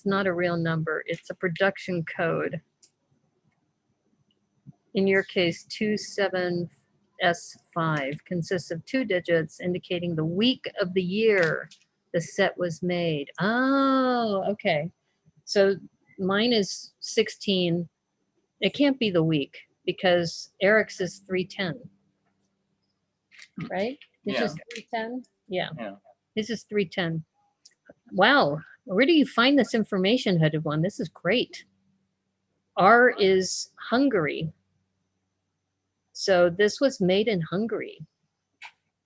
not a real number. It's a production code. In your case, 27S5 consists of 2 digits indicating the week of the year the set was made. Oh, okay. So mine is 16. It can't be the week because Eric's is 310. Right? This is 310? Yeah. This is 310. Wow. Where do you find this information, Hooded One? This is great. R is Hungary. So this was made in Hungary.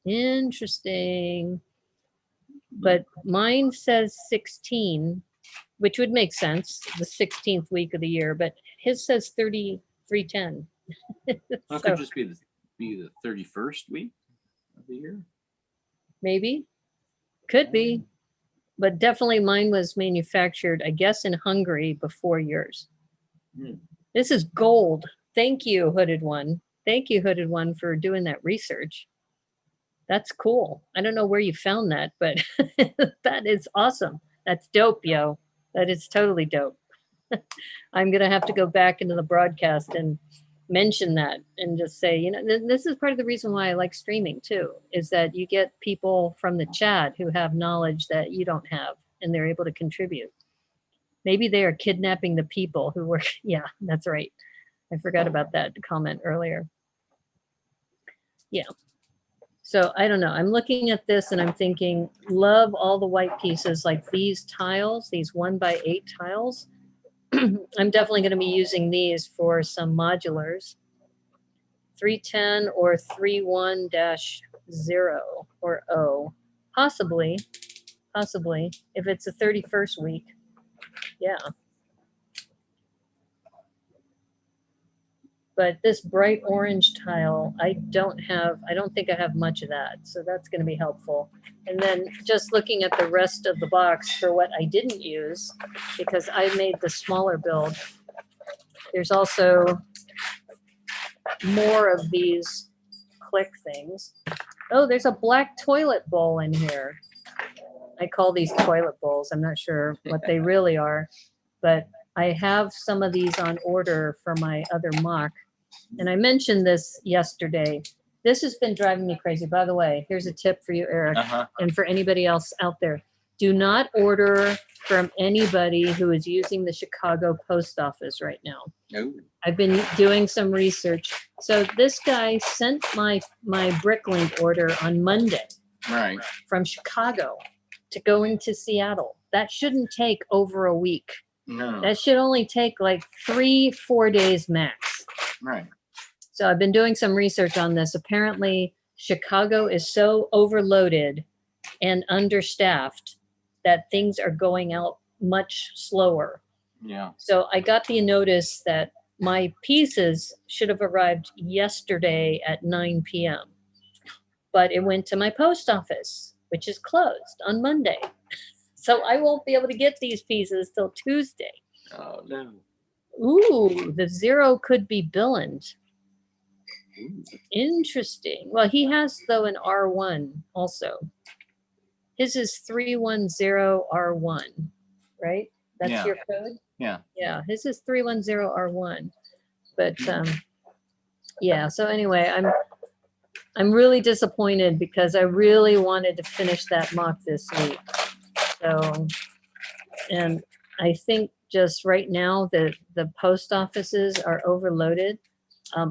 Interesting. But mine says 16, which would make sense, the 16th week of the year, but his says 3310. Well, it could just be the 31st week of the year. Maybe. Could be. But definitely mine was manufactured, I guess, in Hungary before yours. This is gold. Thank you, Hooded One. Thank you, Hooded One, for doing that research. That's cool. I don't know where you found that, but that is awesome. That's dope, yo. That is totally dope. I'm going to have to go back into the broadcast and mention that and just say, you know, this is part of the reason why I like streaming too, is that you get people from the chat who have knowledge that you don't have and they're able to contribute. Maybe they are kidnapping the people who were, yeah, that's right. I forgot about that comment earlier. Yeah. So I don't know. I'm looking at this and I'm thinking, love all the white pieces like these tiles, these 1x8 tiles. I'm definitely going to be using these for some modulars. 310 or 31-0 or O. Possibly, if it's the 31st week. Yeah. But this bright orange tile, I don't think I have much of that. So that's going to be helpful. And then just looking at the rest of the box for what I didn't use, because I made the smaller build, there's also more of these click things. Oh, there's a black toilet bowl in here. I call these toilet bowls. I'm not sure what they really are, but I have some of these on order for my other mock. And I mentioned this yesterday. This has been driving me crazy. By the way, here's a tip for you, Eric, and for anybody else out there. Do not order from anybody who is using the Chicago post office right now. Oh, I've been doing some research. So this guy sent my Bricklink order on Monday right. from Chicago to go into Seattle. That shouldn't take over a week. No. That should only take like 3-4 days max. Right. So I've been doing some research on this. Apparently, Chicago is so overloaded and understaffed that things are going out much slower. Yeah. So I got the notice that my pieces should have arrived yesterday at 9 p.m. But it went to my post office, which is closed on Monday. So I won't be able to get these pieces till Tuesday. Oh no. Ooh, the 0 could be billind. Ooh. Interesting. Well, he has, though, an R1 also. His is 310R1, right? That's Yeah. your code? Yeah. Yeah, his is 310R1. But yeah, so anyway, I'm really disappointed because I really wanted to finish that mock this week. So, and I think just right now the post offices are overloaded.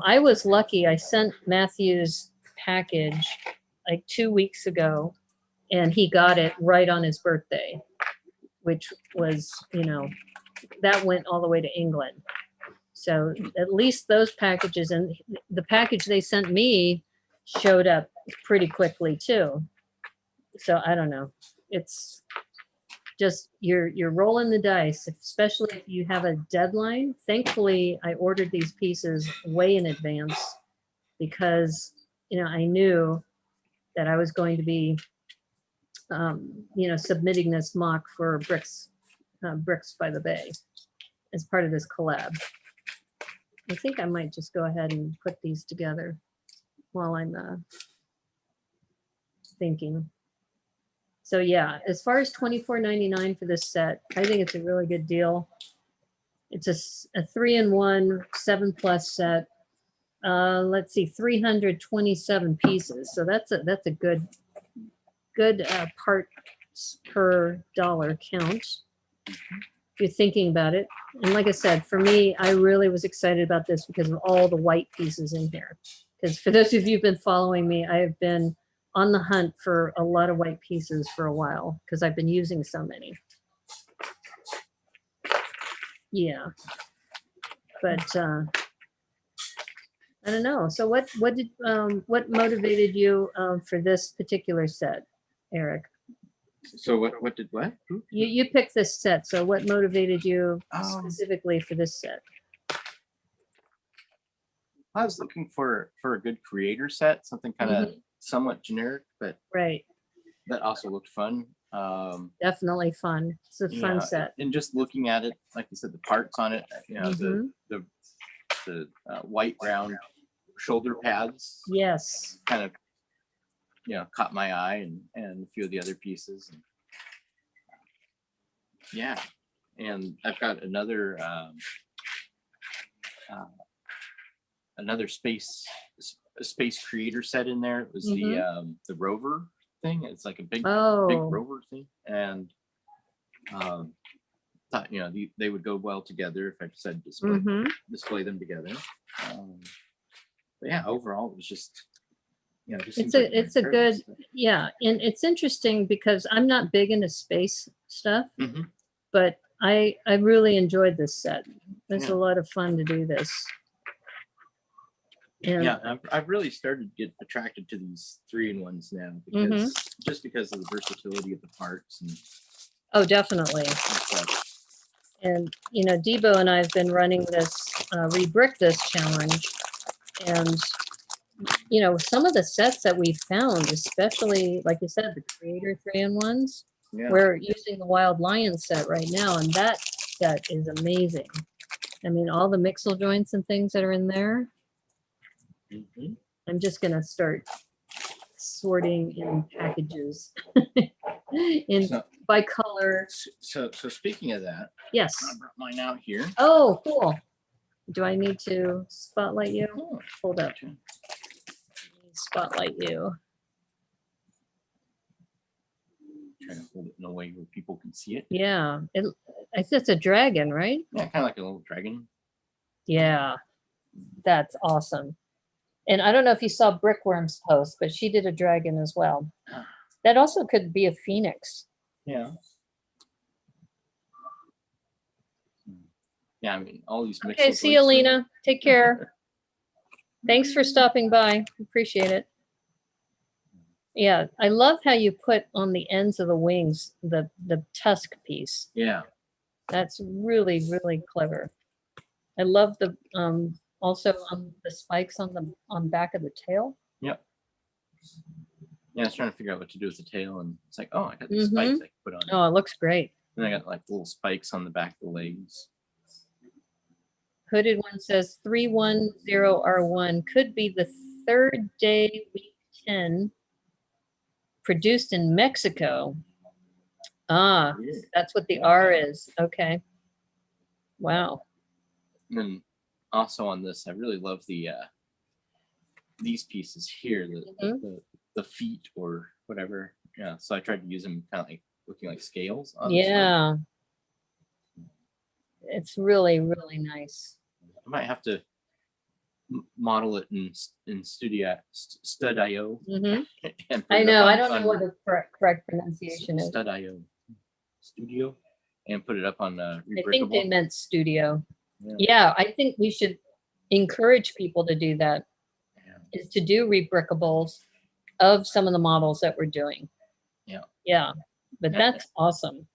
I was lucky. I sent Matthew's package like 2 weeks ago, and he got it right on his birthday, which was, that went all the way to England. So at least those packages, and the package they sent me showed up pretty quickly too. So I don't know. It's just you're rolling the dice, especially if you have a deadline. Thankfully, I ordered these pieces way in advance because I knew that I was going to be submitting this mock for Bricks by the Bay as part of this collab. I think I might just go ahead and put these together while I'm thinking. So yeah, as far as $24.99 for this set, I think it's a really good deal. It's a 3-in-1 7+ set. Let's see, 327 pieces. So that's a good parts per dollar count. If you're thinking about it. And like I said, for me, I really was excited about this because of all the white pieces in here. Because for those of you who've been following me, I have been on the hunt for a lot of white pieces for a while because I've been using so many. Yeah. But I don't know. So what motivated you for this particular set, Eric? So what did what? You picked this set. So what motivated you specifically for this set? I was looking for a good creator set, something kind of somewhat generic, but right. That also looked fun. Definitely fun. It's a fun set. And just looking at it, like you said, the parts on it, the white round shoulder pads. Yes. Kind of, caught my eye, and a few of the other pieces. And, yeah, and I've got another space creator set in there. It was the rover thing. It's like a big rover thing, and thought they would go well together if I decided to display them together. But yeah, overall it was just it's a good and it's interesting because I'm not big into space stuff, but I really enjoyed this set. It's a lot of fun to do this. And I've really started to get attracted to these 3-in-1s now because because of the versatility of the parts. And definitely. And Debo and I have been running this Rebrick This challenge, and some of the sets that we found, especially like you said, the creator 3-in-1s, we're using the Wild Lion set right now, and that set is amazing. I mean, all the mixel joints and things that are in there. I'm just gonna start sorting in packages by color. So speaking of that, yes, I brought mine out here. Oh, cool. Do I need to spotlight you? Hold up. Spotlight you. Try to hold it in a way where people can see it. Yeah. It's a dragon, right? Yeah, kind of like a little dragon. Yeah. That's awesome. And I don't know if you saw Brickworm's post, but she did a dragon as well. That also could be a phoenix. Yeah. Yeah, I mean, all these mixed Okay, look see you, like similar. Lena. Take care. Thanks for stopping by. Appreciate it. Yeah, I love how you put on the ends of the wings the tusk piece. Yeah. That's really, really clever. I love the also on the spikes on the back of the tail. Yep. Yeah, I was trying to figure out what to do with the tail, and it's like, oh, I got these spikes I can put on. Oh, it looks great. And I got like little spikes on the back of the legs. Hooded one says 310R1 could be the third day week 10 produced in Mexico. Ah, Yeah. that's what the R is. Okay. Wow. And then also on this, I really love the these pieces here, the feet or whatever. Yeah. So I tried to use them kind of like looking like scales. On this one. Yeah. It's really, really nice. I might have to model it in Stud.io. Mhm. and put I it up know. I on- don't know on what the correct pronunciation is. Stud.io Studio, and put it up on I think they Rebrickable. meant studio. Yeah. Yeah, I think we should encourage people to do that, Yeah. is to do rebrickables of some of the models that we're doing. Yeah. Yeah, but Yeah. that's awesome.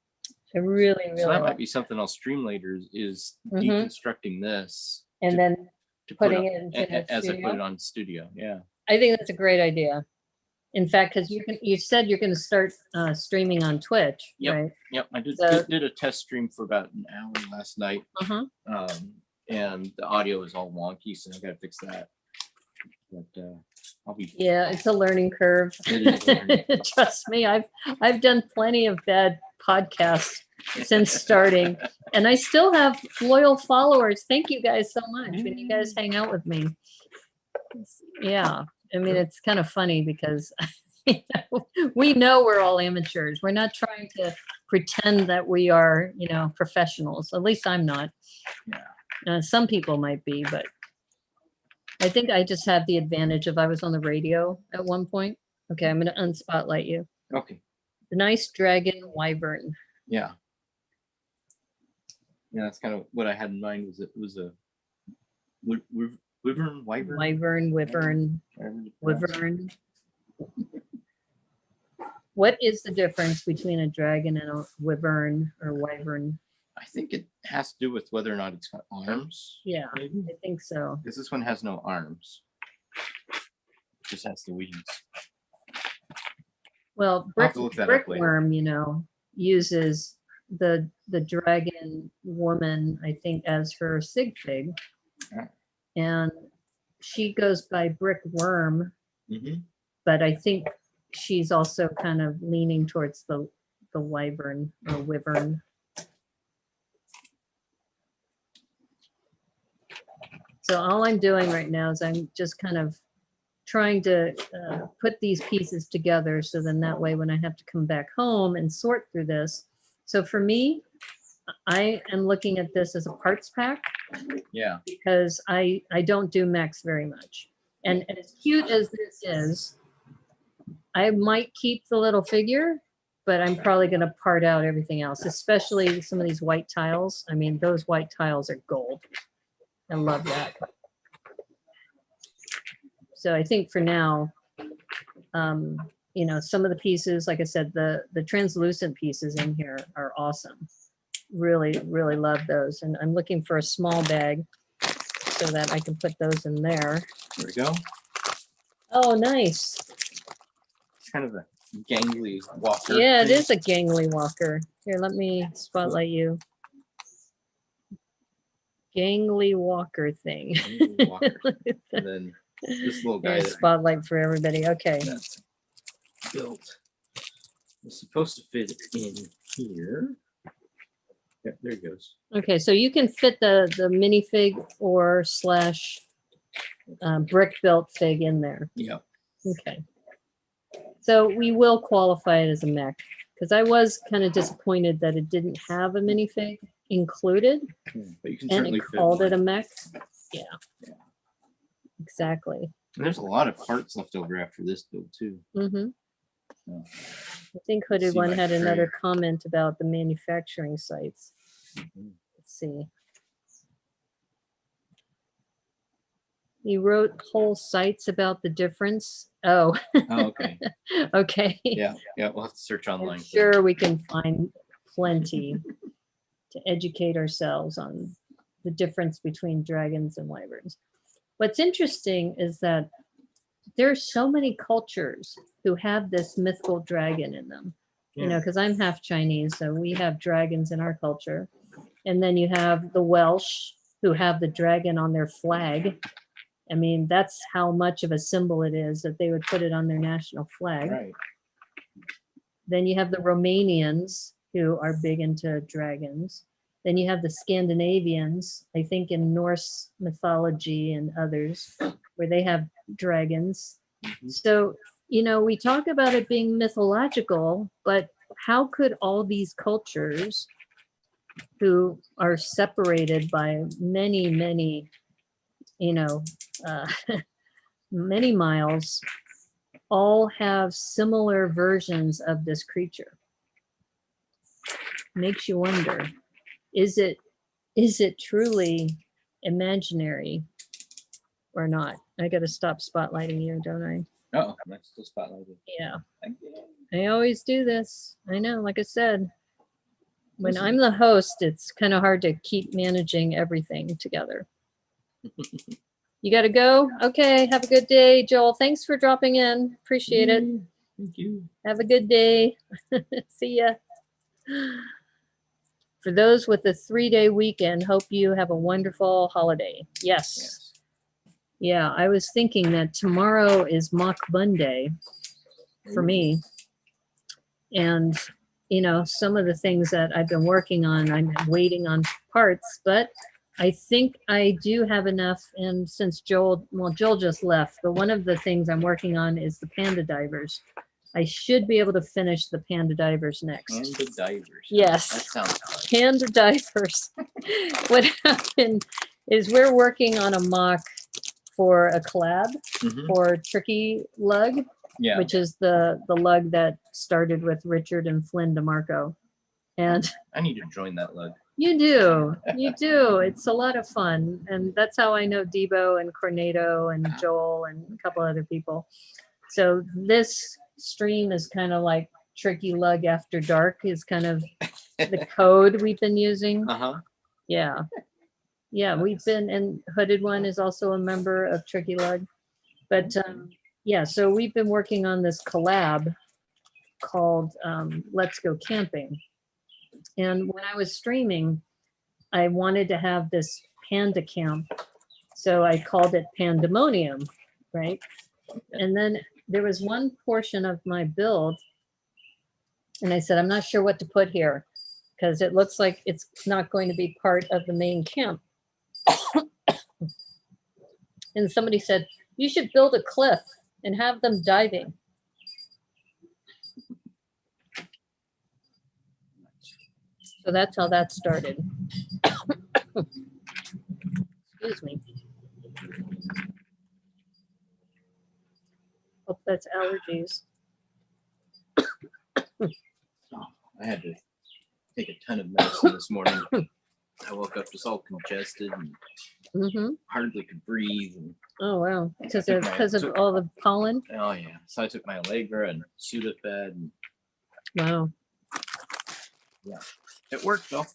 I really, really So that like might be something I'll stream later. Is Mhm. deconstructing this and to- then to put putting up- it into the as I put studio. it on Studio. Yeah. I think that's a great idea. In fact, because you said you're going to start streaming on Twitch, Yep. right? Yep. I did So- did a test stream for about an hour last night, Uh-huh. and the audio is all wonky, so I got to fix that. But I'll be. Yeah, it's a learning curve. It is a learning curve. Trust me, I've done plenty of bad podcasts since starting, and I still have loyal followers. Thank you guys so much when you guys hang out with me. Yeah, I mean, it's kind of funny because we know we're all amateurs. We're not trying to pretend that we are, professionals. At least I'm not. Yeah. Some people might be, but I think I just have the advantage of I was on the radio at one point. Okay, I'm going to unspotlight you. Okay. The nice dragon wyvern. Yeah. Yeah, that's kind of what I had in mind. Was a wyvern, wyvern, Wyvern, wyvern, whatever you pronounce it. wyvern. What is the difference between a dragon and a wyvern or wyvern? I think it has to do with whether or not it's got arms. Yeah, Maybe. I think so. Because this one has no arms. It just has the wings. Well, I'll have to look that up later. Brickworm, uses the dragon woman, I think, as her sig fig. Yeah. And she goes by Brickworm, Mm-hmm. but I think she's also kind of leaning towards the wyvern or wyvern. So all I'm doing right now is I'm just kind of trying to put these pieces together, so then that way when I have to come back home and sort through this. So for me, I am looking at this as a parts pack Yeah. because I don't do mechs very much. And as cute as this is, I might keep the little figure, but I'm probably going to part out everything else, especially some of these white tiles. I mean, those white tiles are gold. I love that. So I think for now, some of the pieces, like I said, the translucent pieces in here are awesome. Really, really love those. And I'm looking for a small bag so that I can put those in there. There we go. Oh, nice. It's kind of a gangly walker. Yeah, it thing. is a gangly walker. Here, let me spotlight you. Gangly walker thing. Gangly walker. And then this little guy There's that spotlight for everybody. Okay. that's built is supposed to fit in here. Yep, there it goes. Okay, so you can fit the minifig or / brick built fig in there. Yeah. Okay. So we will qualify it as a mech because I was kind of disappointed that it didn't have a minifig included, But you can and certainly it fit called one. it a mech. Yeah, exactly. And there's a lot of parts left over after this build too. Mm-hmm. So, I think Hooded See One my had tray. another comment about the manufacturing sites. mhm. Let's see. You wrote whole sites about the difference. Oh, Oh, okay. okay. Yeah, we'll have to search I'm online. for that. sure we can find plenty to educate ourselves on the difference between dragons and wyverns. What's interesting is that there's so many cultures who have this mythical dragon in them. You know, because I'm half Chinese, so we have dragons in our culture. And then you have the Welsh who have the dragon on their flag. I mean, that's how much of a symbol it is that they would put it on their national flag. Right. Then you have the Romanians who are big into dragons. Then you have the Scandinavians, I think in Norse mythology and others, where they have dragons. Mhm. So, you know, we talk about it being mythological, but how could all these cultures who are separated by many, many, you know, many miles, all have similar versions of this creature? Makes you wonder, is it truly imaginary or not? I got to stop spotlighting you, don't I? Oh, that's still spotlighted. Yeah, Thank you. I always do this. I know, like I said, when This is- I'm the host, it's kind of hard to keep managing everything together. You got to go? Okay, have a good day, Joel. Thanks for dropping in. Appreciate it. Thank you. Have a good day. See ya. For those with a 3-day weekend, hope you have a wonderful holiday. Yes. Yes. Yeah, I was thinking that tomorrow is Mock Monday for me. And, you know, some of the things that I've been working on, I'm waiting on parts, but I think I do have enough. And since Joel just left, but one of the things I'm working on is the panda divers. I should be able to finish the panda divers next. And the divers. Yes. That sounds fun. Panda divers. What happened is we're working on a mock for a collab Mhm. for Tricky Lug, Yeah. which is the lug that started with Richard and Flynn DeMarco. And I need to join that lug. you do. It's a lot of fun. And that's how I know Debo and Cornado and Joel and a couple other people. So this stream is kind of like Tricky Lug After Dark is kind of the code we've been using. Uh-huh. Yeah. Yeah, we've Nice. been, and Hooded One is also a member of Tricky Lug. But yeah, so we've been working on this collab called Let's Go Camping. And when I was streaming, I wanted to have this panda camp. So I called it Pandemonium, right? And then there was one portion of my build, and I said, I'm not sure what to put here because it looks like it's not going to be part of the main camp. And somebody said, you should build a cliff and have them diving. So that's how that started. Excuse me. Hope that's allergies. I had to take a ton of medicine this morning. I woke up just all congested and Mm-hmm. hardly could breathe. And, Oh, wow. Because took of all the pollen? oh, yeah. So I took my Allegra and Sudafed. And Wow. it worked, though.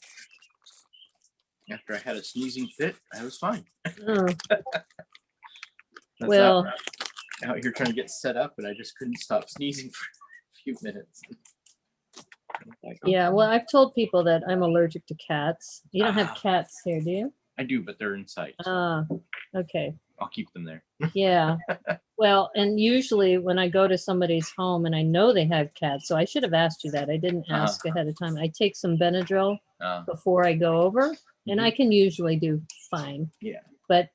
After I had a sneezing fit, I was fine. Oh, That's well, out here trying to get set up, and I just couldn't stop sneezing for a few minutes. Like, yeah. Well, I've told people that I'm allergic to cats. You don't have Ah. cats here, do you? I do, but they're inside. So Ah, okay. I'll keep them there. Yeah. Well, and usually when I go to somebody's home and I know they have cats, so I should have asked you that. I didn't ask ahead of time. I take some Benadryl before I go over, and I can usually do fine. Yeah. But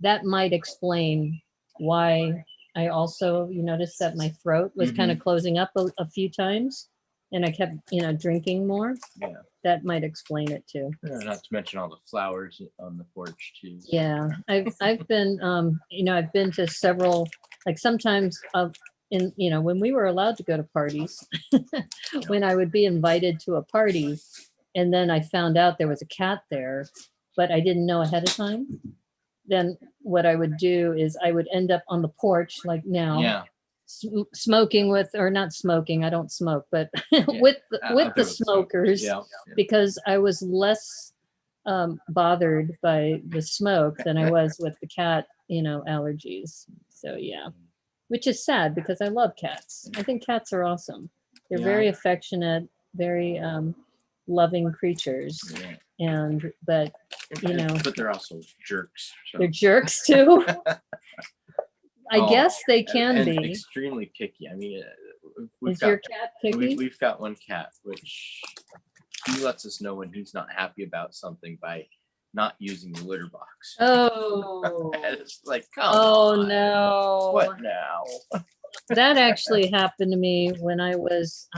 that might explain why I also, you noticed that my throat was kind of closing up a few times. and I kept, drinking more. Yeah. That might explain it too. Not to mention all the flowers on the porch too. Yeah, I've been, I've been to several, like sometimes when we were allowed to go to parties, when I would be invited to a party, and then I found out there was a cat there, but I didn't know ahead of time. Then what I would do is I would end up on the porch like now. Yeah. Smoking with, or not smoking, I don't smoke, but Yeah. with Okay, the smokers, Yeah. because I was less bothered by the smoke than I was with the cat, allergies. So yeah, which is sad because I love cats. I think cats are awesome. They're Yeah. very affectionate, very loving creatures, Yeah. but But they're also jerks. So. they're jerks too. I Oh, guess they can and be. extremely picky. I mean, Is your cat picky? we've got one cat which he lets us know when he's not happy about something by not using the litter box. Oh. It's like, come Oh on. no. What now? That actually happened to me when I was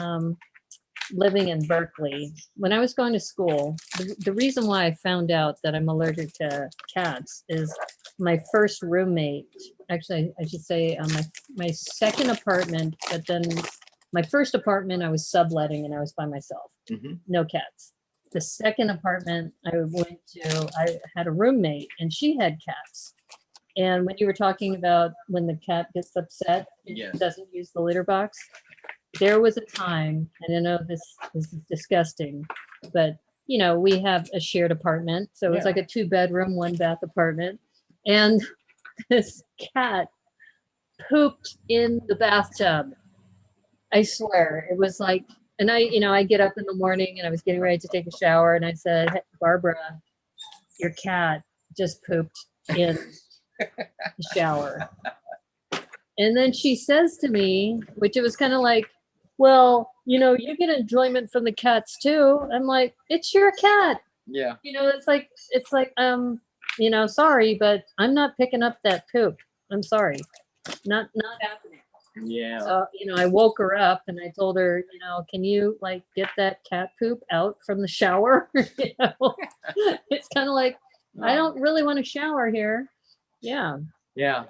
living in Berkeley. When I was going to school, the reason why I found out that I'm allergic to cats is my first roommate, actually I should say my second apartment, but then my first apartment I was subletting and I was by myself. Mhm. No cats. The second apartment I had a roommate and she had cats. And when you were talking about when the cat gets upset, Yes. and doesn't use the litter box, there was a time, and I know this is disgusting, but we have a shared apartment. So it's Yeah. like a 2-bedroom, 1-bath apartment. And this cat pooped in the bathtub. I swear it was like, and I get up in the morning and I was getting ready to take a shower and I said, "Hey, Barbara, your cat just pooped in the shower." And then she says to me, which it was kind of like, "Well, you get enjoyment from the cats too." I'm like, "It's your cat." Yeah. It's like, sorry, but I'm not picking up that poop. I'm sorry. Not happening. Yeah. So, I woke her up and I told her, can you get that cat poop out from the shower? It's kind of like, I don't really want to shower here. Yeah. Yeah.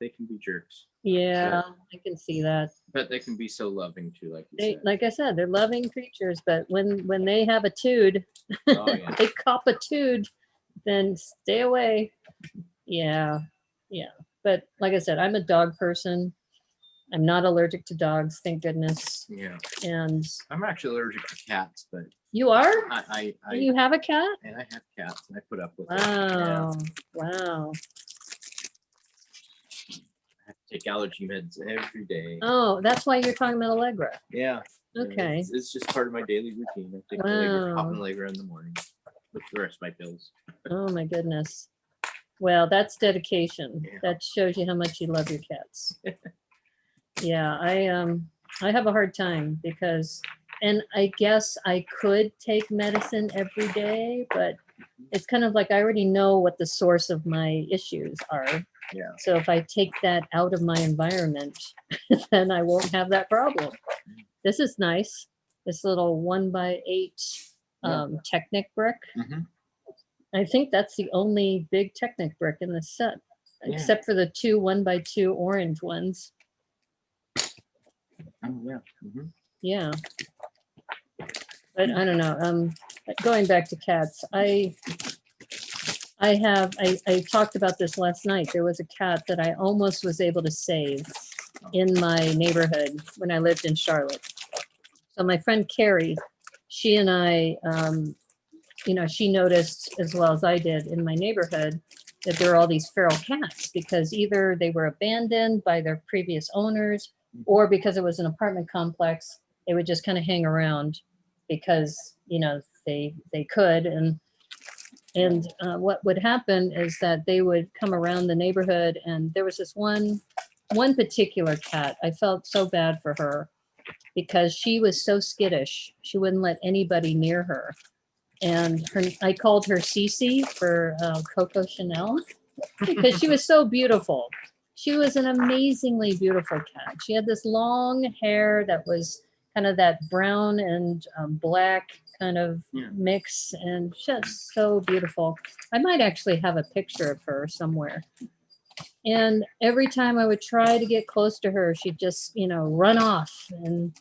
They can be jerks. Yeah, I can see that. But they can be so loving too, like you said. Like I said, they're loving creatures, but when they have a tude, Oh, yeah. they cop a tude, then stay away. Yeah. But like I said, I'm a dog person. I'm not allergic to dogs, thank goodness. Yeah. And I'm actually allergic to cats, but you are? I You have a cat? and I have cats and I put up with it. Wow. Yeah. Wow. I have to take allergy meds every day. Oh, that's why you're talking about Allegra. Yeah. Okay. It's just part of my daily routine. I take Wow. pop an Allegra in the morning with the rest of my pills. Oh my goodness. Well, that's dedication. Yeah. That shows you how much you love your cats. Yeah, I have a hard time because, and I guess I could take medicine every day, but it's kind of like I already know what the source of my issues are. Yeah. So if I take that out of my environment, then I won't have that problem. This is nice. This little 1x8 Technic brick. Mhm. I think that's the only big Technic brick in the set, Yeah. except for the 2 1x2 orange ones. Oh yeah. Mhm. Yeah. But I don't know. Going back to cats, I talked about this last night. There was a cat that I almost was able to save in my neighborhood when I lived in Charlotte. So my friend Carrie, she and I, she noticed as well as I did in my neighborhood that there are all these feral cats because either they were abandoned by their previous owners or because it was an apartment complex, they would just kind of hang around because, they could. And what would happen is that they would come around the neighborhood and there was this one particular cat. I felt so bad for her because she was so skittish. She wouldn't let anybody near her. And I called her Cece for Coco Chanel because she was so beautiful. She was an amazingly beautiful cat. She had this long hair that was kind of that brown and black kind of Yeah. mix, and just so beautiful. I might actually have a picture of her somewhere. And every time I would try to get close to her, she'd just, run off. And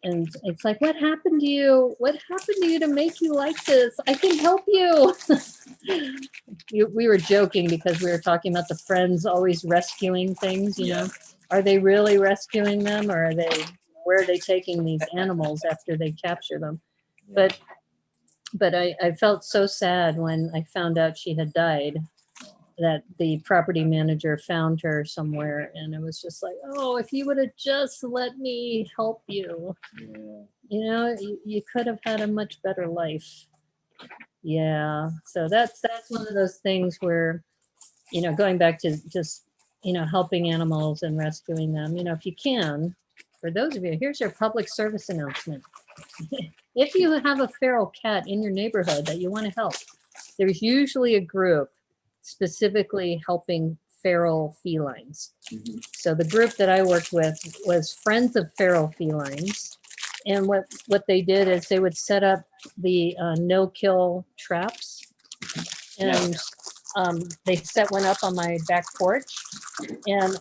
it's like, what happened to you? What happened to you to make you like this? I can help you. We were joking because we were talking about the friends always rescuing things, you know. Are they really rescuing them, or where are they taking these animals after they capture them? But I felt so sad when I found out she had died, that the property manager found her somewhere, and it was just like, oh, if you would have just let me help you, you could have had a much better life. Yeah, so that's one of those things where, going back to just, helping animals and rescuing them, if you can. For those of you, here's your public service announcement. If you have a feral cat in your neighborhood that you want to help, there's usually a group specifically helping feral felines. So the group that I worked with was Friends of Feral Felines. And what they did is they would set up the no-kill traps. And they set one up on my back porch. And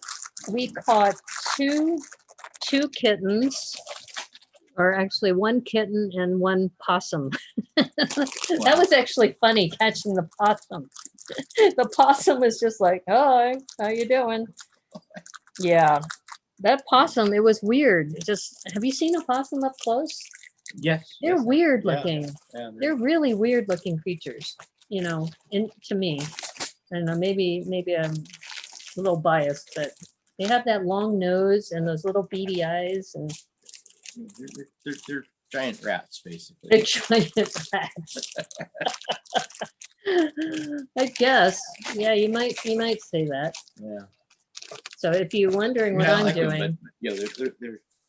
we caught two kittens, or actually one kitten and one possum. That was actually funny, catching the possum. The possum was just like, "Hi, how you doing?" Yeah, that possum, it was weird. Have you seen a possum up close? Yes. They're weird looking. Yeah, They're really weird looking creatures, to me. I don't know, maybe I'm a little biased, but they have that long nose and those little beady eyes, and they're giant rats, basically. they're giant rats. I guess. Yeah, you might say that. Yeah. So if you're wondering what I I'm like them, doing, but,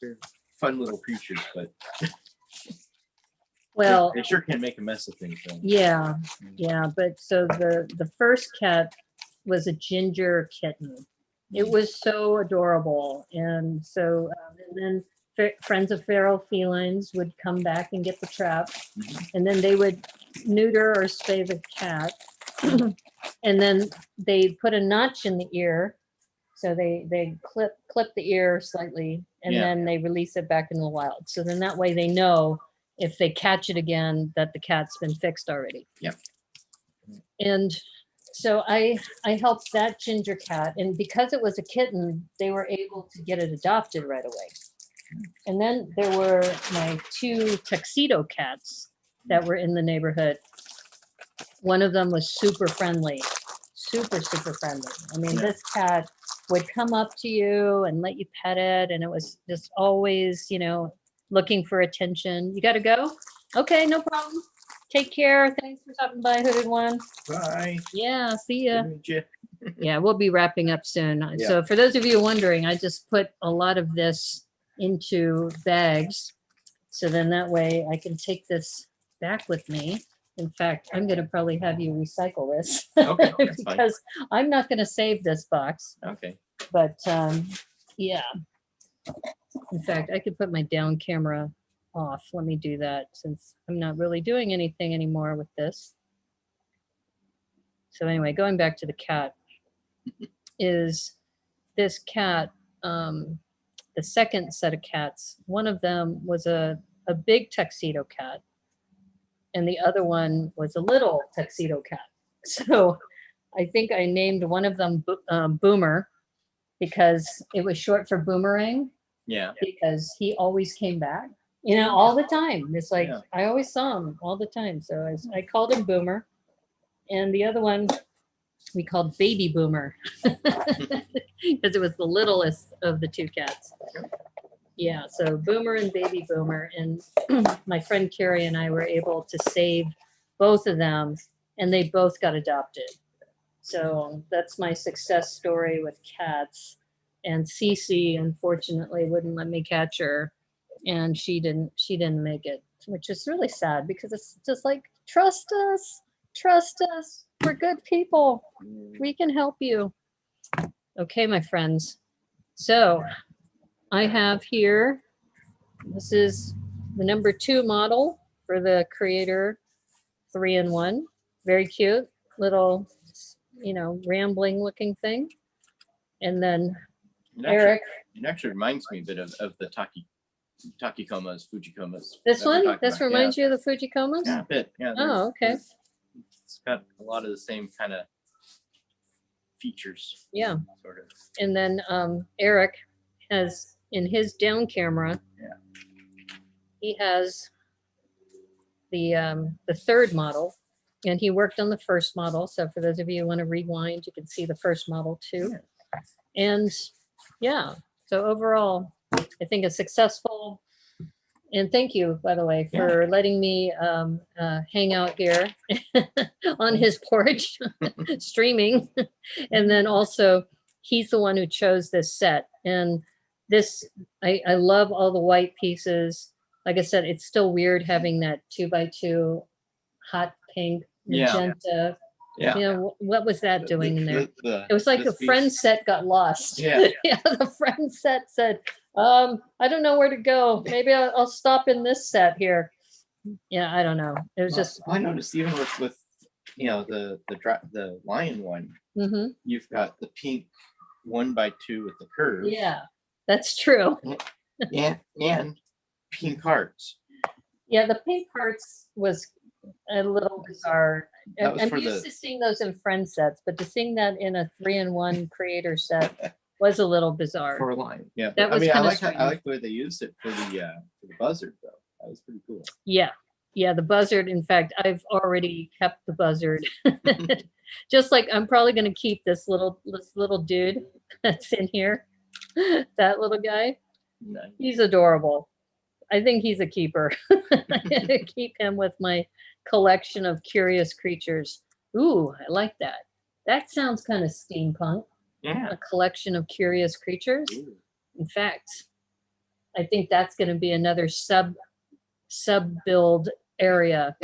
they're fun little creatures, but well, they sure can make a mess of things. Though. yeah, but so the first cat was a ginger kitten. It was so adorable, and so and then Friends of Feral Felines would come back and get the trap, and then they would neuter or spay the cat, and then they put a notch in the ear, so they clip the ear slightly, and then they release it back in the wild. So then that way they know if they catch it again that the cat's been fixed already. Yep. And so I helped that ginger cat, and because it was a kitten, they were able to get it adopted right away. And then there were my two tuxedo cats that were in the neighborhood. One of them was super friendly, super friendly. I mean, this cat would come up to you and let you pet it, and it was just always, looking for attention. You got to go? Okay, no problem. Take care. Thanks for stopping by, Hooded One. Bye. Yeah, see ya. Yeah. Yeah, we'll be wrapping up soon. Yeah. So for those of you wondering, I just put a lot of this into bags. So then that way I can take this back with me. In fact, I'm going to probably have you recycle this Okay, that's fine. because I'm not going to save this box. Okay. But yeah. In fact, I could put my down camera off. Let me do that since I'm not really doing anything anymore with this. So anyway, going back to the cat, is this cat, the second set of cats, one of them was a big tuxedo cat, and the other one was a little tuxedo cat. So I think I named one of them Boomer because it was short for boomerang. Yeah. Because he always came back, all the time. It's like, Yeah. I always saw him all the time. So I called him Boomer. And the other one we called Baby Boomer because it was the littlest of the two cats. Yeah, so Boomer and Baby Boomer. And my friend Carrie and I were able to save both of them, and they both got adopted. So that's my success story with cats. And Cece, unfortunately, wouldn't let me catch her, and she didn't make it, which is really sad because it's just like, trust us, we're good people, we can help you. Okay, my friends. So I have here This is the number 2 model for the Creator 3-in-1. Very cute, little, you know, rambling looking thing. And then Eric. It actually reminds me a bit of the Takikomas, Fujikomas. This that we're one? talking This about. reminds you of the Fujikomas? Yeah, a bit. Yeah. Oh, okay. It's got a lot of the same kind of features. Yeah. Sort of. And then Eric has in his down camera. Yeah. He has the 3rd model, and he worked on the 1st model. So for those of you who want to rewind, you can see the 1st model too. Yeah. And yeah, so overall, I think a successful. And thank you, by the way, for letting me hang out here on his porch, streaming. And then also, he's the one who chose this set. And this, I love all the white pieces. Like I said, it's still weird having that 2x2 hot pink magenta. Yeah. You know, what was that doing in there? It It was like the friend set got lost. Yeah. Yeah, the friend set said, I don't know where to go. Maybe I'll stop in this set here. Yeah, I don't know. It was just. I noticed even with you know the lion one, Mhm. you've got the pink 1x2 with the curve. Yeah, that's true. And pink hearts. Yeah, the pink hearts was a little bizarre. That was I'm for used the- to seeing those in friend sets, but to seeing that in a 3-in-1 Creator set was a little bizarre. For a lion. Yeah. That was I kinda like strange. I like the way they used it for the buzzard though. That was pretty cool. Yeah, the buzzard. In fact, I've already kept the buzzard. Just like I'm probably going to keep this little dude that's in here. That little guy. Nice. He's adorable. I think he's a keeper. I'm gonna keep him with my collection of curious creatures. Ooh, I like that. That sounds kind of steampunk. Yeah. A collection of curious creatures. Ooh. In fact, I think that's going to be another sub build area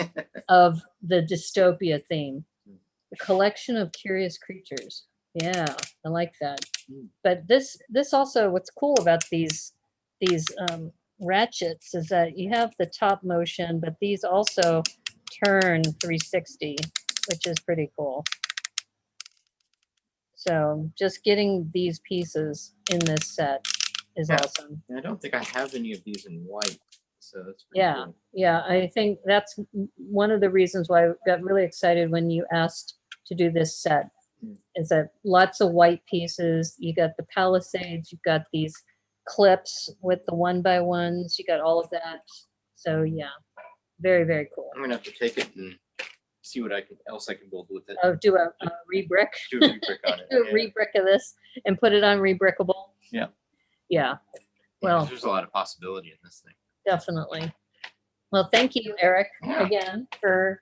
of the dystopia theme. A collection of curious creatures. Yeah, I like that. But this also, what's cool about these ratchets is that you have the top motion, but these also turn 360, which is pretty cool. So just getting these pieces in this set is awesome. And I don't think I have any of these in white, so that's pretty cool. Yeah, I think that's one of the reasons why I got really excited when you asked to do this set. Is that lots of white pieces. You got the Palisades, you've got these clips with the 1x1s, you got all of that. So yeah, very, very cool. I'm gonna have to take it and see what else I can build with it. Oh, do a rebrick. Do a rebrick on it. Do a rebrick of this and put it on Rebrickable. Yeah. Yeah. Well, there's a lot of possibility in this thing. definitely. Well, thank you, Eric, Yeah. again for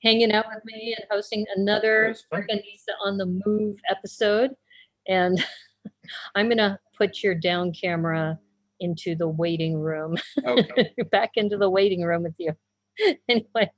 hanging out with me and hosting another It was fun. Brickanista on the Move episode. And I'm gonna put your down camera into the waiting room, Okay. back into the waiting room with you. Anyway,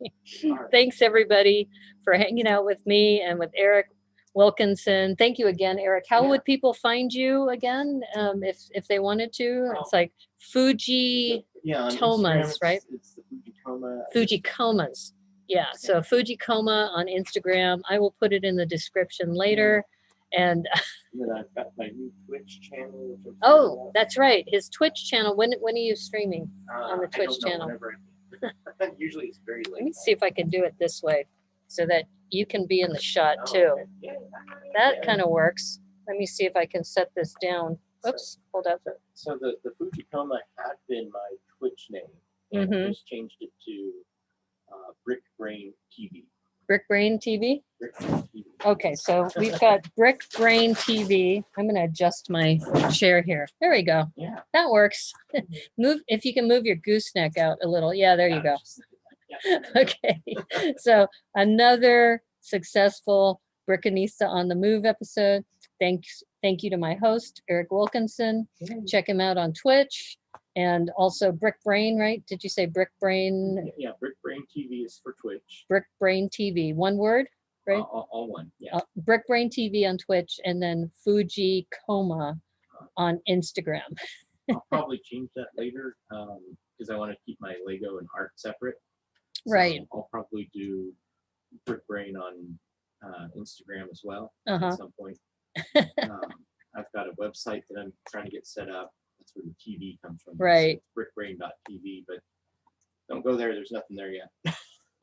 All right. thanks everybody for hanging out with me and with Eric Wilkinson. Thank you again, Eric. How would people find you again if they wanted to? It's like Fuji Yeah, on Tomas, Instagram, right? It's the Fujikoma. Fujikomas. Yeah, so Fujikoma on Instagram. I will put it in the description later. And And then I've got my new Twitch channel. which I'm oh, starting up. that's right, his Twitch channel. When are you streaming? on the I Twitch don't know, channel. whenever I can. Usually it's very Let me late. see if I can do it this way so that you can be in the shot Oh, too. okay. Yeah. That kind of works. Let me see if I can set this down. Oops, hold up. So the Fujikoma had been my Twitch name. And I Mhm. just changed it to Brick Brain TV. Brick Brain TV. Brick Brain TV. Okay, so we've got Brick Brain TV. I'm going to adjust my chair here. There we go. Yeah. That works. Move if you can move your gooseneck out a little. Yeah, there you go. Yeah. Okay, so another successful Brickanista on the Move episode. Thank you to my host, Eric Wilkinson. Check him out on Twitch and also Brick Brain, right? Did you say Brick Brain? Yeah, Brick Brain TV is for Twitch. Brick Brain TV, one word, right? All one. Yeah. Brick Brain TV on Twitch and then Fuji Coma on Instagram. I'll probably change that later because I want to keep my Lego and art separate. So Right. I'll probably do Brick Brain on Instagram as well Uh-huh. at some point. I've got a website that I'm trying to get set up. That's where the TV comes from. Right. So brickbrain.tv, but don't go there. There's nothing there yet.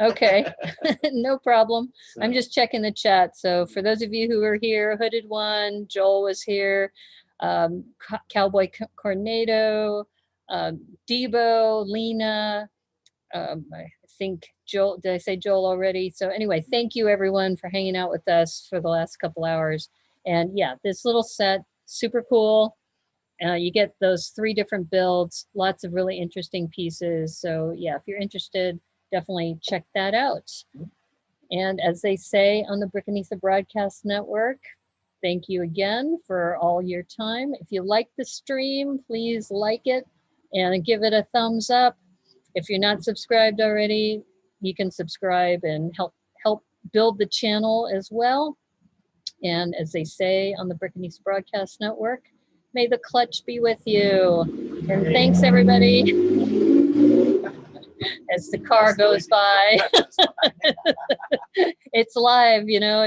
Okay, no problem. I'm So, just checking the chat. So for those of you who are here, Hooded One, Joel was here, Cowboy Cornado, Debo, Lena, I think Joel, did I say Joel already? So anyway, thank you everyone for hanging out with us for the last couple hours. And yeah, this little set, super cool. You get those 3 different builds, lots of really interesting pieces. So yeah, if you're interested, definitely check that out. And as they say on the Brickanista Broadcast Network, thank you again for all your time. If you like the stream, please like it and give it a thumbs up. If you're not subscribed already, you can subscribe and help build the channel as well. And as they say on the Brickanista Broadcast Network, may the clutch be with you. And thanks everybody. As the car goes by. It's live, you know, it's